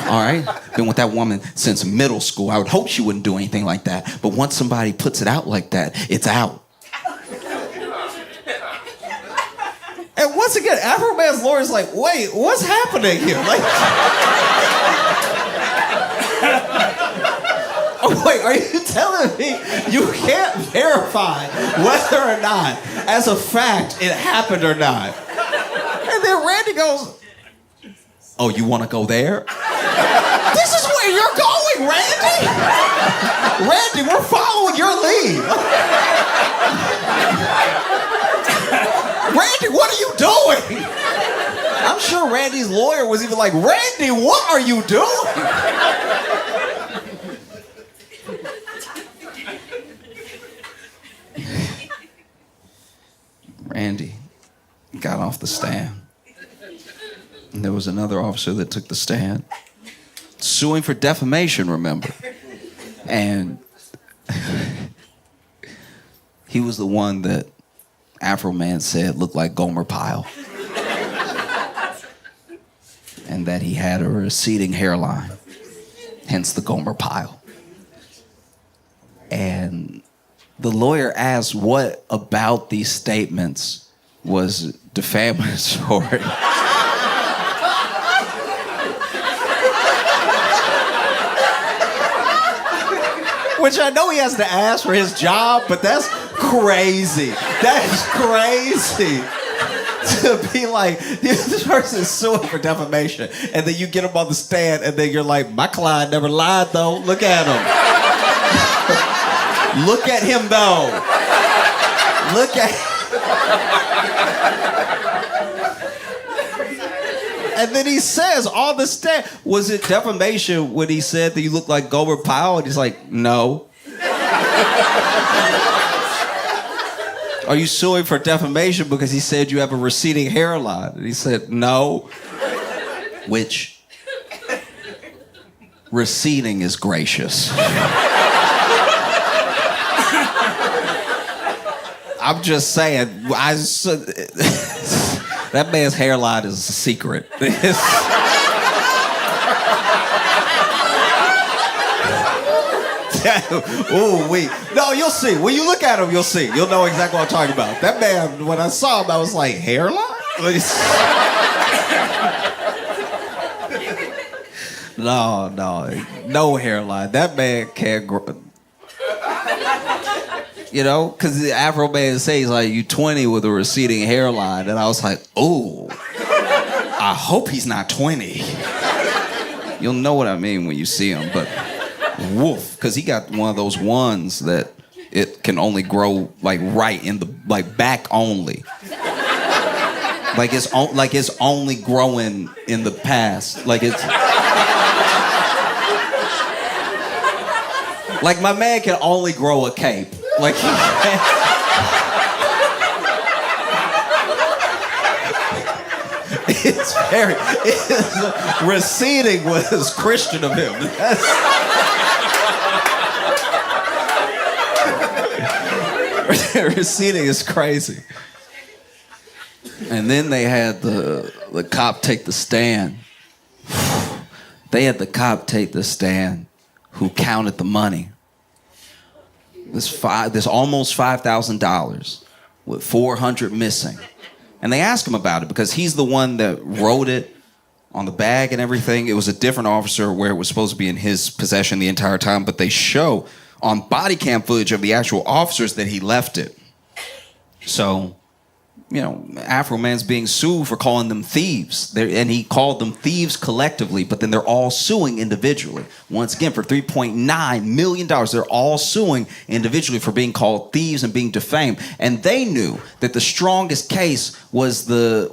All right? Been with that woman since middle school. I would hope she wouldn't do anything like that. But once somebody puts it out like that, it's out. And once again, Afroman's lawyer's like, wait, what's happening here? Like, oh, wait, are you telling me you can't verify whether or not, as a fact, it happened or not? And then Randy goes, oh, you want to go there? This is where you're going, Randy! Randy, we're following your lead. Randy, what are you doing? I'm sure Randy's lawyer was even like, Randy, what are you doing? Randy got off the stand. And there was another officer that took the stand, suing for defamation, remember? And he was the one that Afroman said looked like Gomer Pyle. And that he had a receding hairline, hence the Gomer Pyle. And the lawyer asked what about these statements was defamatory. Which I know he has to ask for his job, but that's crazy. That is crazy. To be like, this person is suing for defamation, and then you get him on the stand, and then you're like, my client never lied, though. Look at him. Look at him, though. Look at And then he says on the stand, was it defamation when he said that you look like Gomer Pyle? And he's like, no. Are you suing for defamation because he said you have a receding hairline? And he said, no. Which, receding is gracious. I'm just saying, that man's hairline is a secret. Ooh, no, you'll see. When you look at him, you'll see. You'll know exactly what I'm talking about. That man, when I saw him, I was like, hairline? No hairline. That man can't grow. You know, because the Afroman says, like, you 20 with a receding hairline. And I was like, oh, I hope he's not 20. You'll know what I mean when you see him, but woof. Because he got one of those ones that it can only grow, like, right in the, like, back only. Like it's only growing in the past. Like it's... Like, my man can only grow a cape. Like, he can't. Receding was Christian of him. Receding is crazy. And then they had the cop take the stand. They had the cop take the stand who counted the money. This almost $5,000 with 400 missing. And they asked him about it because he's the one that wrote it on the bag and everything. It was a different officer where it was supposed to be in his possession the entire time, but they show on body cam footage of the actual officers that he left it. So Afroman's being sued for calling them thieves. And he called them thieves collectively, but then they're all suing individually. Once again, for $3.9 million, they're all suing individually for being called thieves and being defamed. And they knew that the strongest case was the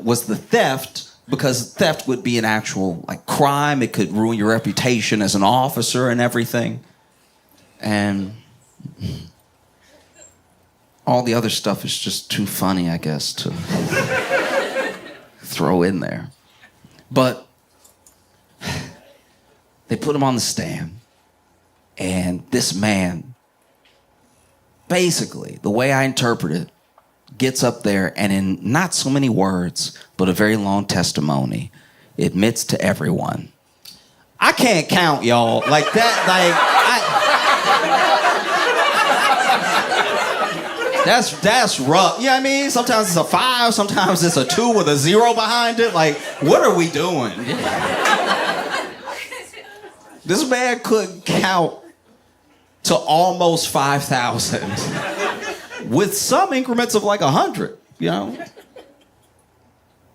theft, because theft would be an actual crime. It could ruin your reputation as an officer and everything. And all the other stuff is just too funny, I guess, to throw in there. But they put him on the stand, and this man, basically, the way I interpret it, gets up there and in not so many words, but a very long testimony, admits to everyone, I can't count, y'all. Like That's rough. You know what I mean? Sometimes it's a 5, sometimes it's a 2 with a 0 behind it. Like, what are we doing? This man couldn't count to almost 5,000 with some increments of 100,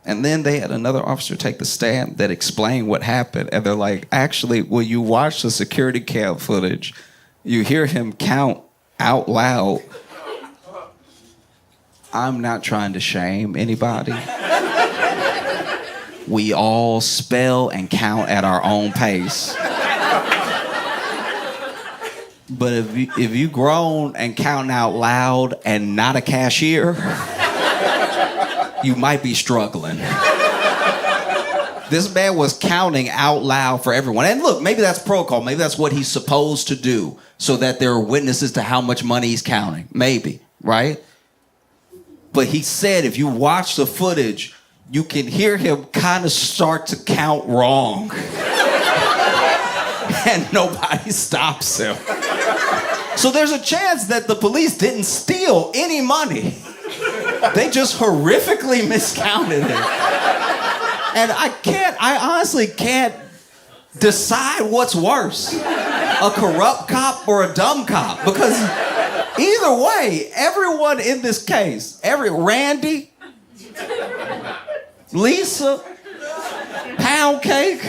And then they had another officer take the stand that explained what happened. And they're like, actually, when you watch the security cam footage, you hear him count out loud. I'm not trying to shame anybody. We all spell and count at our own pace. But if you grown and counting out loud and not a cashier, you might be struggling. This man was counting out loud for everyone. And look, maybe that's protocol. Maybe that's what he's supposed to do so that there are witnesses to how much money he's counting. Maybe, right? But he said if you watch the footage, you can hear him kind of start to count wrong. And nobody stops him. So there's a chance that the police didn't steal any money. They just horrifically miscounted it. And I honestly can't decide what's worse, a corrupt cop or a dumb cop, because either way, everyone in this case, Randy, Lisa, Pound Cake,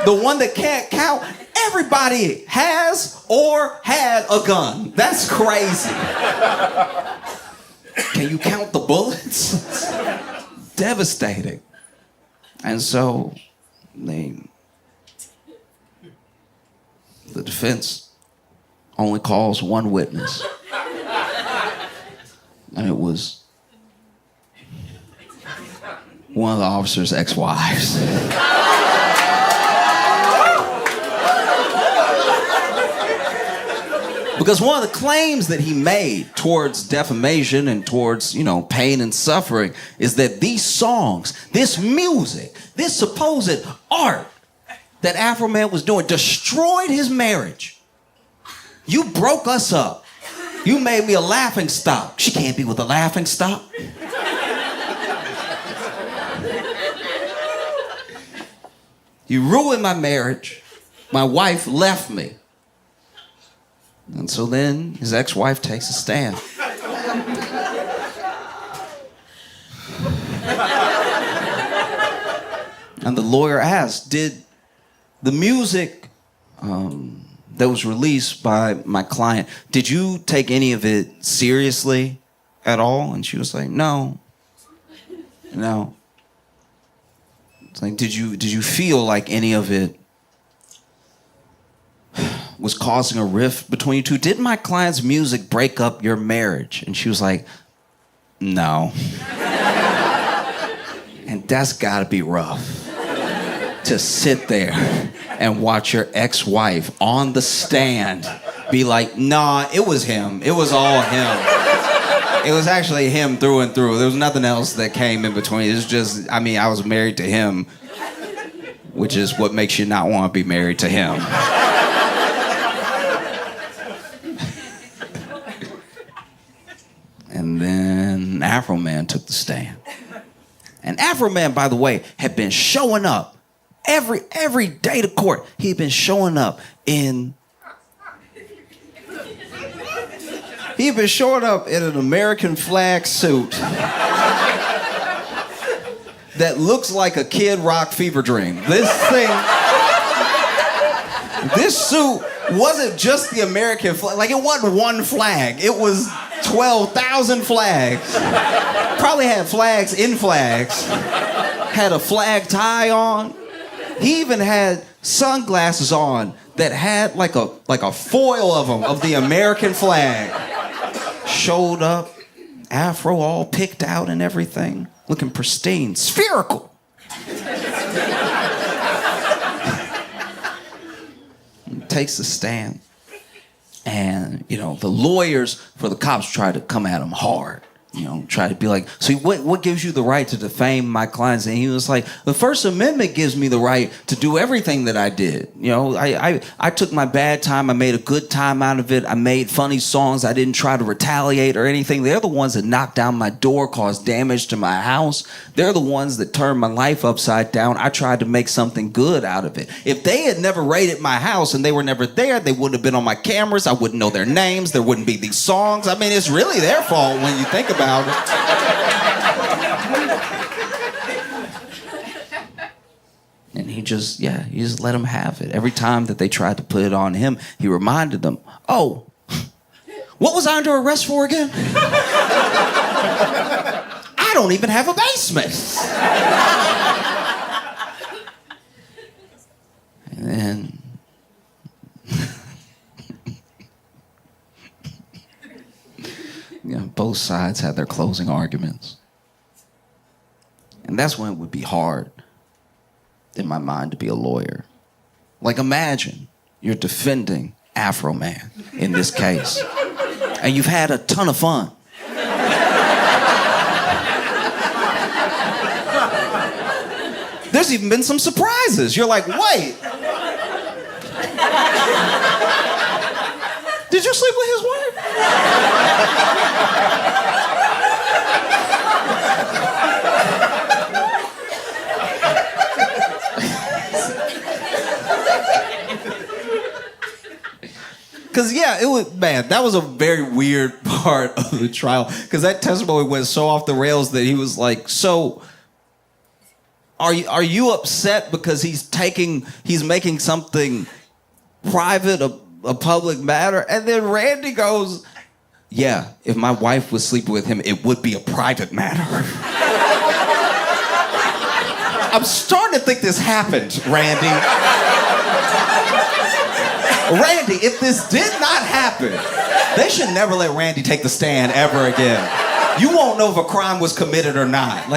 the one that can't count, everybody has or had a gun. That's crazy. Can you count the bullets? It's devastating. And so the defense only calls one witness. And it was one of the officer's ex-wives. Because one of the claims that he made towards defamation and towards, pain and suffering is that these songs, this music, this supposed art that Afroman was doing destroyed his marriage. You broke us up. You made me a laughing stock. She can't be with a laughing stock. You ruined my marriage. My wife left me. And so then his ex-wife takes a stand. And the lawyer asked, did the music that was released by my client, did you take any of it seriously at all? And she was like, no. It's like, did you feel like any of it was causing a rift between you two? Did my client's music break up your marriage? And she was like, no. And that's gotta be rough, to sit there and watch your ex-wife on the stand be like, nah, it was him. It was all him. It was actually him through and through. There was nothing else that came in between. It was just, I was married to him, which is what makes you not want to be married to him. And then Afroman took the stand. And Afroman, by the way, had been showing up every day to court. He'd been showing up in He had been showing up in an American flag suit that looks like a Kid Rock fever dream. This suit wasn't just the American flag. Like, it wasn't one flag. It was 12,000 flags. Probably had flags in flags. Had a flag tie on. He even had sunglasses on that had like a foil of them, of the American flag. Showed up, afro all picked out and everything, looking pristine, spherical. Takes the stand. And, the lawyers for the cops try to come at him hard. Try to be like, so what gives you the right to defame my clients? And he was like, the First Amendment gives me the right to do everything that I did. I took my bad time. I made a good time out of it. I made funny songs. I didn't try to retaliate or anything. They're the ones that knocked down my door, caused damage to my house. They're the ones that turned my life upside down. I tried to make something good out of it. If they had never raided my house and they were never there, they wouldn't have been on my cameras. I wouldn't know their names. There wouldn't be these songs. I mean, it's really their fault when you think about it. And he just let them have it. Every time that they tried to put it on him, he reminded them, oh, what was I under arrest for again? I don't even have a basement. And then both sides had their closing arguments. And that's when it would be hard, in my mind, to be a lawyer. Like, imagine you're defending Afroman in this case, and you've had a ton of fun. There's even been some surprises. You're like, wait. Did you sleep with his wife? Because, that was a very weird part of the trial. Because that testimony went so off the rails that he was like, so, are you upset because he's making something private a public matter? And then Randy goes, yeah, if my wife was sleeping with him, it would be a private matter. I'm starting to think this happened, Randy. Randy, if this did not happen, they should never let Randy take the stand ever again. You won't know if a crime was committed or not.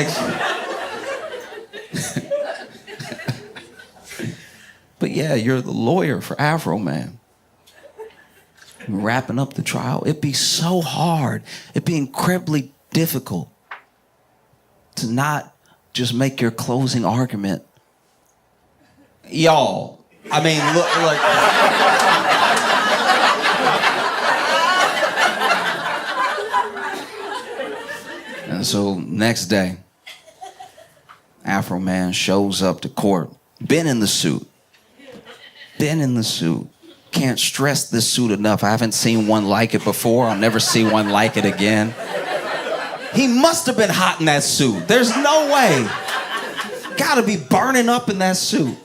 But yeah, you're the lawyer for Afroman. Wrapping up the trial, it'd be so hard. It'd be incredibly difficult to not just make your closing argument. Y'all, I mean, look, And so next day, Afroman shows up to court, been in the suit. Can't stress this suit enough. I haven't seen one like it before. I'll never see one like it again. He must have been hot in that suit. There's no way. Gotta be burning up in that suit.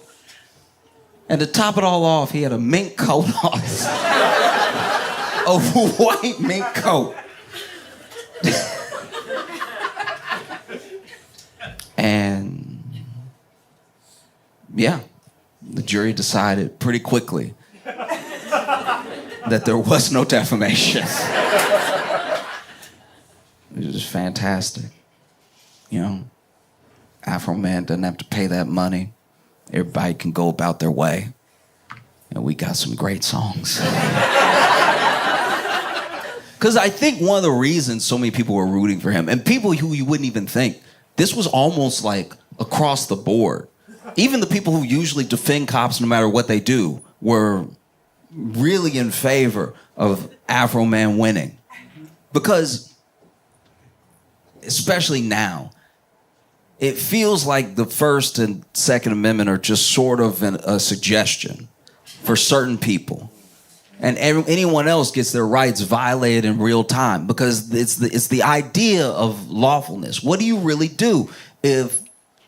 And to top it all off, he had a mink coat on. A white mink coat. And yeah, the jury decided pretty quickly that there was no defamation. It was just fantastic. Afroman doesn't have to pay that money. Everybody can go about their way. And we got some great songs. Because I think one of the reasons so many people were rooting for him, and people who you wouldn't even think, this was almost like across the board. Even the people who usually defend cops no matter what they do were really in favor of Afroman winning. Because, especially now, it feels like the First and Second Amendment are just sort of a suggestion for certain people. and anyone else gets their rights violated in real time, because it's the idea of lawfulness. What do you really do if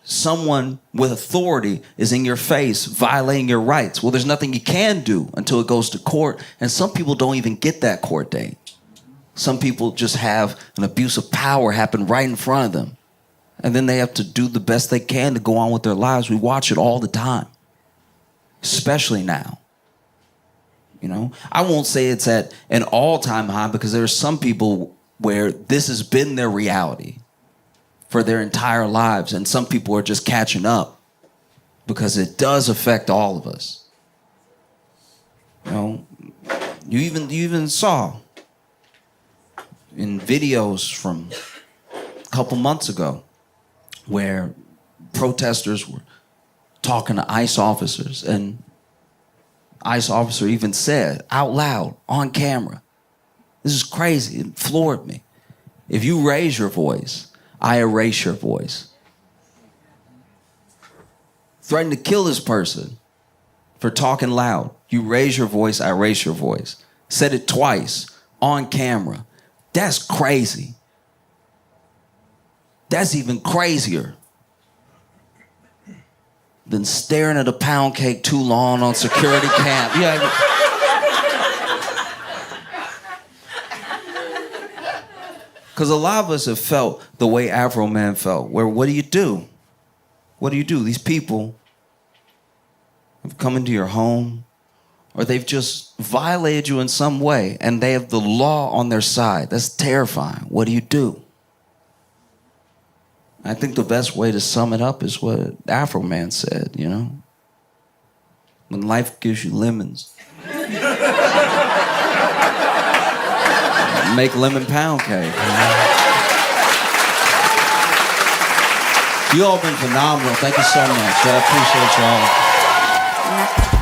someone with authority is in your face violating your rights? Well, there's nothing you can do until it goes to court, and some people don't even get that court date. Some people just have an abuse of power happen right in front of them, and then they have to do the best they can to go on with their lives. We watch it all the time, especially now. You know, I won't say it's at an all-time high, because there are some people where this has been their reality for their entire lives, and some people are just catching up, because it does affect all of us. You know, you even saw in videos from a couple months ago where protesters were talking to ICE officers, and ICE officer even said out loud on camera, "This is crazy." It floored me. "If you raise your voice, I erase your voice." Threatened to kill this person for talking loud. "You raise your voice, I erase your voice." Said it twice on camera. That's crazy. That's even crazier than staring at a pound cake too long on security cam. Yeah. Because a lot of us have felt the way Afroman felt, where what do you do? What do you do? These people have come into your home, or they've just violated you in some way, and they have the law on their side. That's terrifying. What do you do? I think the best way to sum it up is what Afroman said, you know? When life gives you lemons, make lemon pound cake. You all been phenomenal. Thank you so much. I appreciate y'all.